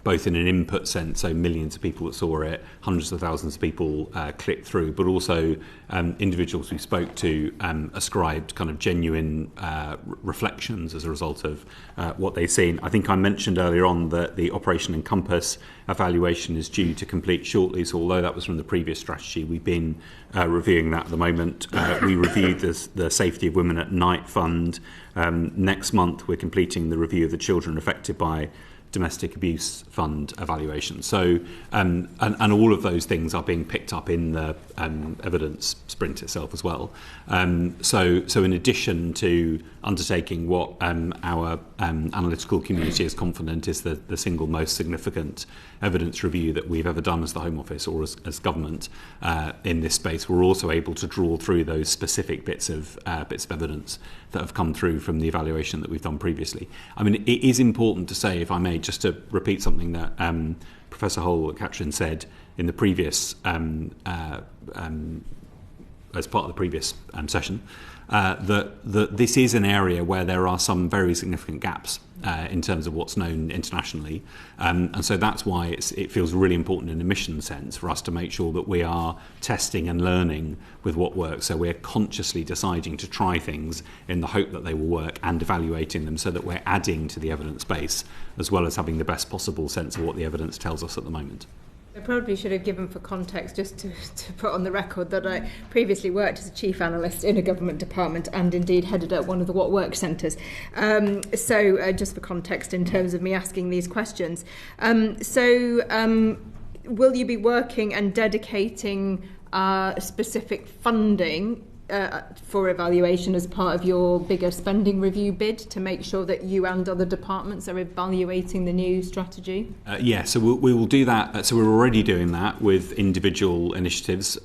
both in an input sense, so millions of people that saw it, hundreds of thousands of people clicked through, but also individuals we spoke to ascribed kind of genuine reflections as a result of what they've seen. I think I mentioned earlier on that the Operation Encompass evaluation is due to complete shortly, so although that was from the previous strategy, we've been reviewing that at the moment. We reviewed the Safety of Women at Night Fund. Next month we're completing the review of the children affected by domestic abuse fund evaluation. So, and all of those things are being picked up in the evidence sprint itself as well. So in addition to undertaking what our analytical community is confident is the single most significant evidence review that we've ever done as the Home Office or as government in this space, we're also able to draw through those specific bits of evidence that have come through from the evaluation that we've done previously. I mean, it is important to say, if I may, just to repeat something that Professor Hohl, Katrin said in the previous, as part of the previous session, that this is an area where there are some very significant gaps in terms of what's known internationally. And so that's why it feels really important in a mission sense for us to make sure that we are testing and learning with what works. So we're consciously deciding to try things in the hope that they will work and evaluating them so that we're adding to the evidence base as well as having the best possible sense of what the evidence tells us at the moment. I probably should have given for context, just to put on the record, that I previously worked as a chief analyst in a government department and indeed headed up one of the What Work centres. So just for context in terms of me asking these questions. Will you be working and dedicating specific funding for evaluation as part of your bigger spending review bid to make sure that you and other departments are evaluating the new strategy? So we will do that. So we're already doing that with individual initiatives,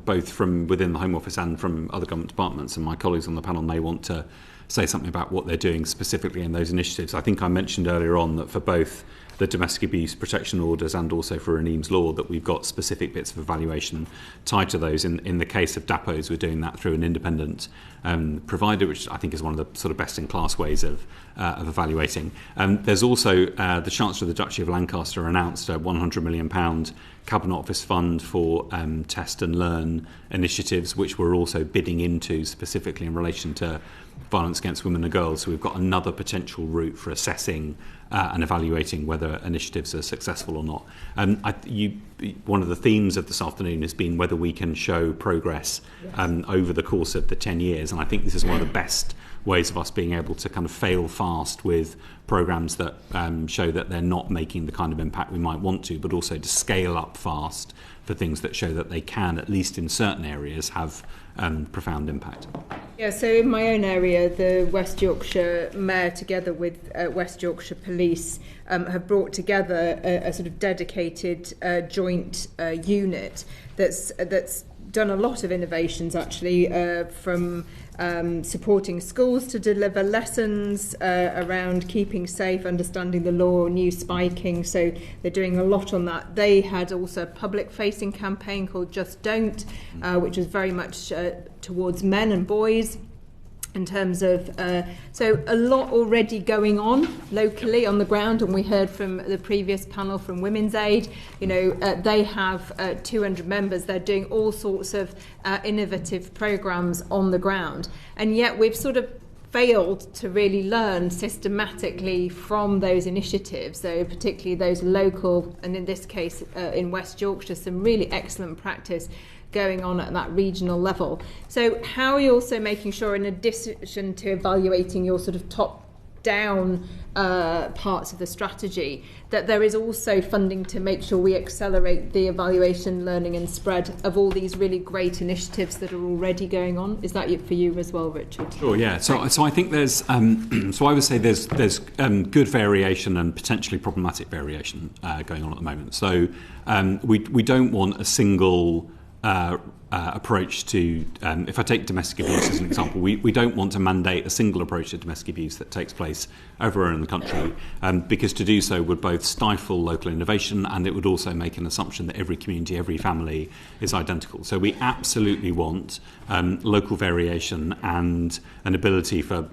both from within the Home Office and from other government departments. And my colleagues on the panel may want to say something about what they're doing specifically in those initiatives. I think I mentioned earlier on that for both the domestic abuse protection orders and also for Reneem's law that we've got specific bits of evaluation tied to those. In the case of DAPOs, we're doing that through an independent provider, which I think is one of the sort of best-in-class ways of evaluating. There's also the Chancellor of the Duchy of Lancaster announced a £100 million Cabinet Office fund for test and learn initiatives, which we're also bidding into specifically in relation to violence against women and girls. So we've got another potential route for assessing and evaluating whether initiatives are successful or not. One of the themes of this afternoon has been whether we can show progress over the course of the 10 years. And I think this is one of the best ways of us being able to kind of fail fast with programmes that show that they're not making the kind of impact we might want to, but also to scale up fast for things that show that they can, at least in certain areas, have profound impact. Yeah, so in my own area, the West Yorkshire Mayor, together with West Yorkshire Police, have brought together a sort of dedicated joint unit that's done a lot of innovations, actually, from supporting schools to deliver lessons around keeping safe, understanding the law, new spiking. So they're doing a lot on that. They had also a public-facing campaign called Just Don't, which was very much towards men and boys. In terms of, so a lot already going on locally on the ground, and we heard from the previous panel from Women's Aid, they have 200 members. They're doing all sorts of innovative programmes on the ground, and yet we've sort of failed to really learn systematically from those initiatives, so particularly those local, and in this case in West Yorkshire, some really excellent practice going on at that regional level. So how are you also making sure, in addition to evaluating your sort of top-down parts of the strategy, that there is also funding to make sure we accelerate the evaluation, learning and spread of all these really great initiatives that are already going on? Is that for you as well, Richard? Sure, yeah. So I think there's, so I would say there's good variation and potentially problematic variation going on at the moment. So we don't want a single approach to, if I take domestic abuse as an example, we don't want to mandate a single approach to domestic abuse that takes place everywhere in the country, because to do so would both stifle local innovation and it would also make an assumption that every community, every family is identical. So we absolutely want local variation and an ability for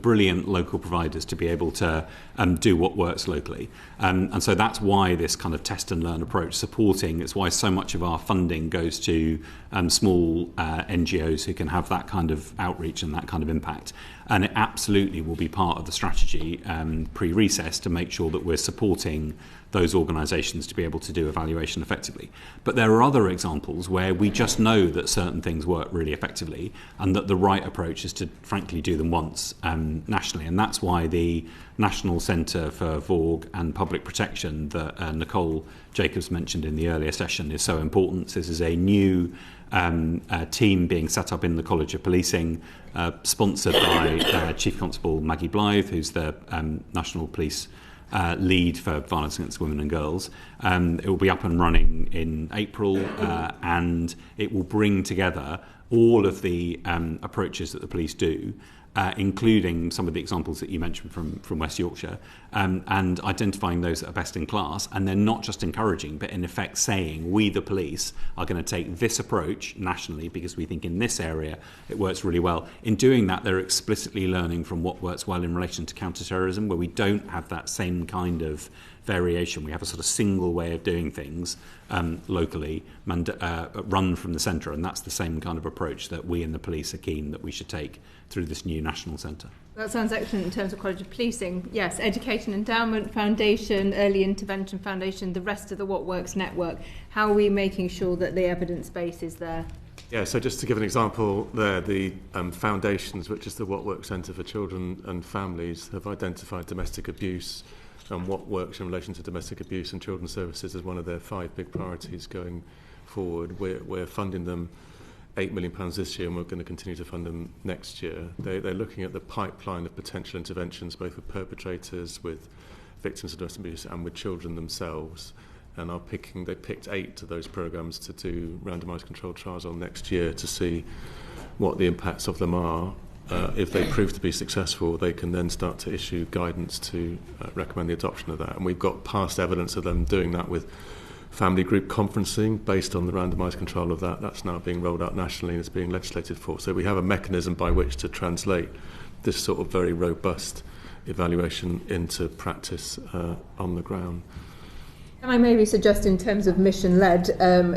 brilliant local providers to be able to do what works locally. And so that's why this kind of test and learn approach supporting, it's why so much of our funding goes to small NGOs who can have that kind of outreach and that kind of impact. And it absolutely will be part of the strategy pre-recess to make sure that we're supporting those organisations to be able to do evaluation effectively. But there are other examples where we just know that certain things work really effectively and that the right approach is to frankly do them once nationally. And that's why the National Centre for VAWG and Public Protection that Nicole Jacobs mentioned in the earlier session is so important. This is a new team being set up in the College of Policing, sponsored by Chief Constable Maggie Blythe, who's the National Police lead for violence against women and girls. It will be up and running in April, and it will bring together all of the approaches that the police do, including some of the examples that you mentioned from West Yorkshire, and identifying those that are best in class, and then not just encouraging, but in effect saying, we, the police, are going to take this approach nationally because we think in this area it works really well. In doing that, they're explicitly learning from what works well in relation to counter-terrorism, where we don't have that same kind of variation. We have a sort of single way of doing things locally, run from the centre, and that's the same kind of approach that we in the police are keen that we should take through this new national centre. That sounds excellent in terms of College of Policing. Yes, Education Endowment Foundation, Early Intervention Foundation, the rest of the What Works network. How are we making sure that the evidence base is there? Yeah, so just to give an example there, the foundations, which is the What Works Centre for Children and Families, have identified domestic abuse and what works in relation to domestic abuse and children's services as one of their 5 big priorities going forward. We're funding them £8 million this year, and we're going to continue to fund them next year. They're looking at the pipeline of potential interventions, both with perpetrators, with victims of domestic abuse, and with children themselves. And they picked 8 of those programmes to do randomised controlled trials on next year to see what the impacts of them are. If they prove to be successful, they can then start to issue guidance to recommend the adoption of that. And we've got past evidence of them doing that with family group conferencing based on the randomised control of that. That's now being rolled out nationally and is being legislated for. So we have a mechanism by which to translate this sort of very robust evaluation into practice on the ground. Can I maybe suggest, in terms of mission-led,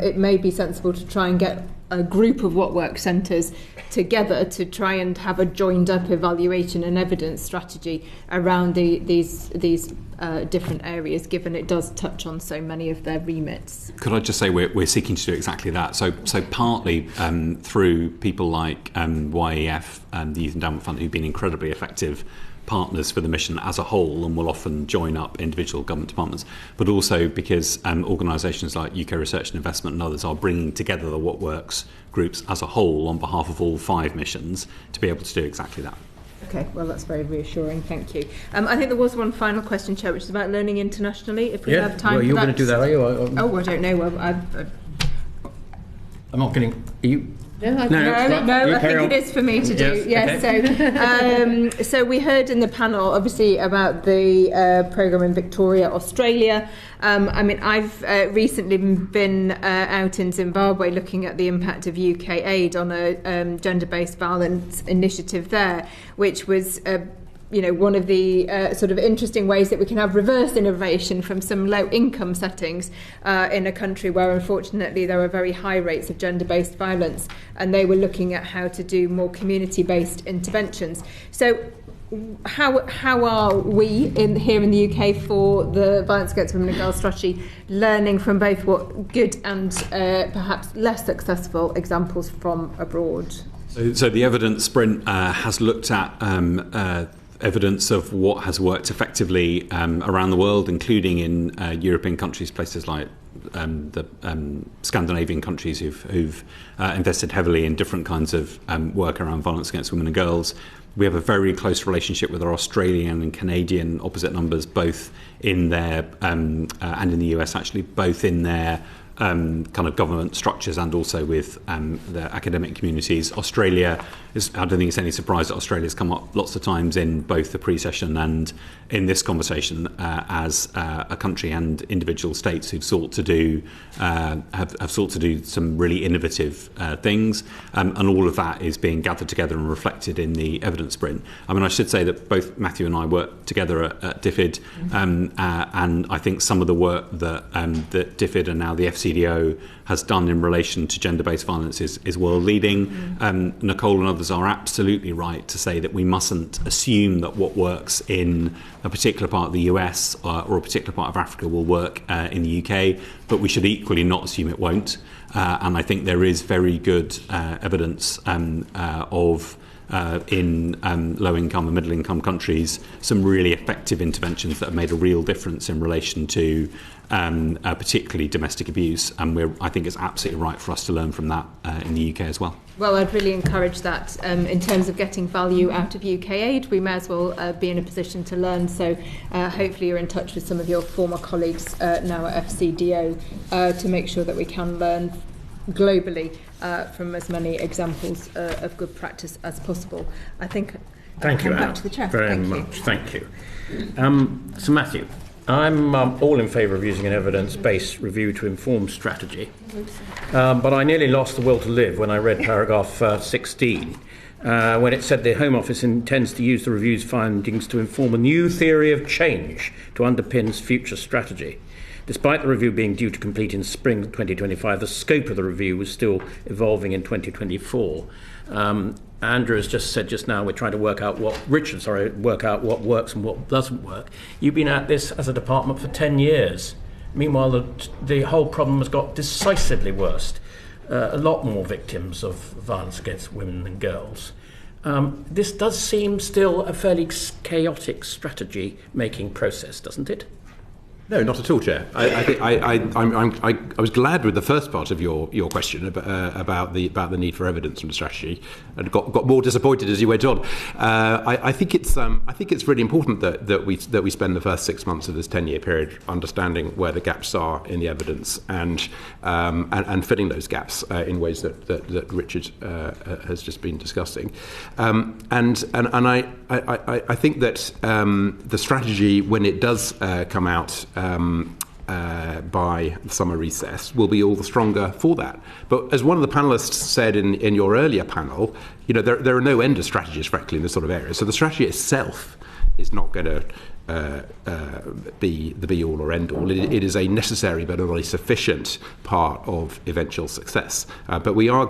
it may be sensible to try and get a group of what work centres together to try and have a joined-up evaluation and evidence strategy around these different areas, given it does touch on so many of their remits. Could I just say we're seeking to do exactly that? So partly through people like YEF and the Youth Endowment Fund, who've been incredibly effective partners for the mission as a whole and will often join up individual government departments, but also because organisations like UK Research and Investment and others are bringing together the What Works groups as a whole on behalf of all 5 missions to be able to do exactly that. Okay, well, that's very reassuring. Thank you. I think there was one final question, Chair, which is about learning internationally. If we have time for that. You're going to do that, are you? Oh, I don't know. Well, I'm not getting... Are you... No, I think it is for me to do. Yes. Okay. So we heard in the panel, obviously, about the programme in Victoria, Australia. I've recently been out in Zimbabwe looking at the impact of UK aid on a gender-based violence initiative there, which was one of the sort of interesting ways that we can have reverse innovation from some low-income settings in a country where, unfortunately, there are very high rates of gender-based violence, and they were looking at how to do more community-based interventions. So how are we here in the UK for the Violence Against Women and Girls strategy learning from both what good and perhaps less successful examples from abroad? So the evidence sprint has looked at evidence of what has worked effectively around the world, including in European countries, places like the Scandinavian countries who've invested heavily in different kinds of work around violence against women and girls. We have a very close relationship with our Australian and Canadian opposite numbers, both in their and in the US, actually, both in their kind of government structures and also with the academic communities. Australia I don't think it's any surprise that Australia's come up lots of times in both the pre-session and in this conversation as a country and individual states who've sought to do have sought to do some really innovative things, and all of that is being gathered together and reflected in the evidence sprint. I mean, I should say that both Matthew and I work together at DFID, and I think some of the work that DFID and now the FCDO has done in relation to gender-based violence is world leading. Nicole and others are absolutely right to say that we mustn't assume that what works in a particular part of the US or a particular part of Africa will work in the UK, but we should equally not assume it won't. And I think there is very good evidence of in low-income and middle-income countries, some really effective interventions that have made a real difference in relation to particularly domestic abuse, and I think it's absolutely right for us to learn from that in the UK as well. Well, I'd really encourage that. In terms of getting value out of UK aid, we may as well be in a position to learn, so hopefully you're in touch with some of your former colleagues now at FCDO to make sure that we can learn globally from as many examples of good practice as possible. I think Thank you, back to the chair. Very much. Thank you. So, Matthew, I'm all in favour of using an evidence-based review to inform strategy, but I nearly lost the will to live when I read paragraph 16, when it said the Home Office intends to use the review's findings to inform a new theory of change to underpin future strategy. Despite the review being due to complete in spring 2025, the scope of the review was still evolving in 2024. Andrew has just said just now we're trying to work out what works and what doesn't work. You've been at this as a department for 10 years. Meanwhile, the whole problem has got decisively worse. A lot more victims of violence against women and girls. This does seem still a fairly chaotic strategy-making process, doesn't it? No, not at all, Chair. I was glad with the first part of your question about the need for evidence from the strategy, and got more disappointed as you went on. I think it's really important that we spend the first 6 months of this 10-year period understanding where the gaps are in the evidence and filling those gaps in ways that Richard has just been discussing. And I think that the strategy, when it does come out by the summer recess, will be all the stronger for that. But as one of the panellists said in your earlier panel, there are no end of strategies, frankly, in this sort of area. So the strategy itself is not going to be the be-all or end-all. It is a necessary but not a sufficient part of eventual success. But we are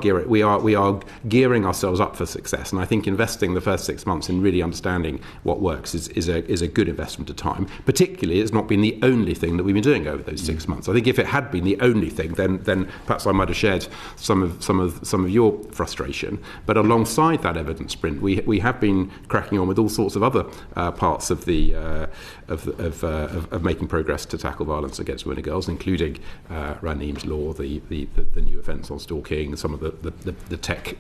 gearing ourselves up for success, and I think investing the first 6 months in really understanding what works is a good investment of time. Particularly, it's not been the only thing that we've been doing over those 6 months. I think if it had been the only thing, then perhaps I might have shared some of your frustration. But alongside that evidence sprint, we have been cracking on with all sorts of other parts of the of making progress to tackle violence against women and girls, including Raneem's law, the new offence on stalking, some of the tech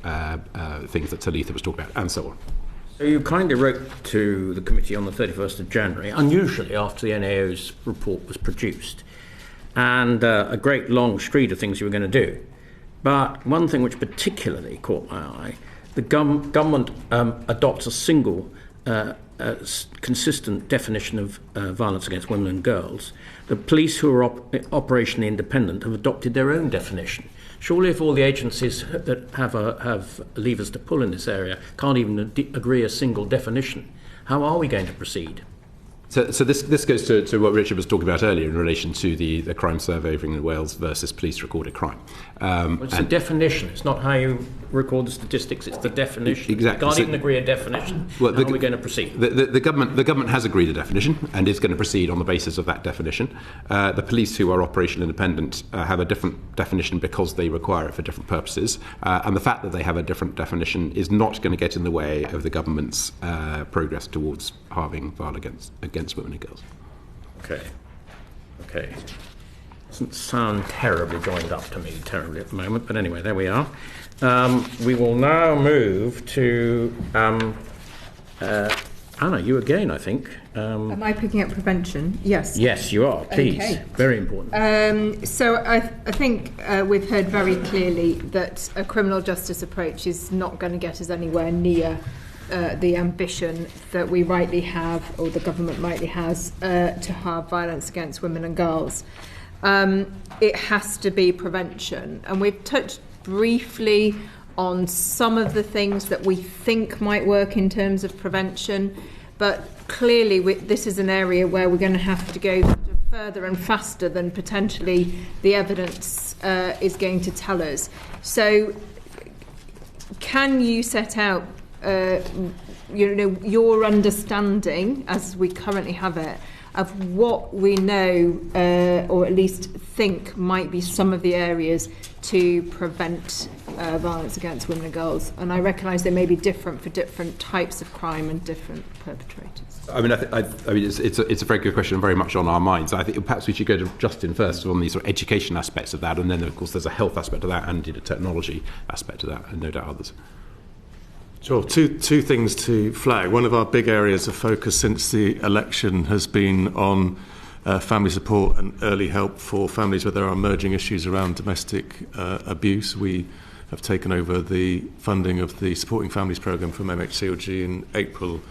things that Talitha was talking about, and so on. So you kindly wrote to the committee on the 31st of January, unusually after the NAO's report was produced, and a great long street of things you were going to do. But one thing which particularly caught my eye, the government adopts a single consistent definition of violence against women and girls. The police, who are operationally independent, have adopted their own definition. Surely if all the agencies that have levers to pull in this area can't even agree a single definition, how are we going to proceed? So this goes to what Richard was talking about earlier in relation to the crime survey of England and Wales versus police recorded crime. It's the definition. It's not how you record the statistics. It's the definition. Exactly. We can't even agree a definition. How are we going to proceed? The government has agreed a definition and is going to proceed on the basis of that definition. The police, who are operational independent, have a different definition because they require it for different purposes. And the fact that they have a different definition is not going to get in the way of the government's progress towards halving violence against women and girls. Okay. Doesn't sound terribly joined up to me, terribly at the moment, but anyway, there we are. We will now move to Anna, you again, I think. Am I picking up prevention? Yes. Yes, you are, please. Okay. Very important. So I think we've heard very clearly that a criminal justice approach is not going to get us anywhere near the ambition that we rightly have, or the government rightly has, to halve violence against women and girls. It has to be prevention. And we've touched briefly on some of the things that we think might work in terms of prevention, but clearly this is an area where we're going to have to go further and faster than potentially the evidence is going to tell us. So can you set out your understanding, as we currently have it, of what we know, or at least think might be some of the areas to prevent violence against women and girls? And I recognise they may be different for different types of crime and different perpetrators. I mean, it's a very good question, very much on our minds. I think perhaps we should go to Justin first on the sort of education aspects of that, and then of course there's a health aspect of that and a technology aspect of that, and no doubt others. Sure. Two things to flag. One of our big areas of focus since the election has been on family support and early help for families where there are emerging issues around domestic abuse. We have taken over the funding of the Supporting Families programme from MHCLG in April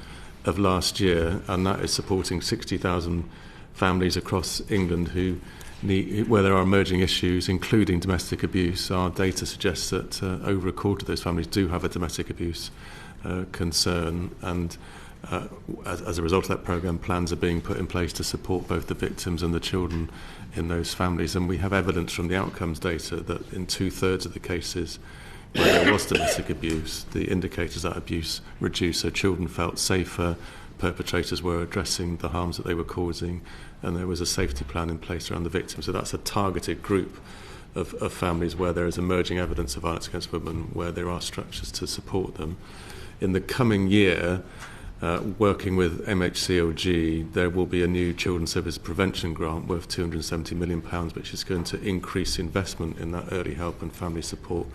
of last year, and that is supporting 60,000 families across England where there are emerging issues, including domestic abuse. Our data suggests that over a quarter of those families do have a domestic abuse concern, and as a result of that programme, plans are being put in place to support both the victims and the children in those families. And we have evidence from the outcomes data that in 2/3 of the cases where there was domestic abuse, the indicators that abuse reduced, so children felt safer, perpetrators were addressing the harms that they were causing, and there was a safety plan in place around the victims. So that's a targeted group of families where there is emerging evidence of violence against women, where there are structures to support them. In the coming year, working with MHCLG, there will be a new Children's Services Prevention grant worth £270 million, which is going to increase investment in that early help and family support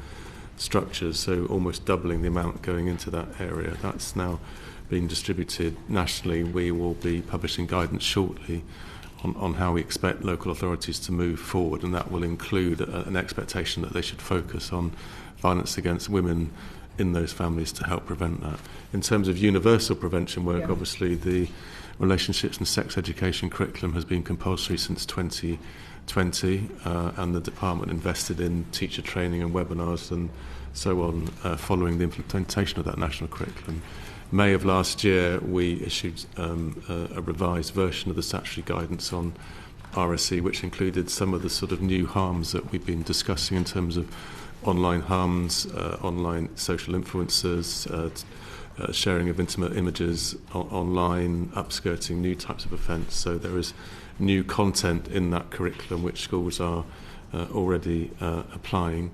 structures, so almost doubling the amount going into that area. That's now being distributed nationally. We will be publishing guidance shortly on how we expect local authorities to move forward, and that will include an expectation that they should focus on violence against women in those families to help prevent that. In terms of universal prevention work, obviously the relationships and sex education curriculum has been compulsory since 2020, and the department invested in teacher training and webinars and so on following the implementation of that national curriculum. May of last year, we issued a revised version of the statutory guidance on RSE, which included some of the sort of new harms that we've been discussing in terms of online harms, online social influencers, sharing of intimate images online, upskirting, new types of offence. So there is new content in that curriculum which schools are already applying.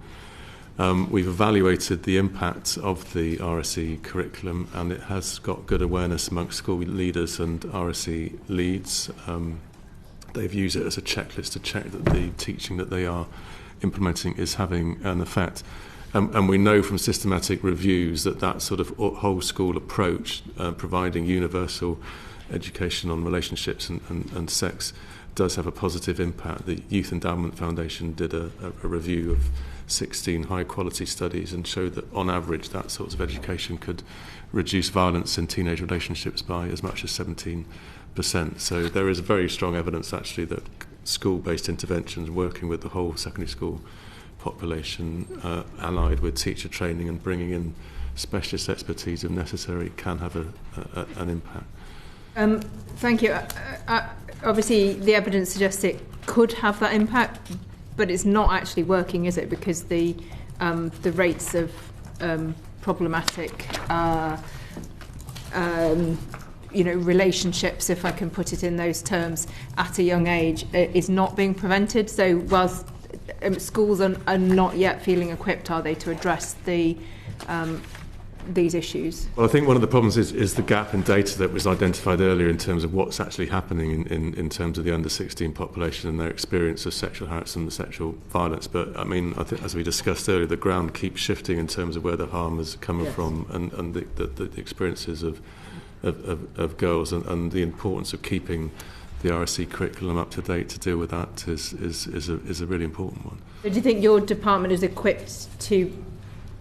We've evaluated the impact of the RSE curriculum, and it has got good awareness amongst school leaders and RSE leads. They've used it as a checklist to check that the teaching that they are implementing is having an effect. And we know from systematic reviews that sort of whole school approach, providing universal education on relationships and sex, does have a positive impact. The Youth Endowment Foundation did a review of 16 high-quality studies and showed that, on average, that sort of education could reduce violence in teenage relationships by as much as 17%. So there is very strong evidence, actually, that school-based interventions working with the whole secondary school population, allied with teacher training and bringing in specialist expertise if necessary, can have an impact. Thank you. Obviously, the evidence suggests it could have that impact, but it's not actually working, is it? Because the rates of problematic relationships, if I can put it in those terms, at a young age is not being prevented. So whilst schools are not yet feeling equipped, are they, to address these issues? Well, I think one of the problems is the gap in data that was identified earlier in terms of what's actually happening in terms of the under-16 population and their experience of sexual harassment and sexual violence. But, I mean, I think, as we discussed earlier, the ground keeps shifting in terms of where the harm is coming from and the experiences of girls, and the importance of keeping the RSE curriculum up to date to deal with that is a really important one. So do you think your department is equipped to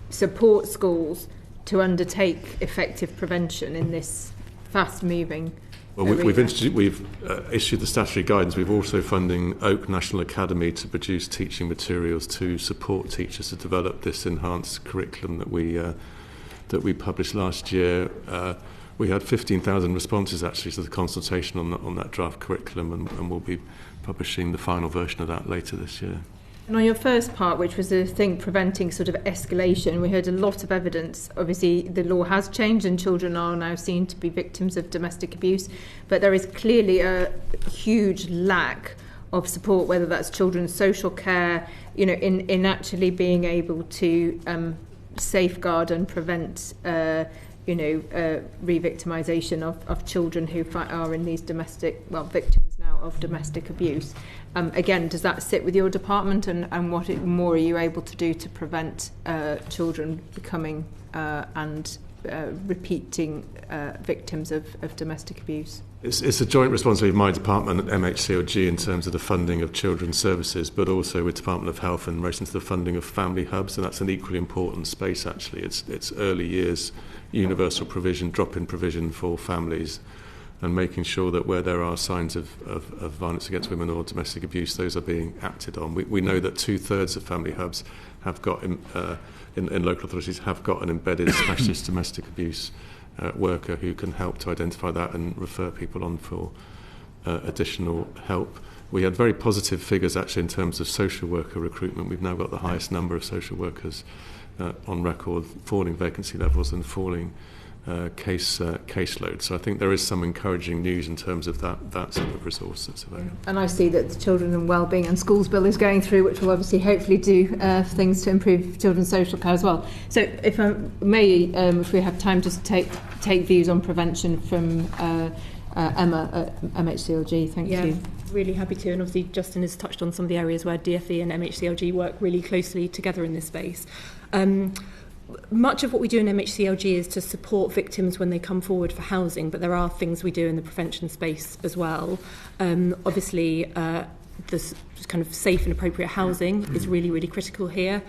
support schools to undertake effective prevention in this fast-moving Well, we've issued the statutory guidance. We've also funding Oak National Academy to produce teaching materials to support teachers to develop this enhanced curriculum that we published last year. We had 15,000 responses actually to the consultation on that draft curriculum, and we'll be publishing the final version of that later this year. And on your first part, which was the thing preventing sort of escalation, we heard a lot of evidence. Obviously, the law has changed and children are now seen to be victims of domestic abuse, but there is clearly a huge lack of support, whether that's children's social care, in actually being able to safeguard and prevent re-victimisation of children who are in these victims now of domestic abuse. Again, does that sit with your department, and what more are you able to do to prevent children becoming and repeating victims of domestic abuse? It's a joint responsibility of my department at MHCLG in terms of the funding of children's services, but also with Department of Health in relation to the funding of family hubs, and that's an equally important space actually. It's early years universal provision, drop-in provision for families, and making sure that where there are signs of violence against women or domestic abuse, those are being acted on. We know that 2/3 of family hubs have got, in local authorities, have got an embedded specialist domestic abuse worker who can help to identify that and refer people on for additional help. We had very positive figures actually in terms of social worker recruitment. We've now got the highest number of social workers on record, falling vacancy levels and falling caseload. So I think there is some encouraging news in terms of that sort of resource that's available. And I see that the Children and Wellbeing and Schools Bill is going through, which will obviously hopefully do things to improve children's social care as well. So if I may, if we have time, just take views on prevention from Emma at MHCLG. Thank you. Really happy to, and obviously Justin has touched on some of the areas where DfE and MHCLG work really closely together in this space. Much of what we do in MHCLG is to support victims when they come forward for housing, but there are things we do in the prevention space as well. Obviously, this kind of safe and appropriate housing is really, really critical here.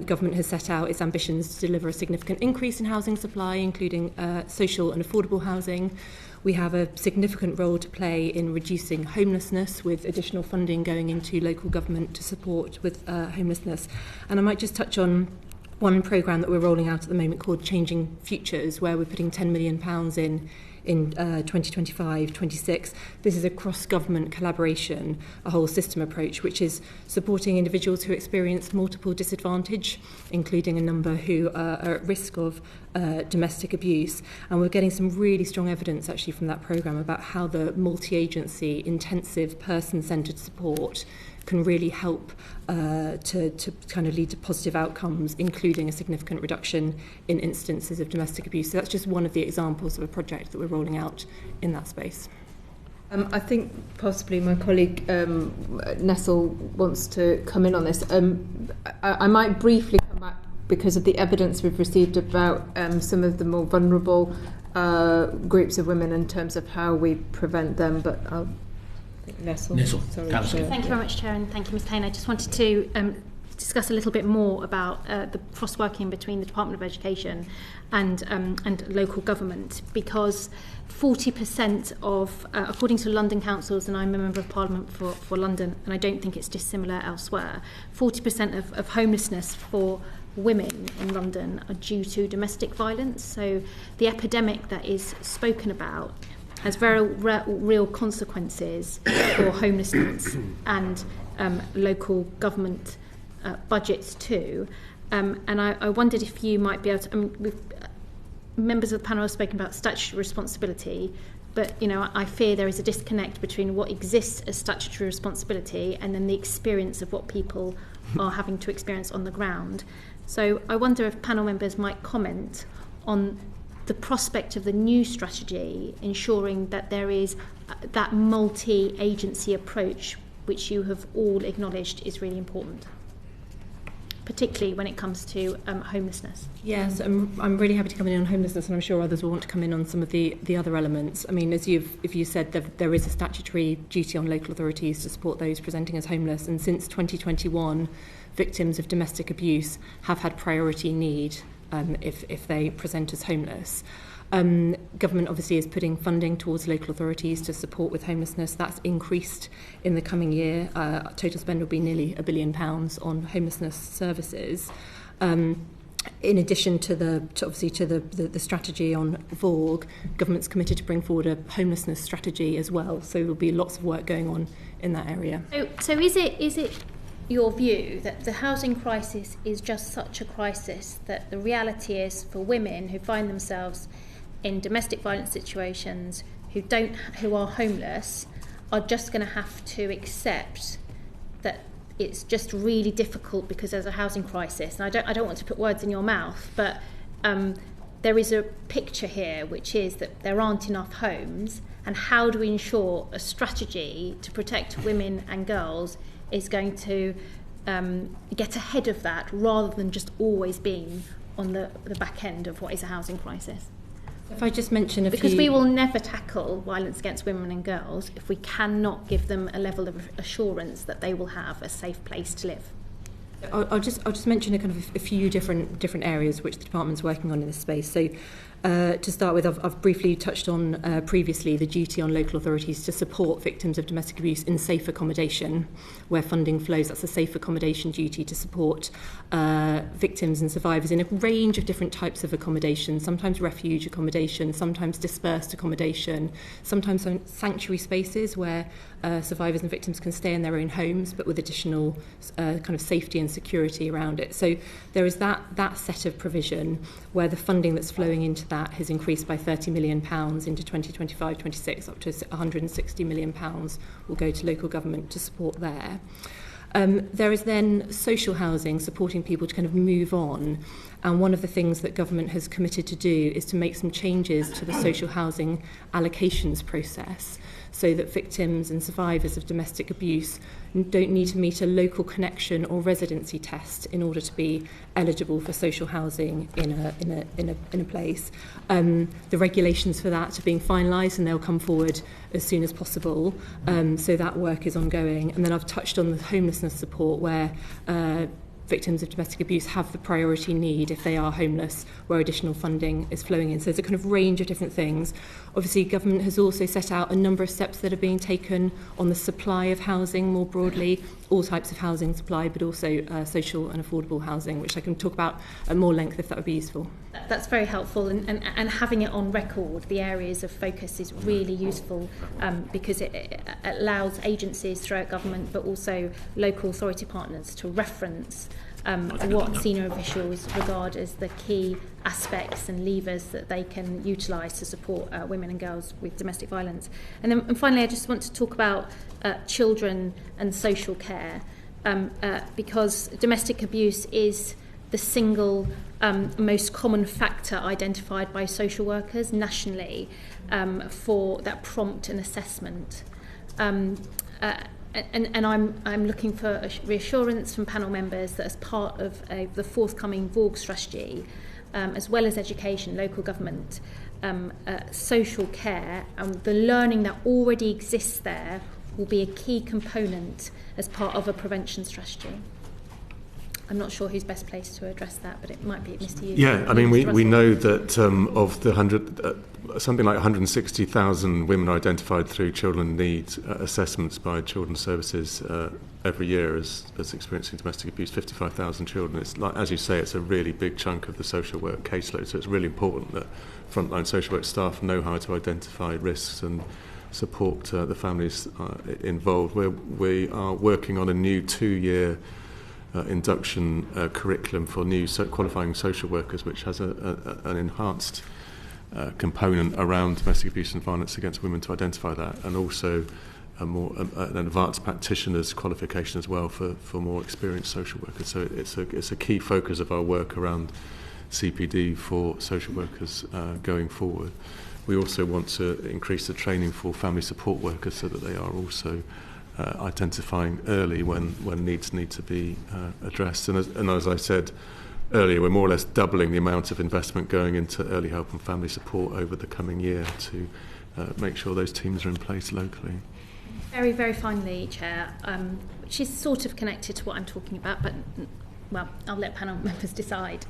Government has set out its ambitions to deliver a significant increase in housing supply, including social and affordable housing. We have a significant role to play in reducing homelessness, with additional funding going into local government to support with homelessness. And I might just touch on one programme that we're rolling out at the moment called Changing Futures, where we're putting £10 million in 2025-26. This is a cross-government collaboration, a whole system approach, which is supporting individuals who experience multiple disadvantage, including a number who are at risk of domestic abuse. And we're getting some really strong evidence actually from that programme about how the multi-agency, intensive, person-centred support can really help to kind of lead to positive outcomes, including a significant reduction in instances of domestic abuse. So that's just one of the examples of a project that we're rolling out in that space. I think possibly my colleague Nessel wants to come in on this. I might briefly come back because of the evidence we've received about some of the more vulnerable groups of women in terms of how we prevent them, but I'll Nessel. Sorry, thank you very much, Chair, and thank you, Ms. Payne. I just wanted to discuss a little bit more about the cross-working between the Department of Education and local government, because 40% of, according to London councils, and I'm a Member of Parliament for London, and I don't think it's dissimilar elsewhere, 40% of homelessness for women in London are due to domestic violence. So the epidemic that is spoken about has very real consequences for homelessness and local government budgets too. And I wondered if you might be able to... members of the panel have spoken about statutory responsibility, but I fear there is a disconnect between what exists as statutory responsibility and then the experience of what people are having to experience on the ground. So I wonder if panel members might comment on the prospect of the new strategy ensuring that there is that multi-agency approach which you have all acknowledged is really important, particularly when it comes to homelessness. Yes, I'm really happy to come in on homelessness, and I'm sure others will want to come in on some of the other elements. I mean, if you said, there is a statutory duty on local authorities to support those presenting as homeless, and since 2021, victims of domestic abuse have had priority need if they present as homeless. Government obviously is putting funding towards local authorities to support with homelessness. That's increased in the coming year. Total spend will be nearly £1 billion on homelessness services. In addition to the strategy on VAWG, government's committed to bring forward a homelessness strategy as well. So there will be lots of work going on in that area. So is it your view that the housing crisis is just such a crisis that the reality is for women who find themselves in domestic violence situations who are homeless are just going to have to accept that it's just really difficult because there's a housing crisis? And I don't want to put words in your mouth, but there is a picture here which is that there aren't enough homes, and how do we ensure a strategy to protect women and girls is going to get ahead of that rather than just always being on the back end of what is a housing crisis? If I just mention because we will never tackle violence against women and girls if we cannot give them a level of assurance that they will have a safe place to live. I'll just mention a few different areas which the department's working on in this space. So to start with, I've briefly touched on previously the duty on local authorities to support victims of domestic abuse in safe accommodation, where funding flows. That's a safe accommodation duty to support victims and survivors in a range of different types of accommodation, sometimes refuge accommodation, sometimes dispersed accommodation, sometimes sanctuary spaces where survivors and victims can stay in their own homes but with additional kind of safety and security around it. So there is that set of provision where the funding that's flowing into that has increased by £30 million into 2025-26, up to £160 million will go to local government to support there. There is then social housing, supporting people to kind of move on. And one of the things that government has committed to do is to make some changes to the social housing allocations process so that victims and survivors of domestic abuse don't need to meet a local connection or residency test in order to be eligible for social housing in a place. The regulations for that are being finalised and they'll come forward as soon as possible. So that work is ongoing. And then I've touched on the homelessness support where victims of domestic abuse have the priority need if they are homeless, where additional funding is flowing in. So there's a kind of range of different things. Obviously, government has also set out a number of steps that are being taken on the supply of housing more broadly, all types of housing supply, but also social and affordable housing, which I can talk about at more length if that would be useful. That's very helpful, and having it on record, the areas of focus is really useful because it allows agencies throughout government, but also local authority partners to reference what senior officials regard as the key aspects and levers that they can utilise to support women and girls with domestic violence. And finally, I just want to talk about children and social care because domestic abuse is the single most common factor identified by social workers nationally for that prompt and assessment. And I'm looking for reassurance from panel members that as part of the forthcoming VAWG strategy, as well as education, local government, social care, and the learning that already exists there will be a key component as part of a prevention strategy. I'm not sure who's best placed to address that, but it might be Mr. Hughes. Yeah, I mean, we know that of the something like 160,000 women are identified through children needs assessments by children's services every year as experiencing domestic abuse. 55,000 children. It's like, as you say, it's a really big chunk of the social work caseload. So it's really important that frontline social work staff know how to identify risks and support the families involved. We are working on a new 2-year induction curriculum for new qualifying social workers, which has an enhanced component around domestic abuse and violence against women to identify that, and also an advanced practitioner's qualification as well for more experienced social workers. So it's a key focus of our work around CPD for social workers going forward. We also want to increase the training for family support workers so that they are also identifying early when needs need to be addressed. And as I said earlier, we're more or less doubling the amount of investment going into early help and family support over the coming year to make sure those teams are in place locally. Very, very finally, Chair, which is sort of connected to what I'm talking about, but, well, I'll let panel members decide.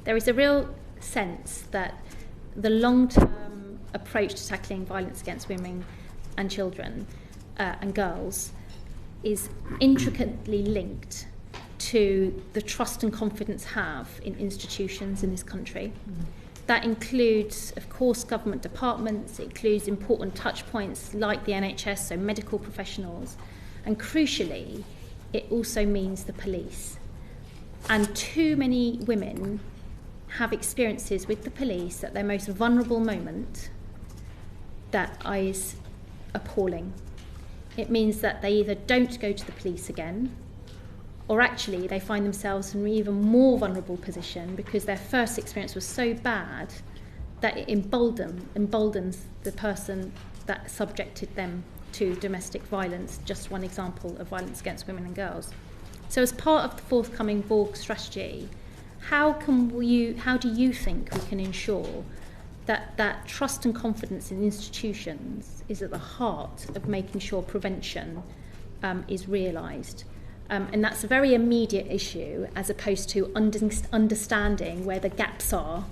There is a real sense that the long-term approach to tackling violence against women and children and girls is intricately linked to the trust and confidence have in institutions in this country. That includes, of course, government departments, it includes important touch points like the NHS, so medical professionals, and crucially, it also means the police. And too many women have experiences with the police at their most vulnerable moment that is appalling. It means that they either don't go to the police again, or actually they find themselves in an even more vulnerable position because their first experience was so bad that it emboldens the person that subjected them to domestic violence. Just one example of violence against women and girls. So as part of the forthcoming VAWG strategy, how do you think we can ensure that trust and confidence in institutions is at the heart of making sure prevention is realised? And that's a very immediate issue as opposed to understanding where the gaps are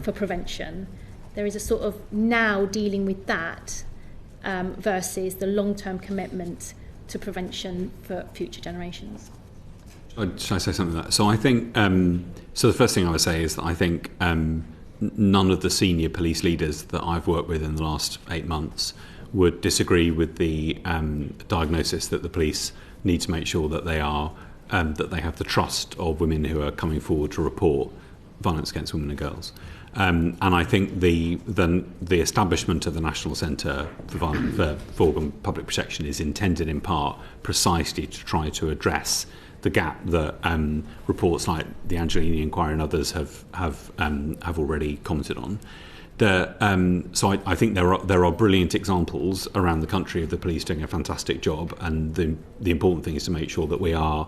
for prevention. There is a sort of now dealing with that versus the long-term commitment to prevention for future generations. Should I say something like that? So I think, so the first thing I would say is that I think none of the senior police leaders that I've worked with in the last 8 months would disagree with the diagnosis that the police need to make sure that they are that they have the trust of women who are coming forward to report violence against women and girls. And I think the establishment of the National Centre for VAWG and Public Protection is intended in part precisely to try to address the gap that reports like the Angelini Inquiry and others have already commented on. So I think there are brilliant examples around the country of the police doing a fantastic job, and the important thing is to make sure that we are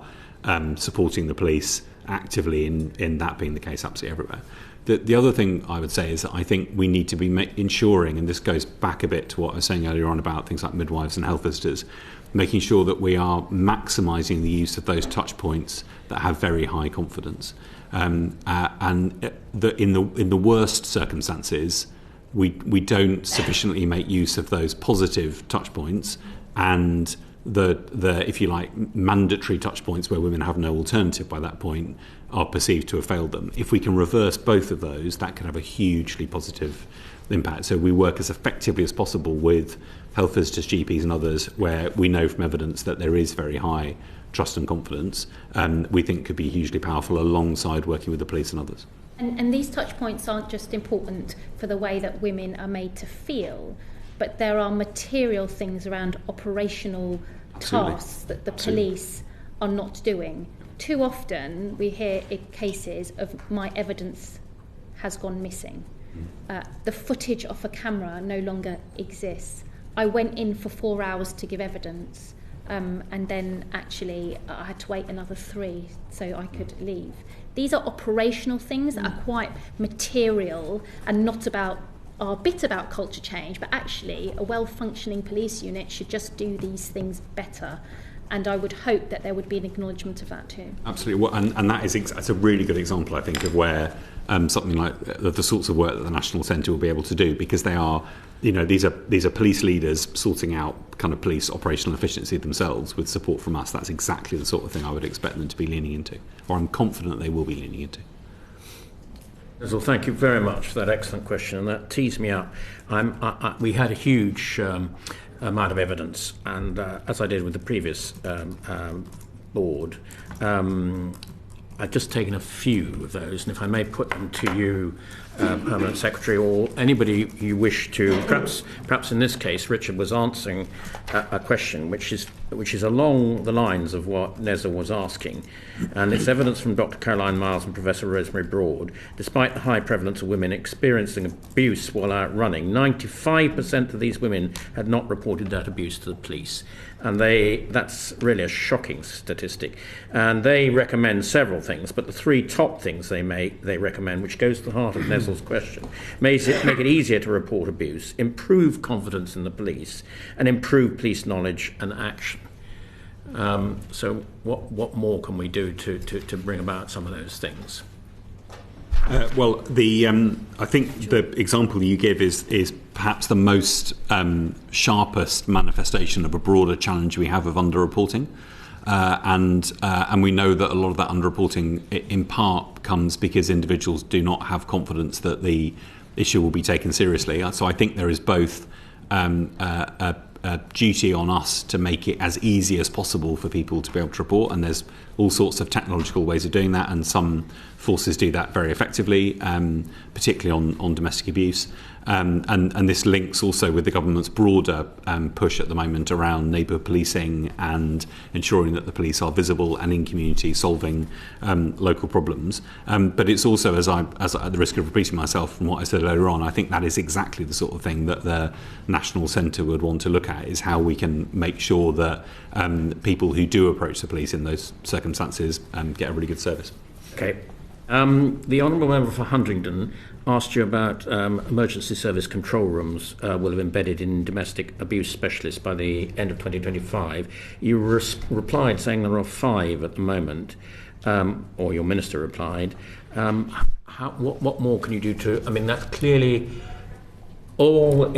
supporting the police actively in that being the case absolutely everywhere. The other thing I would say is that I think we need to be ensuring, and this goes back a bit to what I was saying earlier on about things like midwives and health visitors, making sure that we are maximising the use of those touch points that have very high confidence. And in the worst circumstances, we don't sufficiently make use of those positive touch points, and the if you like mandatory touch points where women have no alternative by that point are perceived to have failed them. If we can reverse both of those, that could have a hugely positive impact. So we work as effectively as possible with health visitors, GPs and others where we know from evidence that there is very high trust and confidence, we think could be hugely powerful alongside working with the police and others. And these touch points aren't just important for the way that women are made to feel, but there are material things around operational tasks that the police are not doing. Too often we hear in cases of my evidence has gone missing. The footage off a camera no longer exists. I went in for 4 hours to give evidence, and then actually I had to wait another 3 so I could leave. These are operational things that are quite material and not about are a bit about culture change, but actually a well-functioning police unit should just do these things better. And I would hope that there would be an acknowledgement of that too. Absolutely, and that's a really good example, I think, of where something like the sorts of work that the National Centre will be able to do, because they are, these are police leaders sorting out kind of police operational efficiency themselves with support from us. That's exactly the sort of thing I would expect them to be leaning into, or I'm confident they will be leaning into. Well, thank you very much for that excellent question, and that tees me up. We had a huge amount of evidence, and as I did with the previous board, I've just taken a few of those, and if I may put them to you, Permanent Secretary, or anybody you wish to. Perhaps in this case, Richard was answering a question which is along the lines of what Nazeer was asking, and it's evidence from Dr. Caroline Miles and Professor Rosemary Broad. Despite the high prevalence of women experiencing abuse while out running, 95% of these women had not reported that abuse to the police, and that's really a shocking statistic. And they recommend several things, but the 3 top things they recommend, which goes to the heart of Nazeer's question, make it easier to report abuse, improve confidence in the police, and improve police knowledge and action. So what more can we do to bring about some of those things? Well, I think the example you give is perhaps the most sharpest manifestation of a broader challenge we have of underreporting. And we know that a lot of that underreporting in part comes because individuals do not have confidence that the issue will be taken seriously. So I think there is both a duty on us to make it as easy as possible for people to be able to report, and there's all sorts of technological ways of doing that, and some forces do that very effectively, particularly on domestic abuse. And this links also with the government's broader push at the moment around neighbourhood policing and ensuring that the police are visible and in community solving local problems. But it's also, as at the risk of repeating myself from what I said earlier on, I think that is exactly the sort of thing that the National Centre would want to look at, is how we can make sure that people who do approach the police in those circumstances get a really good service. Okay. The Honourable Member for Huntingdon asked you about emergency service control rooms will have embedded in domestic abuse specialists by the end of 2025. You replied saying there are 5 at the moment, or your minister replied. What more can you do to... I mean, that's clearly all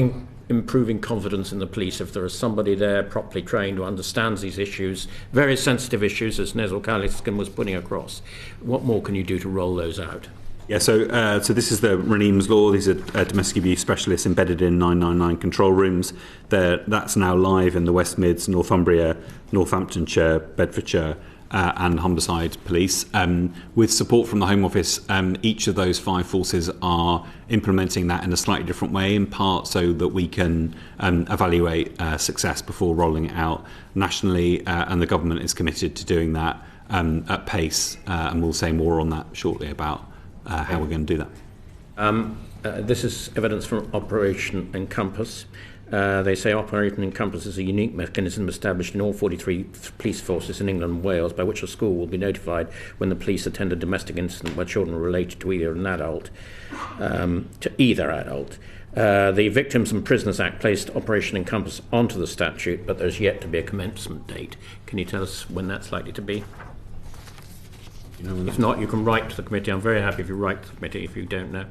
improving confidence in the police. If there is somebody there properly trained who understands these issues, very sensitive issues, as Nazeer Kaliskin was putting across, what more can you do to roll those out? Yeah, so this is the Reneem's Law. These are domestic abuse specialists embedded in 999 control rooms. That's now live in the West Mids, Northumbria, Northamptonshire, Bedfordshire and Humberside Police. With support from the Home Office, each of those 5 forces are implementing that in a slightly different way, in part so that we can evaluate success before rolling it out nationally, and the government is committed to doing that at pace, and we'll say more on that shortly about how we're going to do that. This is evidence from Operation Encompass. They say Operation Encompass is a unique mechanism established in all 43 police forces in England and Wales, by which a school will be notified when the police attend a domestic incident where children are related to either adult. The Victims and Prisoners Act placed Operation Encompass onto the statute, but there's yet to be a commencement date. Can you tell us when that's likely to be? If not, you can write to the committee. I'm very happy if you write to the committee if you don't know.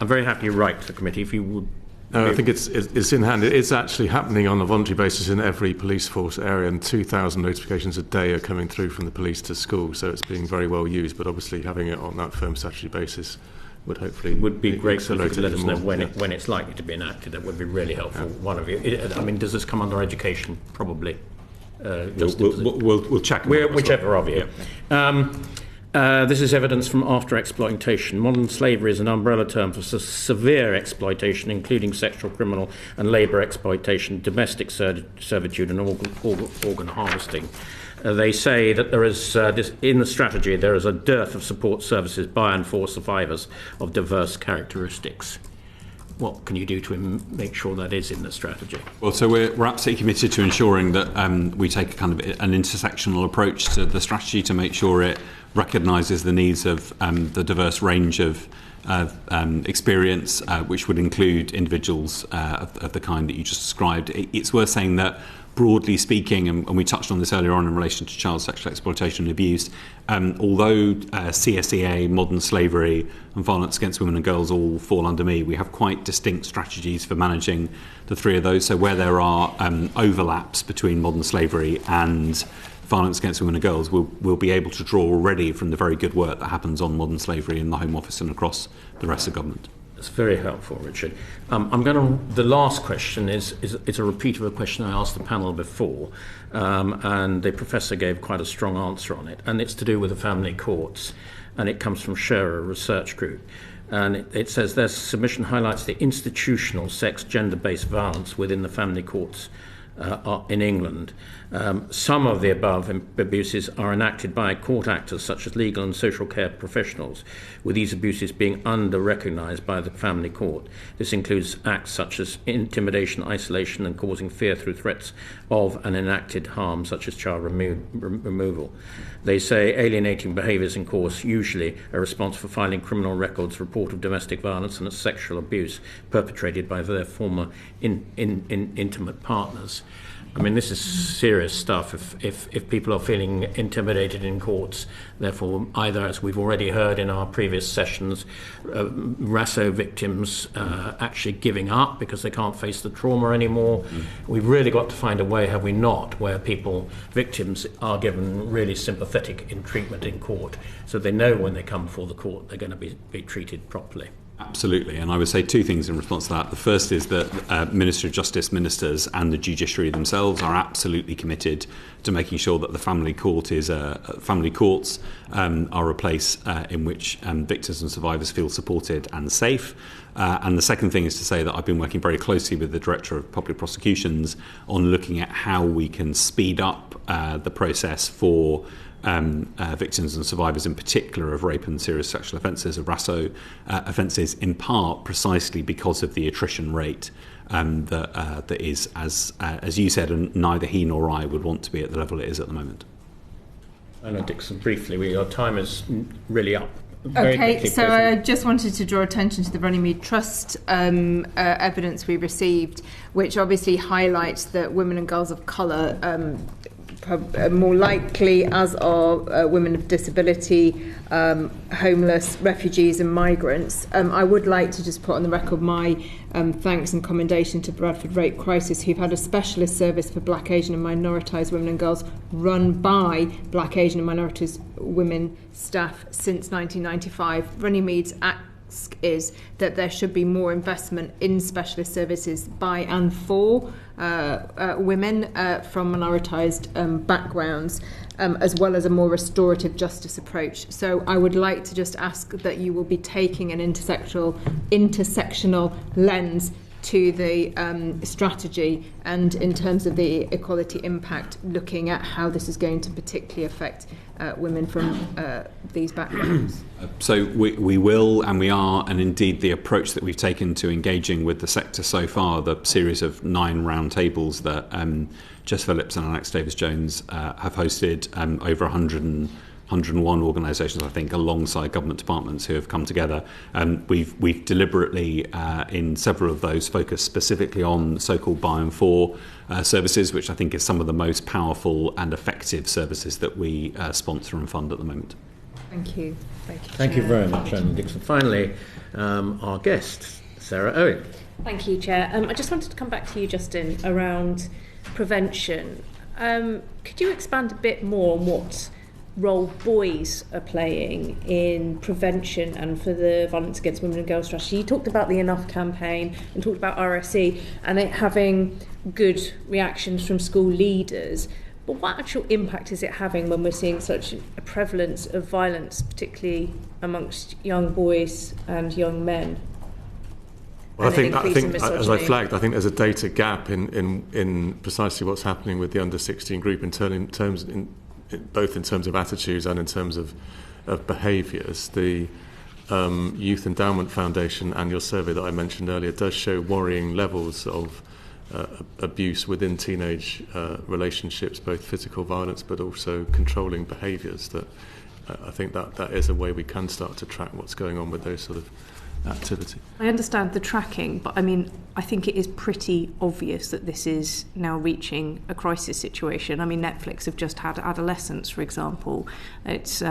I'm very happy you write to the committee if you would. No, I think it's in hand. It's actually happening on a voluntary basis in every police force area, and 2,000 notifications a day are coming through from the police to school, so it's being very well used. But obviously having it on that firm statutory basis would hopefully be great if you could let us know when it's likely to be enacted. That would be really helpful. Yeah. One of you. Does this come under education? Probably. We'll check. Whichever of you. Yeah. This is evidence from after exploitation. Modern slavery is an umbrella term for severe exploitation, including sexual, criminal and labour exploitation, domestic servitude and organ harvesting. They say that there is, in the strategy, there is a dearth of support services by and for survivors of diverse characteristics. What can you do to make sure that is in the strategy? Well, so we're absolutely committed to ensuring that we take a kind of an intersectional approach to the strategy to make sure it recognises the needs of the diverse range of experience, which would include individuals of the kind that you just described. It's worth saying that, broadly speaking, and we touched on this earlier on in relation to child sexual exploitation and abuse, although CSEA, modern slavery and violence against women and girls all fall under me, we have quite distinct strategies for managing the 3 of those. So where there are overlaps between modern slavery and violence against women and girls, we'll be able to draw already from the very good work that happens on modern slavery in the Home Office and across the rest of government. That's very helpful, Richard. The last question is a repeat of a question I asked the panel before, and the professor gave quite a strong answer on it, and it's to do with the family courts, and it comes from Scherer Research Group. And it says their submission highlights the institutional sex, gender-based violence within the family courts in England. Some of the above abuses are enacted by court actors such as legal and social care professionals, with these abuses being under-recognised by the family court. This includes acts such as intimidation, isolation and causing fear through threats of an enacted harm such as child removal. They say alienating behaviours in courts usually a response for filing criminal records, report of domestic violence and sexual abuse perpetrated by their former intimate partners. I mean, this is serious stuff. If people are feeling intimidated in courts, therefore, either, as we've already heard in our previous sessions, RASO victims actually giving up because they can't face the trauma anymore. We've really got to find a way, have we not, where victims are given really sympathetic treatment in court, so they know when they come before the court they're going to be treated properly. Absolutely, and I would say 2 things in response to that. The first is that Minister of Justice ministers and the judiciary themselves are absolutely committed to making sure that the family courts are a place in which victims and survivors feel supported and safe. And the second thing is to say that I've been working very closely with the Director of Public Prosecutions on looking at how we can speed up the process for victims and survivors in particular of rape and serious sexual offences, of RASO offences, in part precisely because of the attrition rate that is, as you said, and neither he nor I would want to be at the level it is at the moment. Anna Dixon, briefly, your time is really up. Okay, so I just wanted to draw attention to the Runnymede Trust evidence we received, which obviously highlights that women and girls of colour more likely, as are women of disability, homeless, refugees and migrants. I would like to just put on the record my thanks and commendation to Bradford Rape Crisis, who've had a specialist service for Black, Asian and minoritised women and girls run by Black, Asian and minorities women staff since 1995. Runnymede's is that there should be more investment in specialist services by and for women from minoritised backgrounds, as well as a more restorative justice approach. So I would like to just ask that you will be taking an intersectional lens to the strategy, and in terms of the equality impact, looking at how this is going to particularly affect women from these backgrounds. So we will, and we are, and indeed the approach that we've taken to engaging with the sector so far, the series of 9 round tables that Jess Phillips and Alex Davis-Jones have hosted, over 101 organisations, I think, alongside government departments who have come together. We've deliberately, in several of those, focused specifically on so-called by and for services, which I think is some of the most powerful and effective services that we sponsor and fund at the moment. Thank you. Thank you very much, Anne Dixon. Finally, our guest, Sarah Owen. Thank you, Chair. I just wanted to come back to you, Justin, around prevention. Could you expand a bit more on what role boys are playing in prevention and for the Violence Against Women and Girls strategy? You talked about the Enough campaign and talked about RSE and it having good reactions from school leaders, but what actual impact is it having when we're seeing such a prevalence of violence, particularly amongst young boys and young men? Well, I think as I flagged, I think there's a data gap in precisely what's happening with the under 16 group both in terms of attitudes and in terms of behaviours. The Youth Endowment Foundation annual survey that I mentioned earlier does show worrying levels of abuse within teenage relationships, both physical violence but also controlling behaviours. That I think that is a way we can start to track what's going on with those sort of activity. I understand the tracking, but I think it is pretty obvious that this is now reaching a crisis situation. Netflix have just had Adolescence, for example. It's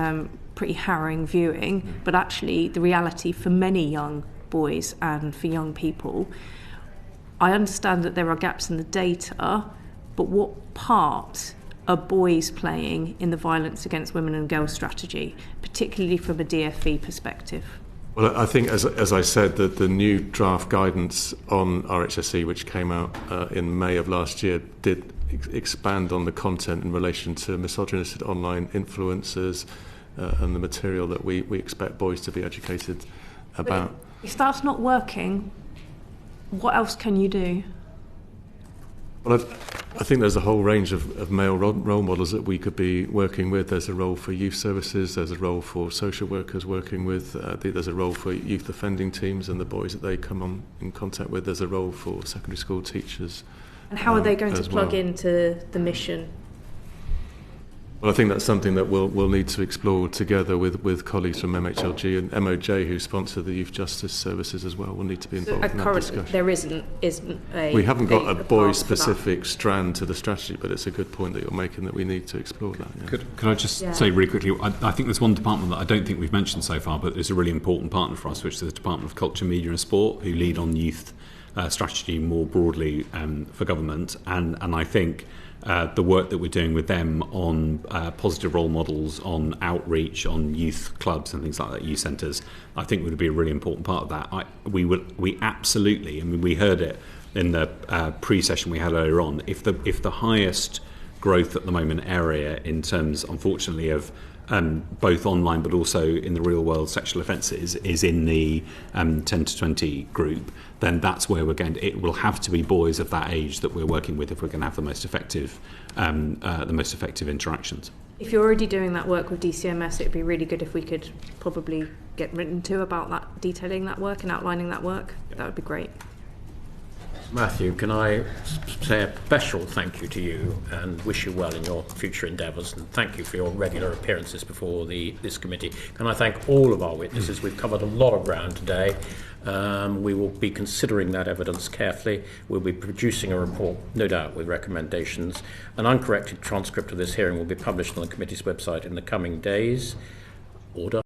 pretty harrowing viewing, but actually the reality for many young boys and for young people, I understand that there are gaps in the data, but what part are boys playing in the Violence Against Women and Girls strategy, particularly from a DFE perspective? Well, I think, as I said, that the new draft guidance on RHSE, which came out in May of last year, did expand on the content in relation to misogynistic online influencers and the material that we expect boys to be educated about. If that's not working, what else can you do? Well, I think there's a whole range of male role models that we could be working with. There's a role for youth services, there's a role for social workers working with, there's a role for youth offending teams and the boys that they come in contact with, there's a role for secondary school teachers. And how are they going to plug into the mission? Well, I think that's something that we'll need to explore together with colleagues from MHLG and MOJ, who sponsor the youth justice services as well. We'll need to be involved in that discussion. There isn't a... We haven't got a boy-specific strand to the strategy, but it's a good point that you're making that we need to explore that. Yeah. Could I just say really quickly, I think there's one department that I don't think we've mentioned so far, but is a really important partner for us, which is the Department of Culture, Media and Sport, who lead on youth strategy more broadly for government. And I think the work that we're doing with them on positive role models, on outreach, on youth clubs and things like that, youth centres, I think would be a really important part of that. We absolutely, we heard it in the pre-session we had earlier on, if the highest growth at the moment area in terms, unfortunately, of both online but also in the real world sexual offences is in the 10 to 20 group, then that's where we're going to, it will have to be boys of that age that we're working with if we're going to have the most effective interactions. If you're already doing that work with DCMS, it would be really good if we could probably get written to about that, detailing that work and outlining that work. That would be great. Matthew, can I say a special thank you to you and wish you well in your future endeavours, and thank you for your regular appearances before this committee. Can I thank all of our witnesses? We've covered a lot of ground today. We will be considering that evidence carefully. We'll be producing a report, no doubt, with recommendations. An uncorrected transcript of this hearing will be published on the committee's website in the coming days. Order.